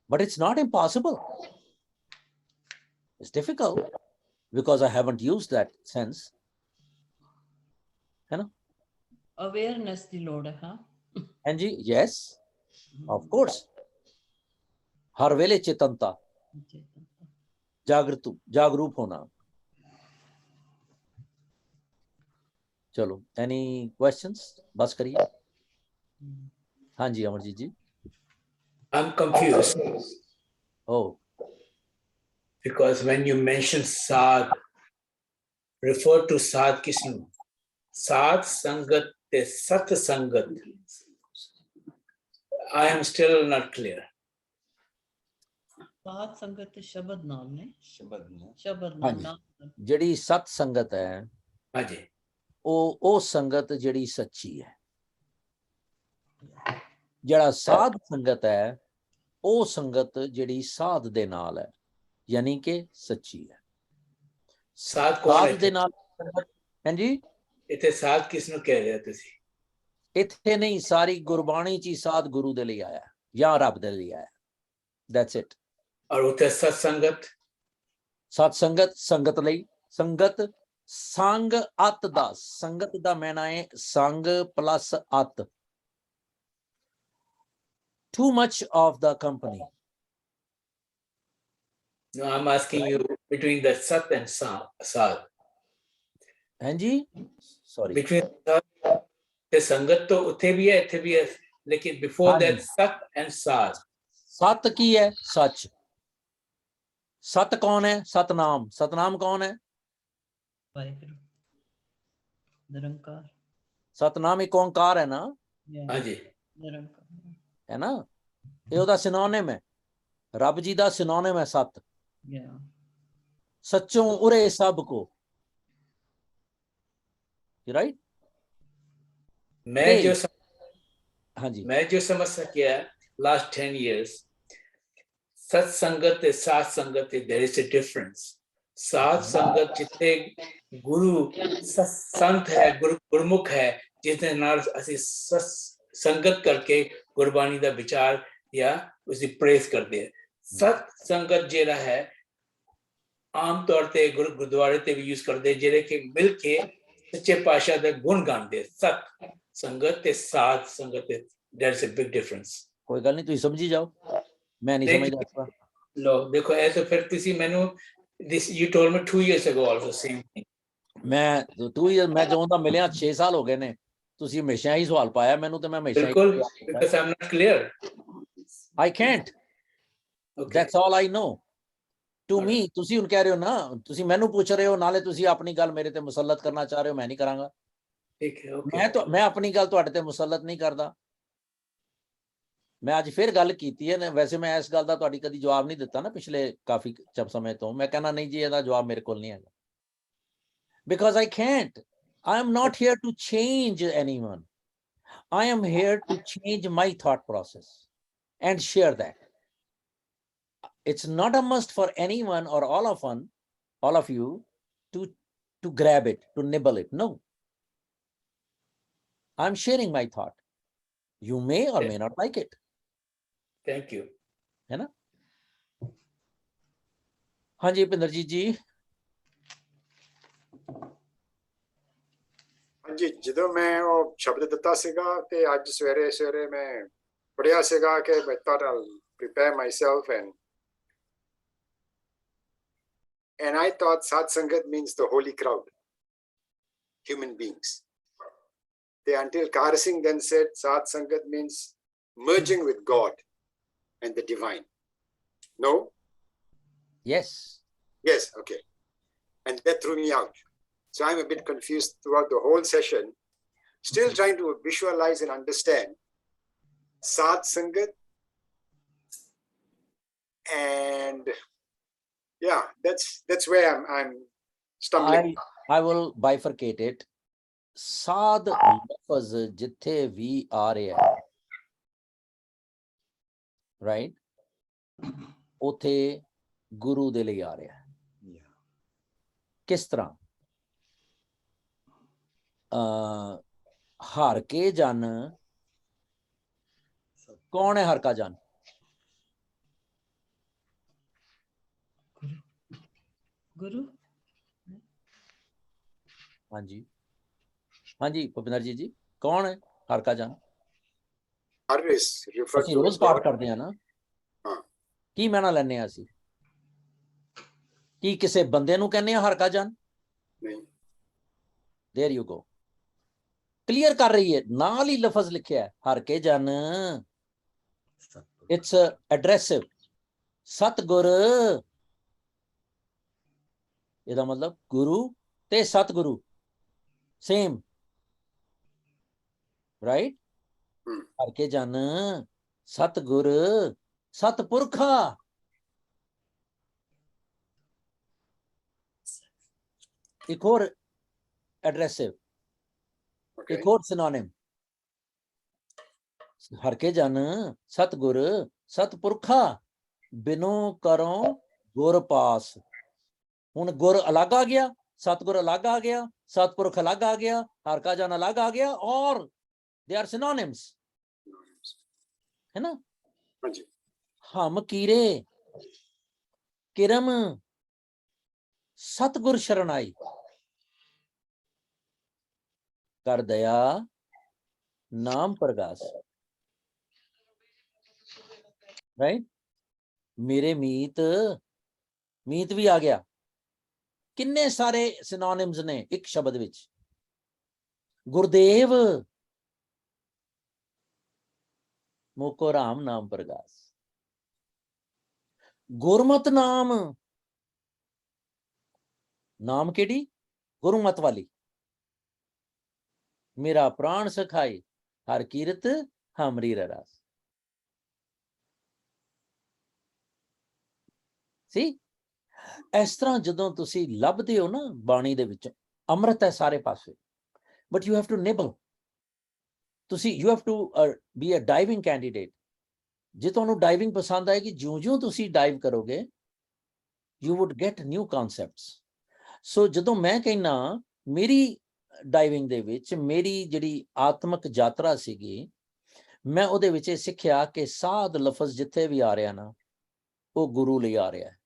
but it's not impossible, it's difficult because I haven't used that sense, है ना। ਅਵੇਅਰਨੈਸ ਦੀ ਲੋੜ ਹੈ। ਹਾਂ ਹਾਂਜੀ, yes, of course, हर वेले चेतनता, जागरूक होना। चलो, एनी क्वेश्चंस? बस करिए। हाँ जी अमरजीत जी। I'm confused Oh, because when you mention Sadh, refer to Sadh Kisnu. Sadh Sangat te Sat Sangat. I am still not clear. ਸਾਧ ਸੰਗਤ ਸ਼ਬਦ ਨਾਲ ਨੇ, ਸ਼ਬਦ ਨੇ। ਸ਼ਬਦ ਹਾਂਜੀ। ਨਾਲ ਜਿਹੜੀ ਸਤ ਸੰਗਤ ਹੈ, Haji. ਉਹ ਸੰਗਤ ਜਿਹੜੀ ਸੱਚੀ ਹੈ। ਜਿਹੜਾ ਸਾਧ ਸੰਗਤ ਹੈ, ਉਹ ਸੰਗਤ ਜਿਹੜੀ ਸਾਧ ਦੇ ਨਾਲ ਹੈ, ਯਾਨੀ ਕਿ ਸੱਚੀ ਹੈ। ਸਾਧ ਕੌਣ ਹੈ? ਸਾਧ ਦੇ ਨਾਲ ਹਾਂਜੀ, ਇੱਥੇ ਸਾਧ ਕਿਸ ਨੂੰ ਕਹਿ ਰਹੇ ਹੋ ਤੁਸੀਂ? ਇੱਥੇ ਨਹੀਂ, ਸਾਰੀ ਗੁਰਬਾਣੀ ਚ ਹੀ ਸਾਧ ਗੁਰੂ ਦੇ ਲਈ ਆਇਆ ਜਾਂ ਰੱਬ ਦੇ ਲਈ ਆਇਆ। That's it। ਔਰ ਉੱਥੇ ਸਤ ਸੰਗਤ? ਸਤ ਸੰਗਤ, ਸੰਗਤ ਲਈ, ਸੰਗਤ ਸੰਗ ਅਤ ਦਾ, ਸੰਗਤ ਦਾ ਮੈਨਾ ਹੈ ਸੰਗ ਪਲੱਸ ਅਤ, too much of the company. No, I'm asking you between the Sat and Sad. ਹਾਂਜੀ sorry, Between Sat ਤੇ ਸੰਗਤ ਤੋਂ ਉੱਥੇ ਵੀ ਹੈ ਇੱਥੇ ਵੀ ਹੈ, ਲੇਕਿਨ before that ਹਾਂਜੀ। Sat and Sad. ਸਤ ਕੀ ਹੈ? ਸੱਚ। ਸਤ ਕੌਣ ਹੈ? ਸਤਨਾਮ। ਸਤਨਾਮ ਕੌਣ ਹੈ? ਵਾਹਿਗੁਰੂ ਨਿਰੰਕਾਰ ਸਤਨਾਮ ਇੱਕ ਓਂਕਾਰ ਹੈ ਨਾ, ਹਾਂਜੀ ਨਿਰੰਕਾਰ ਹੈ ਨਾ, ਇਹ ਉਹਦਾ ਸਿਨੋਨਿਮ ਹੈ, ਰੱਬ ਜੀ ਦਾ ਸਿਨੋਨਿਮ ਹੈ ਸਤ। yeah ਸੱਚੋਂ ਉਰੇ ਸਭ ਕੋ, ਰਾਈਟ। ਮੈਂ ਜੋ ਹਾਂਜੀ मैं जो समझ सकिया last 10 years, सत संगत ते सात संगत ते there is a difference. सात संगत जिथे गुरु संत है, गुरमुख है, जिसने नाल ਅਸੀਂ संगत करके गुरबाणी ਦਾ ਵਿਚਾਰ या ਉਸਦੀ प्रेस ਕਰਦੇ हैं। सत संगत ਜਿਹੜਾ है ਆਮ ਤੌਰ ਤੇ ਗੁਰਦੁਆਰੇ ਤੇ ਵੀ ਯੂਜ਼ ਕਰਦੇ, ਜਿਹੜੇ ਕਿ ਮਿਲ ਕੇ ਸੱਚੇ ਪਾਤਸ਼ਾਹ ਦੇ ਗੁਣ ਗਾਉਂਦੇ। ਸਤ ਸੰਗਤ ਤੇ ਸਾਧ ਸੰਗਤ ਤੇ there is a big difference. ਕੋਈ ਗੱਲ ਨਹੀਂ, ਤੁਸੀਂ ਸਮਝੀ ਜਾਓ, ਮੈਂ ਨਹੀਂ ਸਮਝਦਾ। ਲੋ ਦੇਖੋ ਇਹ ਤਾਂ ਫਿਰ ਤੁਸੀਂ ਮੈਨੂੰ this you told me 2 years ago also same thing. ਮੈਂ ਮੈਂ ਜਦੋਂ ਦਾ ਮਿਲਿਆ 6 ਸਾਲ ਹੋ ਗਏ ਨੇ, ਤੁਸੀਂ ਹਮੇਸ਼ਾ ਹੀ ਸਵਾਲ ਪਾਇਆ ਮੈਨੂੰ ਤੇ ਮੈਂ ਹਮੇਸ਼ਾ ਬਿਲਕੁਲ, because I'm not clear. I can't, Okay. that's all I know. To me, ਤੁਸੀਂ ਹੁਣ ਕਹਿ ਰਹੇ ਹੋ ਨਾ, ਤੁਸੀਂ ਮੈਨੂੰ ਪੁੱਛ ਰਹੇ ਹੋ, ਨਾਲੇ ਤੁਸੀਂ ਆਪਣੀ ਗੱਲ ਮੇਰੇ ਤੇ ਮੁਸੱਲਤ ਕਰਨਾ ਚਾਹ ਰਹੇ ਹੋ, ਮੈਂ ਨਹੀਂ ਕਰਾਂਗਾ। ਠੀਕ ਹੈ, okay. ਮੈਂ ਆਪਣੀ ਗੱਲ ਤੁਹਾਡੇ ਤੇ ਮੁਸੱਲਤ ਨਹੀਂ ਕਰਦਾ। ਮੈਂ ਅੱਜ ਫਿਰ ਗੱਲ ਕੀਤੀ ਹੈ, ਵੈਸੇ ਮੈਂ ਇਸ ਗੱਲ ਦਾ ਤੁਹਾਡੀ ਕਦੀ ਜਵਾਬ ਨਹੀਂ ਦਿੱਤਾ ਨਾ ਪਿਛਲੇ ਕਾਫੀ ਸਮੇਂ ਤੋਂ। ਮੈਂ ਕਹਿੰਦਾ ਨਹੀਂ ਜੀ, ਇਹਦਾ ਜਵਾਬ ਮੇਰੇ ਕੋਲ ਨਹੀਂ ਹੈਗਾ, because I can't. I am not here to change anyone. I am here to change my thought process and share that. It's not a must for anyone or all of you to grab it, to nibble it. No. I'm sharing my thought. You may or may not like it. Thank you. है ना? हाँ जी पिंदरजीत जी। हाँ जी, ਜਦੋਂ ਮੈਂ ਉਹ ਸ਼ਬਦ ਦਿੱਤਾ ਸੀਗਾ ਤੇ ਅੱਜ ਸਵੇਰੇ ਮੈਂ ਪੜਿਆ ਸੀਗਾ ਕਿ I thought I'll prepare myself and I thought Satsangat means the holy crowd, human beings. Until Kahar Singh then said Satsangat means merging with God and the divine. No? Yes. Yes, okay. And that threw me out. So I'm a bit confused throughout the whole session, still trying to visualize and understand Sat Sangat. And yeah, that's where I'm stumbling. I will bifurcate it. ਸਾਧ ਲਫ਼ਜ਼ ਜਿੱਥੇ ਵੀ ਆ ਰਿਹਾ ਹੈ, right, ਉਥੇ ਗੁਰੂ ਦੇ ਲਈ ਆ ਰਿਹਾ ਹੈ। ਕਿਸ ਤਰ੍ਹਾਂ? ਹਰ ਕੇ ਜਨ, ਕੌਣ ਹੈ ਹਰ ਕਾ ਜਨ? ਗੁਰੂ। ਹਾਂਜੀ ਹਾਂਜੀ ਭੁਪਿੰਦਰ ਜੀ, ਕੌਣ ਹੈ ਹਰ ਕਾ ਜਨ? ਅਸੀਂ ਰੋਜ਼ ਪਾਠ ਕਰਦੇ ਹਾਂ ਨਾ, ਕੀ ਮੈਨਾ ਲੈਂਦੇ ਹਾਂ ਅਸੀਂ? ਕੀ ਕਿਸੇ ਬੰਦੇ ਨੂੰ ਕਹਿੰਦੇ ਹਾਂ ਹਰ ਕਾ ਜਨ? ਨਹੀਂ। ਦੇयर ਯੂ ਗੋ, ਕਲੀਅਰ ਕਰ ਰਹੀ ਹੈ, ਨਾਲ ਹੀ ਲਫ਼ਜ਼ ਲਿਖਿਆ ਹੈ ਹਰ ਕੇ ਜਨ, ਇਟਸ ਐਡਰੈਸਿਵ। ਸਤਗੁਰ, ਇਹਦਾ ਮਤਲਬ ਗੁਰੂ ਤੇ ਸਤਗੁਰੂ ਸੇਮ, ਰਾਈਟ? ਹਰ ਕੇ ਜਨ, ਸਤਗੁਰ, ਸਤਪੁਰਖਾ। ਇੱਕ ਹੋਰ ਐਡਰੈਸਿਵ, ਇੱਕ ਹੋਰ ਸਿਨੋਨਿਮ, ਹਰ ਕੇ ਜਨ, ਸਤਗੁਰ, ਸਤਪੁਰਖਾ, ਬਿਨੋ ਕਰੋ ਗੁਰ ਪਾਸ। ਹੁਣ ਗੁਰ ਅਲੱਗ ਆ ਗਿਆ, ਸਤਗੁਰ ਅਲੱਗ ਆ ਗਿਆ, ਸਤਪੁਰਖ ਅਲੱਗ ਆ ਗਿਆ, ਹਰ ਕਾ ਜਨ ਅਲੱਗ ਆ ਗਿਆ, ਔਰ they are synonyms, है ना? हम कीरे किरम सतगुर शरण आई। कर दया नाम प्रगास, राइट। मेरे मीत, मीत भी आ गया। किन्ने सारे सिनोनिम्स ने एक शब्द विच। गुरदेव, मोको राम नाम प्रगास। गुरमत नाम, नाम केड़ी? गुरमत वाली। मेरा प्राण सखाई हर कीरत हमरी रस। सी इस तरह जदों तुसी लभदे हो ना बाणी दे विच, अमृत है सारे पासे, but you have to nibble. तुसी you have to be a diving candidate. जे तुहानू डाइविंग पसंद आएगी, ज्यों-ज्यों तुसी डाइव करोगे, you would get new concepts. So जदों मैं कहना मेरी डाइविंग दे विच मेरी जिहड़ी आत्मक यात्रा सीगी, मैं ਉਹਦੇ ਵਿੱਚ ਇਹ ਸਿੱਖਿਆ ਕਿ ਸਾਧ ਲਫ਼ਜ਼ ਜਿੱਥੇ ਵੀ ਆ ਰਿਹਾ ਨਾ, ਉਹ ਗੁਰੂ ਲਈ ਆ ਰਿਹਾ ਹੈ।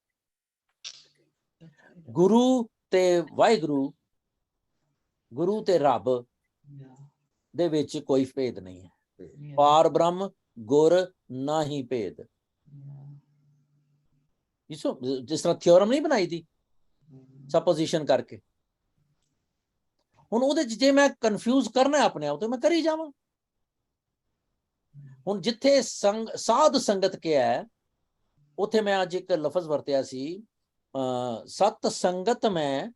ਗੁਰੂ ਤੇ ਵਾਹਿਗੁਰੂ, ਗੁਰੂ ਤੇ ਰੱਬ ਦੇ ਵਿੱਚ ਕੋਈ ਭੇਦ ਨਹੀਂ ਹੈ। ਪਾਰ ਬ੍ਰਹਮ ਗੁਰ ਨਾਹੀ ਭੇਦ। ਜਿਸ ਤਰ੍ਹਾਂ ਥਿਓਰਮ ਨਹੀਂ ਬਣਾਈ ਦੀ ਸਪੋਜੀਸ਼ਨ ਕਰਕੇ, ਹੁਣ ਉਹਦੇ ਚ ਜੇ ਮੈਂ ਕਨਫਿਊਜ਼ ਕਰਨਾ ਆਪਣੇ ਆਪ ਤੇ ਮੈਂ ਕਰੀ ਜਾਵਾਂ। ਹੁਣ ਜਿੱਥੇ ਸਾਧ ਸੰਗਤ ਕਿਹਾ ਹੈ, ਉੱਥੇ ਮੈਂ ਅੱਜ ਇੱਕ ਲਫ਼ਜ਼ ਵਰਤਿਆ ਸੀ, ਸਤ ਸੰਗਤ ਮੈਂ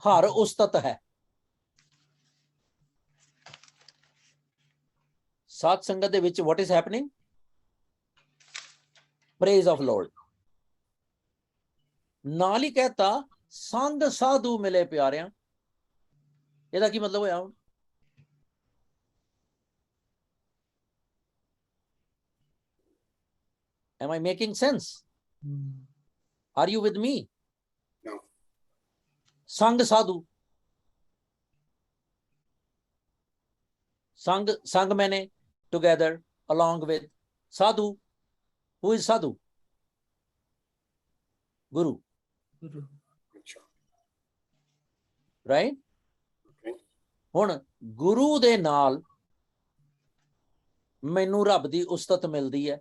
ਹਰ ਉਸਤਤ ਹੈ। ਸਤ ਸੰਗਤ ਦੇ ਵਿੱਚ what is happening? Praise of Lord। ਨਾਲ ਹੀ ਕਹਿਤਾ ਸੰਗ ਸਾਧੂ ਮਿਲੇ ਪਿਆਰਿਆਂ। ਇਹਦਾ ਕੀ ਮਤਲਬ ਹੋਇਆ? ਹੁਣ am I making sense? Are you with me? No. ਸੰਗ ਸਾਧੂ, ਸੰਗ ਮੈਨੇ together along with sadhu. Who is sadhu? Guru, right? Okay. ਹੁਣ ਗੁਰੂ ਦੇ ਨਾਲ ਮੈਨੂੰ ਰੱਬ ਦੀ ਉਸਤਤ ਮਿਲਦੀ ਹੈ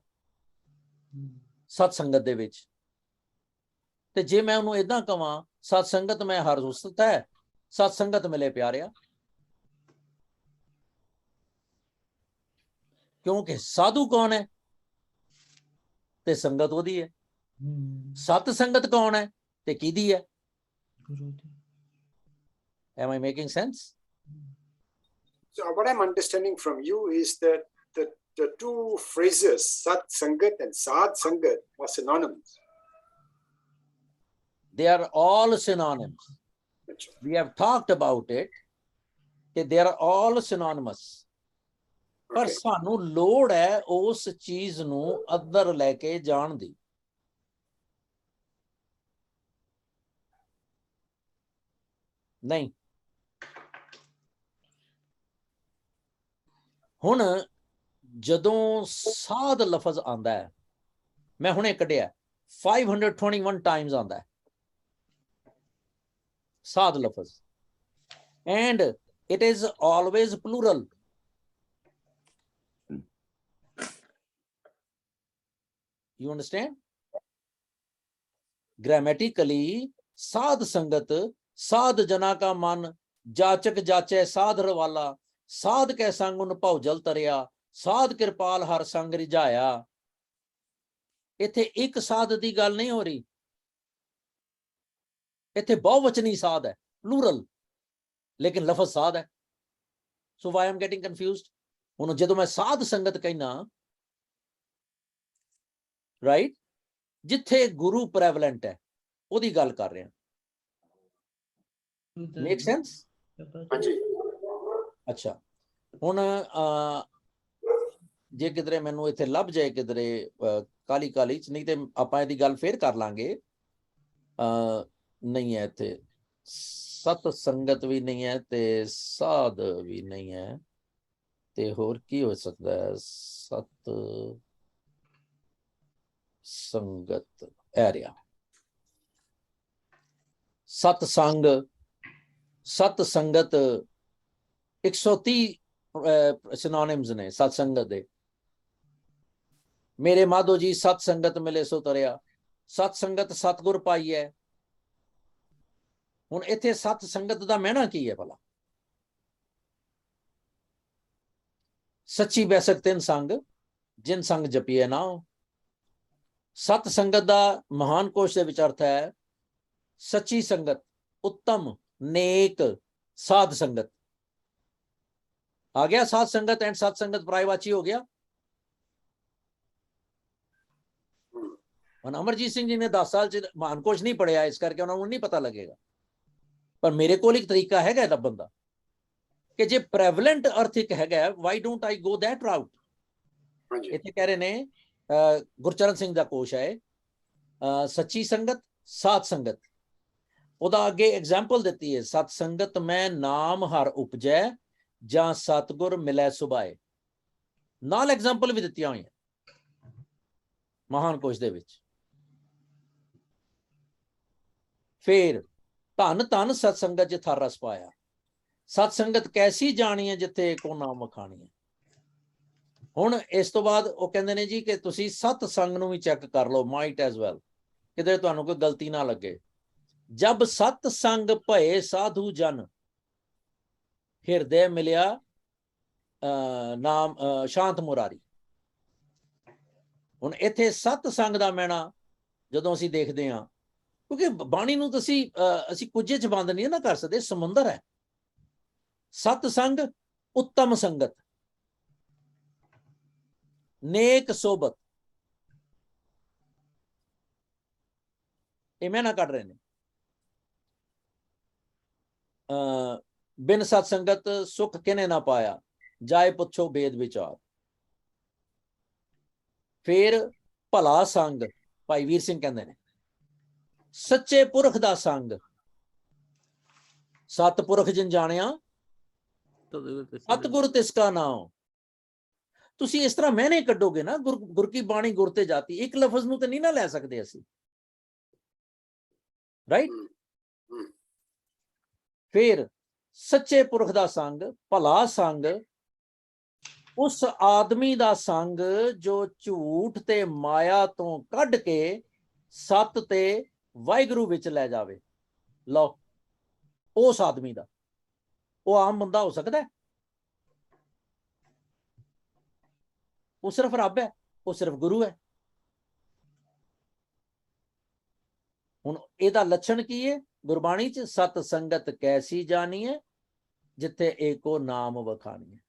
ਸਤ ਸੰਗਤ ਦੇ ਵਿੱਚ। ਤੇ ਜੇ ਮੈਂ ਉਹਨੂੰ ਏਦਾਂ ਕਵਾਂ ਸਤ ਸੰਗਤ ਮੈਂ ਹਰ ਉਸਤਤ ਹੈ, ਸਤ ਸੰਗਤ ਮਿਲੇ ਪਿਆਰਿਆ, ਕਿਉਂਕਿ ਸਾਧੂ ਕੌਣ ਹੈ ਤੇ ਸੰਗਤ ਉਹਦੀ ਹੈ। ਸਤ ਸੰਗਤ ਕੌਣ ਹੈ ਤੇ ਕਿਹਦੀ ਹੈ? Am I making sense? So what I'm understanding from you is that the two phrases Sat Sangat and Sad Sangat are synonymous. They are all synonyms. We have talked about it, that they are all synonymous. ਪਰ Okay. ਸਾਨੂੰ ਲੋੜ ਹੈ ਉਸ ਚੀਜ਼ ਨੂੰ ਅੰਦਰ ਲੈ ਕੇ ਜਾਣ ਦੀ। ਨਹੀਂ, ਹੁਣ ਜਦੋਂ ਸਾਧ ਲਫ਼ਜ਼ ਆਂਦਾ ਹੈ, ਮੈਂ ਹੁਣੇ ਕੱਢਿਆ 521 ਟਾਈਮਸ ਆਂਦਾ ਹੈ ਸਾਧ ਲਫ਼ਜ਼, and it is always plural. You understand? Grammatically, साध संगत, साध जना का मन, जाचक जाचे साध रवाला, साध कै संग उन भाव जल तरिया, साध कृपाल हर संग रिझाया। इत्थे एक साध दी गल नहीं हो रही, इत्थे बहुवचनी साध है, प्लूरल, लेकिन लफज साध है। So why I'm getting confused? हुण जदों मैं साध संगत कहना, राइट, जिथे गुरु प्रेवलेंट है ਉਹਦੀ ਗੱਲ ਕਰ ਰਹੇ ਹਾਂ। Make sense? ਹਾਂਜੀ। ਅੱਛਾ, ਹੁਣ ਜੇ ਕਿਧਰੇ ਮੈਨੂੰ ਇੱਥੇ ਲੱਭ ਜਾਏ ਕਿਧਰੇ ਕਾਲੀ ਕਾਲੀ ਚ, ਨਹੀਂ ਤੇ ਆਪਾਂ ਇਹਦੀ ਗੱਲ ਫੇਰ ਕਰ ਲਾਂਗੇ। ਨਹੀਂ ਹੈ ਇੱਥੇ, ਸਤ ਸੰਗਤ ਵੀ ਨਹੀਂ ਹੈ ਤੇ ਸਾਧ ਵੀ ਨਹੀਂ ਹੈ, ਤੇ ਹੋਰ ਕੀ ਹੋ ਸਕਦਾ ਹੈ? ਸਤ ਸੰਗਤ ਐਰਿਆ, ਸਤ ਸੰਗ, ਸਤ ਸੰਗਤ, 130 ਸਿਨੋਨਿਮਸ ਨੇ ਸਤ ਸੰਗਤ ਦੇ। ਮੇਰੇ ਮਾਧੋ ਜੀ ਸਤ ਸੰਗਤ ਮਿਲੇ ਸੋ ਤਰਿਆ, ਸਤ ਸੰਗਤ ਸਤਗੁਰ ਪਾਈ ਹੈ। ਹੁਣ ਇੱਥੇ ਸਤ ਸੰਗਤ ਦਾ ਮਹਿਣਾ ਕੀ ਹੈ ਭਲਾ? ਸੱਚੀ ਬੈਸਕ ਤਿੰਨ ਸੰਗ, ਜਿਨ ਸੰਗ ਜਪੀਏ ਨਾਉ। ਸਤ ਸੰਗਤ ਦਾ ਮਹਾਨ ਕੋਸ਼ ਦੇ ਵਿੱਚ ਅਰਥ ਹੈ ਸੱਚੀ ਸੰਗਤ, ਉੱਤਮ, ਨੇਕ, ਸਾਧ ਸੰਗਤ। ਆ ਗਿਆ ਸਾਧ ਸੰਗਤ ਐਂਡ ਸਤ ਸੰਗਤ ਪਰਾਇਵਾਚੀ ਹੋ ਗਿਆ। ਹੁਣ ਅਮਰਜੀਤ ਸਿੰਘ ਜੀ ਨੇ 10 ਸਾਲ ਚ ਮਹਾਨ ਕੋਸ਼ ਨਹੀਂ ਪੜਿਆ, ਇਸ ਕਰਕੇ ਉਹਨਾਂ ਨੂੰ ਨਹੀਂ ਪਤਾ ਲੱਗੇਗਾ। ਪਰ ਮੇਰੇ ਕੋਲ ਇੱਕ ਤਰੀਕਾ ਹੈਗਾ ਲੱਭਣ ਦਾ ਕਿ ਜੇ ਪ੍ਰੈਵਲੈਂਟ ਅਰਥ ਇੱਕ ਹੈਗਾ, why don't I go that route. ਇੱਥੇ ਕਹਿ ਰਹੇ ਨੇ ਗੁਰਚਰਨ ਸਿੰਘ ਦਾ ਕੋਸ਼ ਹੈ ਸੱਚੀ ਸੰਗਤ, ਸਾਧ ਸੰਗਤ। ਉਹਦਾ ਅੱਗੇ ਐਗਜ਼ਾਮਪਲ ਦਿੱਤੀ ਹੈ, ਸਤ ਸੰਗਤ ਮੈਂ ਨਾਮ ਹਰ ਉਪਜੈ, ਜਾਂ ਸਤਗੁਰ ਮਿਲੈ ਸੁਭਾਏ। ਨਾਲ ਐਗਜ਼ਾਮਪਲ ਵੀ ਦਿੱਤੀਆਂ ਹੋਈਆਂ ਮਹਾਨ ਕੋਸ਼ ਦੇ ਵਿੱਚ। ਫਿਰ ਧਨ ਧਨ ਸਤ ਸੰਗਤ ਜਿਥਾ ਰਸ ਪਾਇਆ। ਸਤ ਸੰਗਤ ਕੈਸੀ ਜਾਣੀ ਹੈ ਜਿੱਥੇ ਕੋ ਨਾਮ ਵਖਾਣੀ ਹੈ। ਹੁਣ ਇਸ ਤੋਂ ਬਾਅਦ ਉਹ ਕਹਿੰਦੇ ਨੇ ਜੀ ਕਿ ਤੁਸੀਂ ਸਤ ਸੰਗ ਨੂੰ ਵੀ ਚੈੱਕ ਕਰ ਲਓ, ਮਾਈਟ ਐਜ਼ ਵੈਲ, ਕਿਤੇ ਤੁਹਾਨੂੰ ਕੋਈ ਗਲਤੀ ਨਾ ਲੱਗੇ। ਜਬ ਸਤ ਸੰਗ ਭਏ ਸਾਧੂ ਜਨ, ਹਿਰਦੇ ਮਿਲਿਆ ਨਾਮ ਸ਼ਾਂਤ ਮੁਰਾਰੀ। ਹੁਣ ਇੱਥੇ ਸਤ ਸੰਗ ਦਾ ਮਹਿਣਾ ਜਦੋਂ ਅਸੀਂ ਦੇਖਦੇ ਹਾਂ, ਕਿਉਂਕਿ ਬਾਣੀ ਨੂੰ ਤੁਸੀਂ ਅਸੀਂ ਕੁਝੇ ਚ ਬੰਦ ਨਹੀਂ ਨਾ ਕਰ ਸਕਦੇ, ਸਮੁੰਦਰ ਹੈ। ਸਤ ਸੰਗ, ਉੱਤਮ ਸੰਗਤ, ਨੇਕ ਸੋਬਤ, ਇਹ ਮਹਿਣਾ ਕੱਢ ਰਹੇ ਨੇ। ਬਿਨ ਸਤ ਸੰਗਤ ਸੁਖ ਕਿਨੇ ਨਾ ਪਾਇਆ, ਜਾਏ ਪੁੱਛੋ ਬੇਦ ਵਿਚਾਰ। ਫਿਰ ਭਲਾ ਸੰਗ, ਭਾਈ ਵੀਰ ਸਿੰਘ ਕਹਿੰਦੇ ਨੇ ਸੱਚੇ ਪੁਰਖ ਦਾ ਸੰਗ। ਸਤਪੁਰਖ ਜਿਨ ਜਾਣਿਆ, ਸਤਿਗੁਰ ਤਿਸ ਕਾ ਨਾਮ। ਤੁਸੀਂ ਇਸ ਤਰ੍ਹਾਂ ਮਹਿਨੇ ਕੱਢੋਗੇ ਨਾ, ਗੁਰ ਕੀ ਬਾਣੀ ਗੁਰ ਤੇ ਜਾਤੀ, ਇੱਕ ਲਫ਼ਜ਼ ਨੂੰ ਤੇ ਨਹੀਂ ਨਾ ਲੈ ਸਕਦੇ ਅਸੀਂ, ਰਾਈਟ। ਫਿਰ ਸੱਚੇ ਪੁਰਖ ਦਾ ਸੰਗ, ਭਲਾ ਸੰਗ, ਉਸ ਆਦਮੀ ਦਾ ਸੰਗ ਜੋ ਝੂਠ ਤੇ ਮਾਇਆ ਤੋਂ ਕੱਢ ਕੇ ਸੱਤ ਤੇ ਵਾਹਿਗੁਰੂ ਵਿੱਚ ਲੈ ਜਾਵੇ। ਲਓ, ਉਸ ਆਦਮੀ ਦਾ, ਉਹ ਆਮ ਬੰਦਾ ਹੋ ਸਕਦਾ, ਉਹ ਸਿਰਫ ਰੱਬ ਹੈ, ਉਹ ਸਿਰਫ ਗੁਰੂ ਹੈ। ਹੁਣ ਇਹਦਾ ਲੱਛਣ ਕੀ ਹੈ ਗੁਰਬਾਣੀ ਚ? ਸਤ ਸੰਗਤ ਕੈਸੀ ਜਾਣੀ ਹੈ ਜਿੱਥੇ ਏਕੋ ਨਾਮ ਵਖਾਣੀ ਹੈ।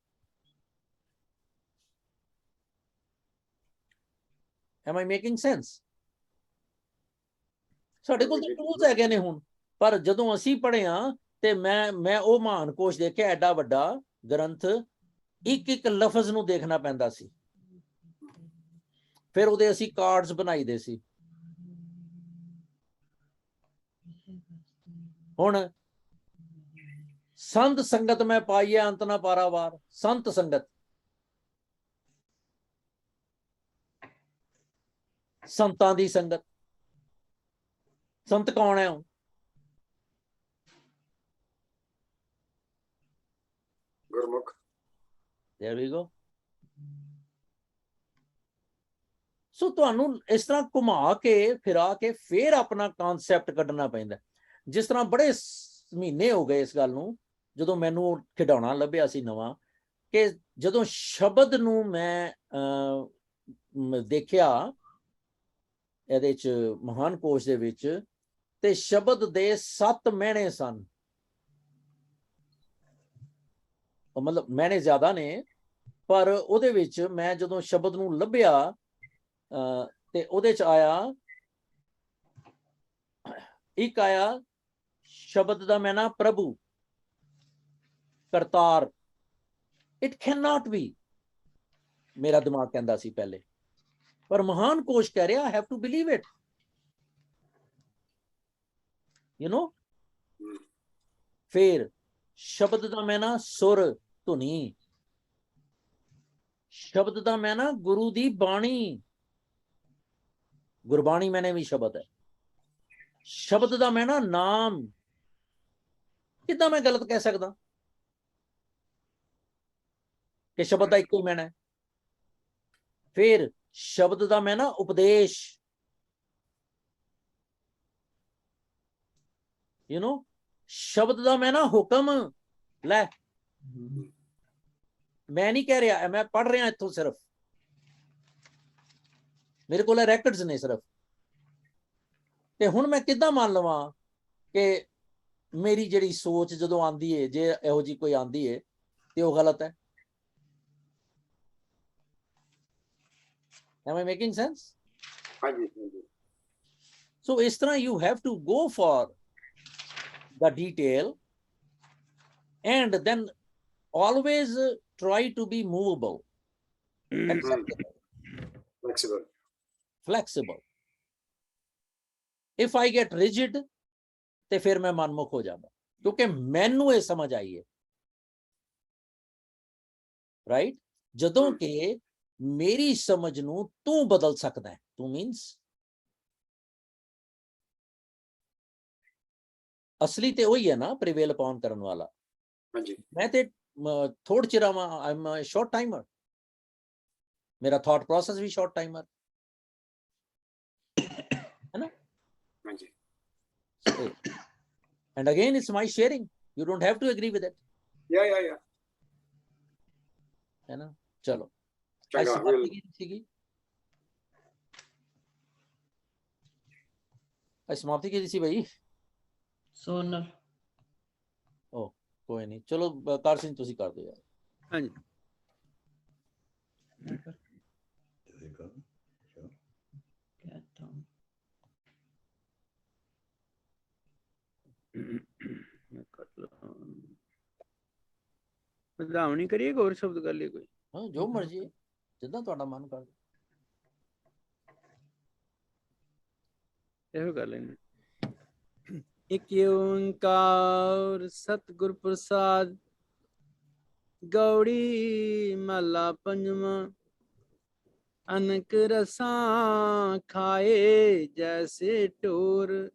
Am I making sense? ਸਾਡੇ ਕੋਲ ਤਾਂ ਟੂਲਸ ਹੈਗੇ ਨੇ ਹੁਣ, ਪਰ ਜਦੋਂ ਅਸੀਂ ਪੜ੍ਹਿਆ ਤੇ ਮੈਂ ਉਹ ਮਹਾਨ ਕੋਸ਼ ਦੇਖਿਆ, ਐਡਾ ਵੱਡਾ ਗ੍ਰੰਥ, ਇੱਕ ਇੱਕ ਲਫ਼ਜ਼ ਨੂੰ ਦੇਖਣਾ ਪੈਂਦਾ ਸੀ। ਫਿਰ ਉਹਦੇ ਅਸੀਂ ਕਾਰਡਸ ਬਣਾਈਦੇ ਸੀ। ਹੁਣ ਸੰਤ ਸੰਗਤ ਮੈਂ ਪਾਈਏ ਅੰਤ ਨਾ ਪਾਰਾਵਾਰ। ਸੰਤ ਸੰਗਤ, ਸੰਤਾਂ ਦੀ ਸੰਗਤ। ਸੰਤ ਕੌਣ ਹੈ? ਗੁਰਮੁਖ। There we go. ਸੋ ਤੁਹਾਨੂੰ ਇਸ ਤਰ੍ਹਾਂ ਘੁਮਾ ਕੇ ਫਿਰਾ ਕੇ ਫਿਰ ਆਪਣਾ ਕਨਸੈਪਟ ਕੱਢਣਾ ਪੈਂਦਾ। ਜਿਸ ਤਰ੍ਹਾਂ ਬੜੇ ਮਹੀਨੇ ਹੋ ਗਏ ਇਸ ਗੱਲ ਨੂੰ, ਜਦੋਂ ਮੈਨੂੰ ਖਿਡੌਣਾ ਲੱਭਿਆ ਸੀ ਨਵਾਂ, ਕਿ ਜਦੋਂ ਸ਼ਬਦ ਨੂੰ ਮੈਂ ਦੇਖਿਆ ਇਹਦੇ ਚ ਮਹਾਨ ਕੋਸ਼ ਦੇ ਵਿੱਚ, ਤੇ ਸ਼ਬਦ ਦੇ 7 ਮਹਿਣੇ ਸਨ। ਮਤਲਬ ਮਹਿਣੇ ਜ਼ਿਆਦਾ ਨੇ, ਪਰ ਉਹਦੇ ਵਿੱਚ ਮੈਂ ਜਦੋਂ ਸ਼ਬਦ ਨੂੰ ਲੱਭਿਆ ਤੇ ਉਹਦੇ ਚ ਆਇਆ, ਇੱਕ ਆਇਆ ਸ਼ਬਦ ਦਾ ਮਹਿਣਾ ਪ੍ਰਭੂ, Kartar. It can not be, ਮੇਰਾ ਦਿਮਾਗ ਕਹਿੰਦਾ ਸੀ ਪਹਿਲੇ, ਪਰ ਮਹਾਨ ਕੋਸ਼ ਕਹਿ ਰਿਹਾ, I have to believe it, you know। ਫਿਰ ਸ਼ਬਦ ਦਾ ਮਹਿਣਾ ਸੁਰ, ਧੁਨੀ। ਸ਼ਬਦ ਦਾ ਮਹਿਣਾ ਗੁਰੂ ਦੀ ਬਾਣੀ, ਗੁਰਬਾਣੀ ਮੈਨੇ ਵੀ ਸ਼ਬਦ ਹੈ। ਸ਼ਬਦ ਦਾ ਮਹਿਣਾ ਨਾਮ। ਕਿੱਦਾਂ ਮੈਂ ਗਲਤ ਕਹਿ ਸਕਦਾ? ਕਿ ਸ਼ਬਦ ਦਾ ਇੱਕੋ ਹੀ ਮੈਣਾ ਹੈ। ਫਿਰ ਸ਼ਬਦ ਦਾ ਮੈਣਾ ਉਪਦੇਸ਼, ਸ਼ਬਦ ਦਾ ਮੈਣਾ ਹੁਕਮ। ਲੈ, ਮੈਂ ਨਹੀਂ ਕਹਿ ਰਿਹਾ, ਮੈਂ ਪੜ੍ਹ ਰਿਹਾ ਇੱਥੋਂ, ਸਿਰਫ ਮੇਰੇ ਕੋਲ ਰੈਕਡਸ ਨੇ ਸਿਰਫ। ਤੇ ਹੁਣ ਮੈਂ ਕਿੱਦਾਂ ਮੰਨ ਲਵਾਂ ਕਿ ਮੇਰੀ ਜਿਹੜੀ ਸੋਚ ਜਦੋਂ ਆਂਦੀ ਹੈ, ਜੇ ਇਹੋ ਜਿਹੀ ਕੋਈ ਆਂਦੀ ਹੈ, ਤੇ ਉਹ ਗਲਤ ਹੈ? Am I making sense? So ਇਸ ਤਰ੍ਹਾਂ you have to go for the detail and then always try to be movable, acceptable, flexible. If I get rigid, ਤੇ ਫਿਰ ਮੈਂ ਮਨਮੁਖ ਹੋ ਜਾਂਦਾ, ਕਿਉਂਕਿ ਮੈਨੂੰ ਇਹ ਸਮਝ ਆਈ ਹੈ, ਰਾਈਟ? ਜਦੋਂ ਕਿ ਮੇਰੀ ਸਮਝ ਨੂੰ ਤੂੰ ਬਦਲ ਸਕਦਾ ਹੈ। ਤੂੰ ਮੀਨਸ ਅਸਲੀ ਤੇ ਉਹੀ ਹੈ ਨਾ, ਪ੍ਰੀਵੇਲ ਅਪਨ ਕਰਨ ਵਾਲਾ। ਮੈਂ ਤੇ ਥੋੜ ਚਿਰਾਂ ਵਾਂ, ਆਈ ਐਮ ਸ਼ਾਰਟ ਟਾਈਮਰ, ਮੇਰਾ ਥਾਟ ਪ੍ਰੋਸੈਸ ਵੀ ਸ਼ਾਰਟ ਟਾਈਮਰ ਹੈ ਨਾ। And again, it's my sharing. You don't have to agree with it. Yeah. है ना? चलो। समाप्ति की थी भाई। सोनल। ओ, कोई नहीं, चलो कार सिंह तुसी कर दो यार। हाँ जी। ਵਧਾਵਣੀ ਕਰੀਏ, ਹੋਰ ਸ਼ਬਦ ਕਰ ਲਈ ਕੋਈ? ਹਾਂ, ਜੋ ਮਰਜੀ, ਜਿੱਦਾਂ ਤੁਹਾਡਾ ਮਨ ਕਰਦਾ ਇਹੋ ਕਰ ਲੈਣੇ। ਇੱਕ ਓੰਕਾਰ ਸਤਿਗੁਰ ਪ੍ਰਸਾਦ, ਗੌੜੀ ਮਹਲਾ ਪੰਜਵਾਂ। ਅਨਕ ਰਸਾਂ ਖਾਏ ਜੈਸੇ ਢੋਰ,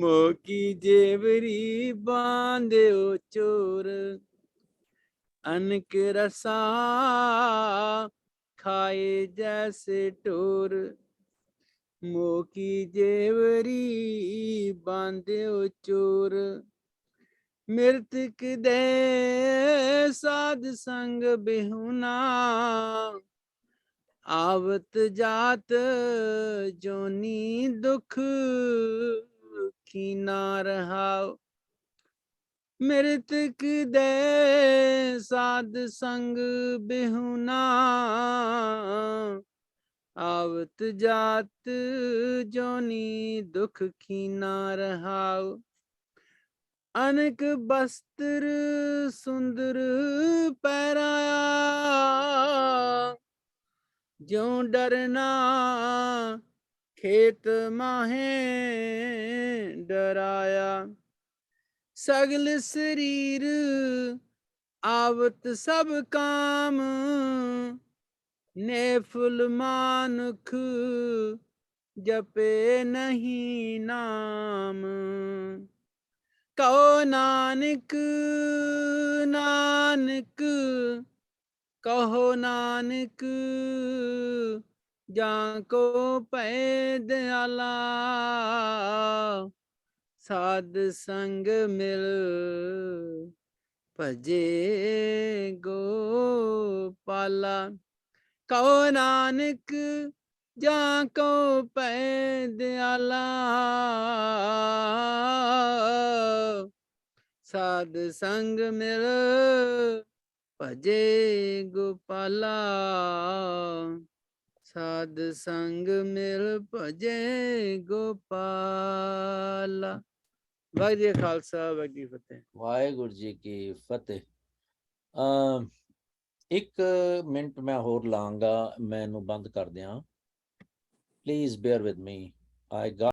ਮੋਕੀ ਜੇਵਰੀ ਬਾਂਧਿਓ ਚੋਰ। ਅਨਕ ਰਸਾਂ ਖਾਏ ਜੈਸੇ ਢੋਰ, ਮੋਕੀ ਜੇਵਰੀ ਬਾਂਧਿਓ ਚੋਰ। ਮਿਰਤਕ ਦੇ ਸਾਧ ਸੰਗ ਬਿਹੁਨਾ, ਆਵਤ ਜਾਤ ਜੋਨੀ ਦੁਖ ਕੀਨਾ ਰਹਾਉ। ਮਿਰਤਕ ਦੇ ਸਾਧ ਸੰਗ ਬਿਹੁਨਾ, ਆਵਤ ਜਾਤ ਜੋਨੀ ਦੁਖ ਕੀਨਾ ਰਹਾਉ। ਅਨਕ ਬਸਤਰ ਸੁੰਦਰ ਪਹਿਰਾਇਆ, ਜਿਉ ਡਰਨਾ ਖੇਤ ਮਾਹੇ ਡਰਾਇਆ। ਸਗਲ ਸਰੀਰ ਆਵਤ ਸਭ ਕਾਮ, ਨੇਫੁਲ ਮਾਨੁਖ ਜਪੇ ਨਹੀਂ ਨਾਮ। ਕਹੋ ਨਾਨਕ ਨਾਨਕ, ਕਹੋ ਨਾਨਕ, ਜਾਂ ਕੋ ਭੈ ਦਿਆਲਾ। ਸਾਧ ਸੰਗ ਮਿਲ ਭਜੇ ਗੋਪਾਲਾ। ਕਹੋ ਨਾਨਕ, ਜਾਂ ਕੋ ਭੈ ਦਿਆਲਾ। ਸਾਧ ਸੰਗ ਮਿਲ ਭਜੇ ਗੋਪਾਲਾ। ਸਾਧ ਸੰਗ ਮਿਲ ਭਜੇ ਗੋਪਾਲਾ। ਵਾਹਿਗੁਰੂ ਜੀ ਕਾ ਖਾਲਸਾ, ਵਾਹਿਗੁਰੂ ਜੀ ਕੀ ਫਤਿਹ। ਵਾਹਿਗੁਰੂ ਜੀ ਕੀ ਫਤਿਹ। ਇੱਕ ਮਿੰਟ ਮੈਂ ਹੋਰ ਲਾਂਗਾ, ਮੈਂ ਇਹਨੂੰ ਬੰਦ ਕਰ ਦਿਆਂ। Please bear with me. I got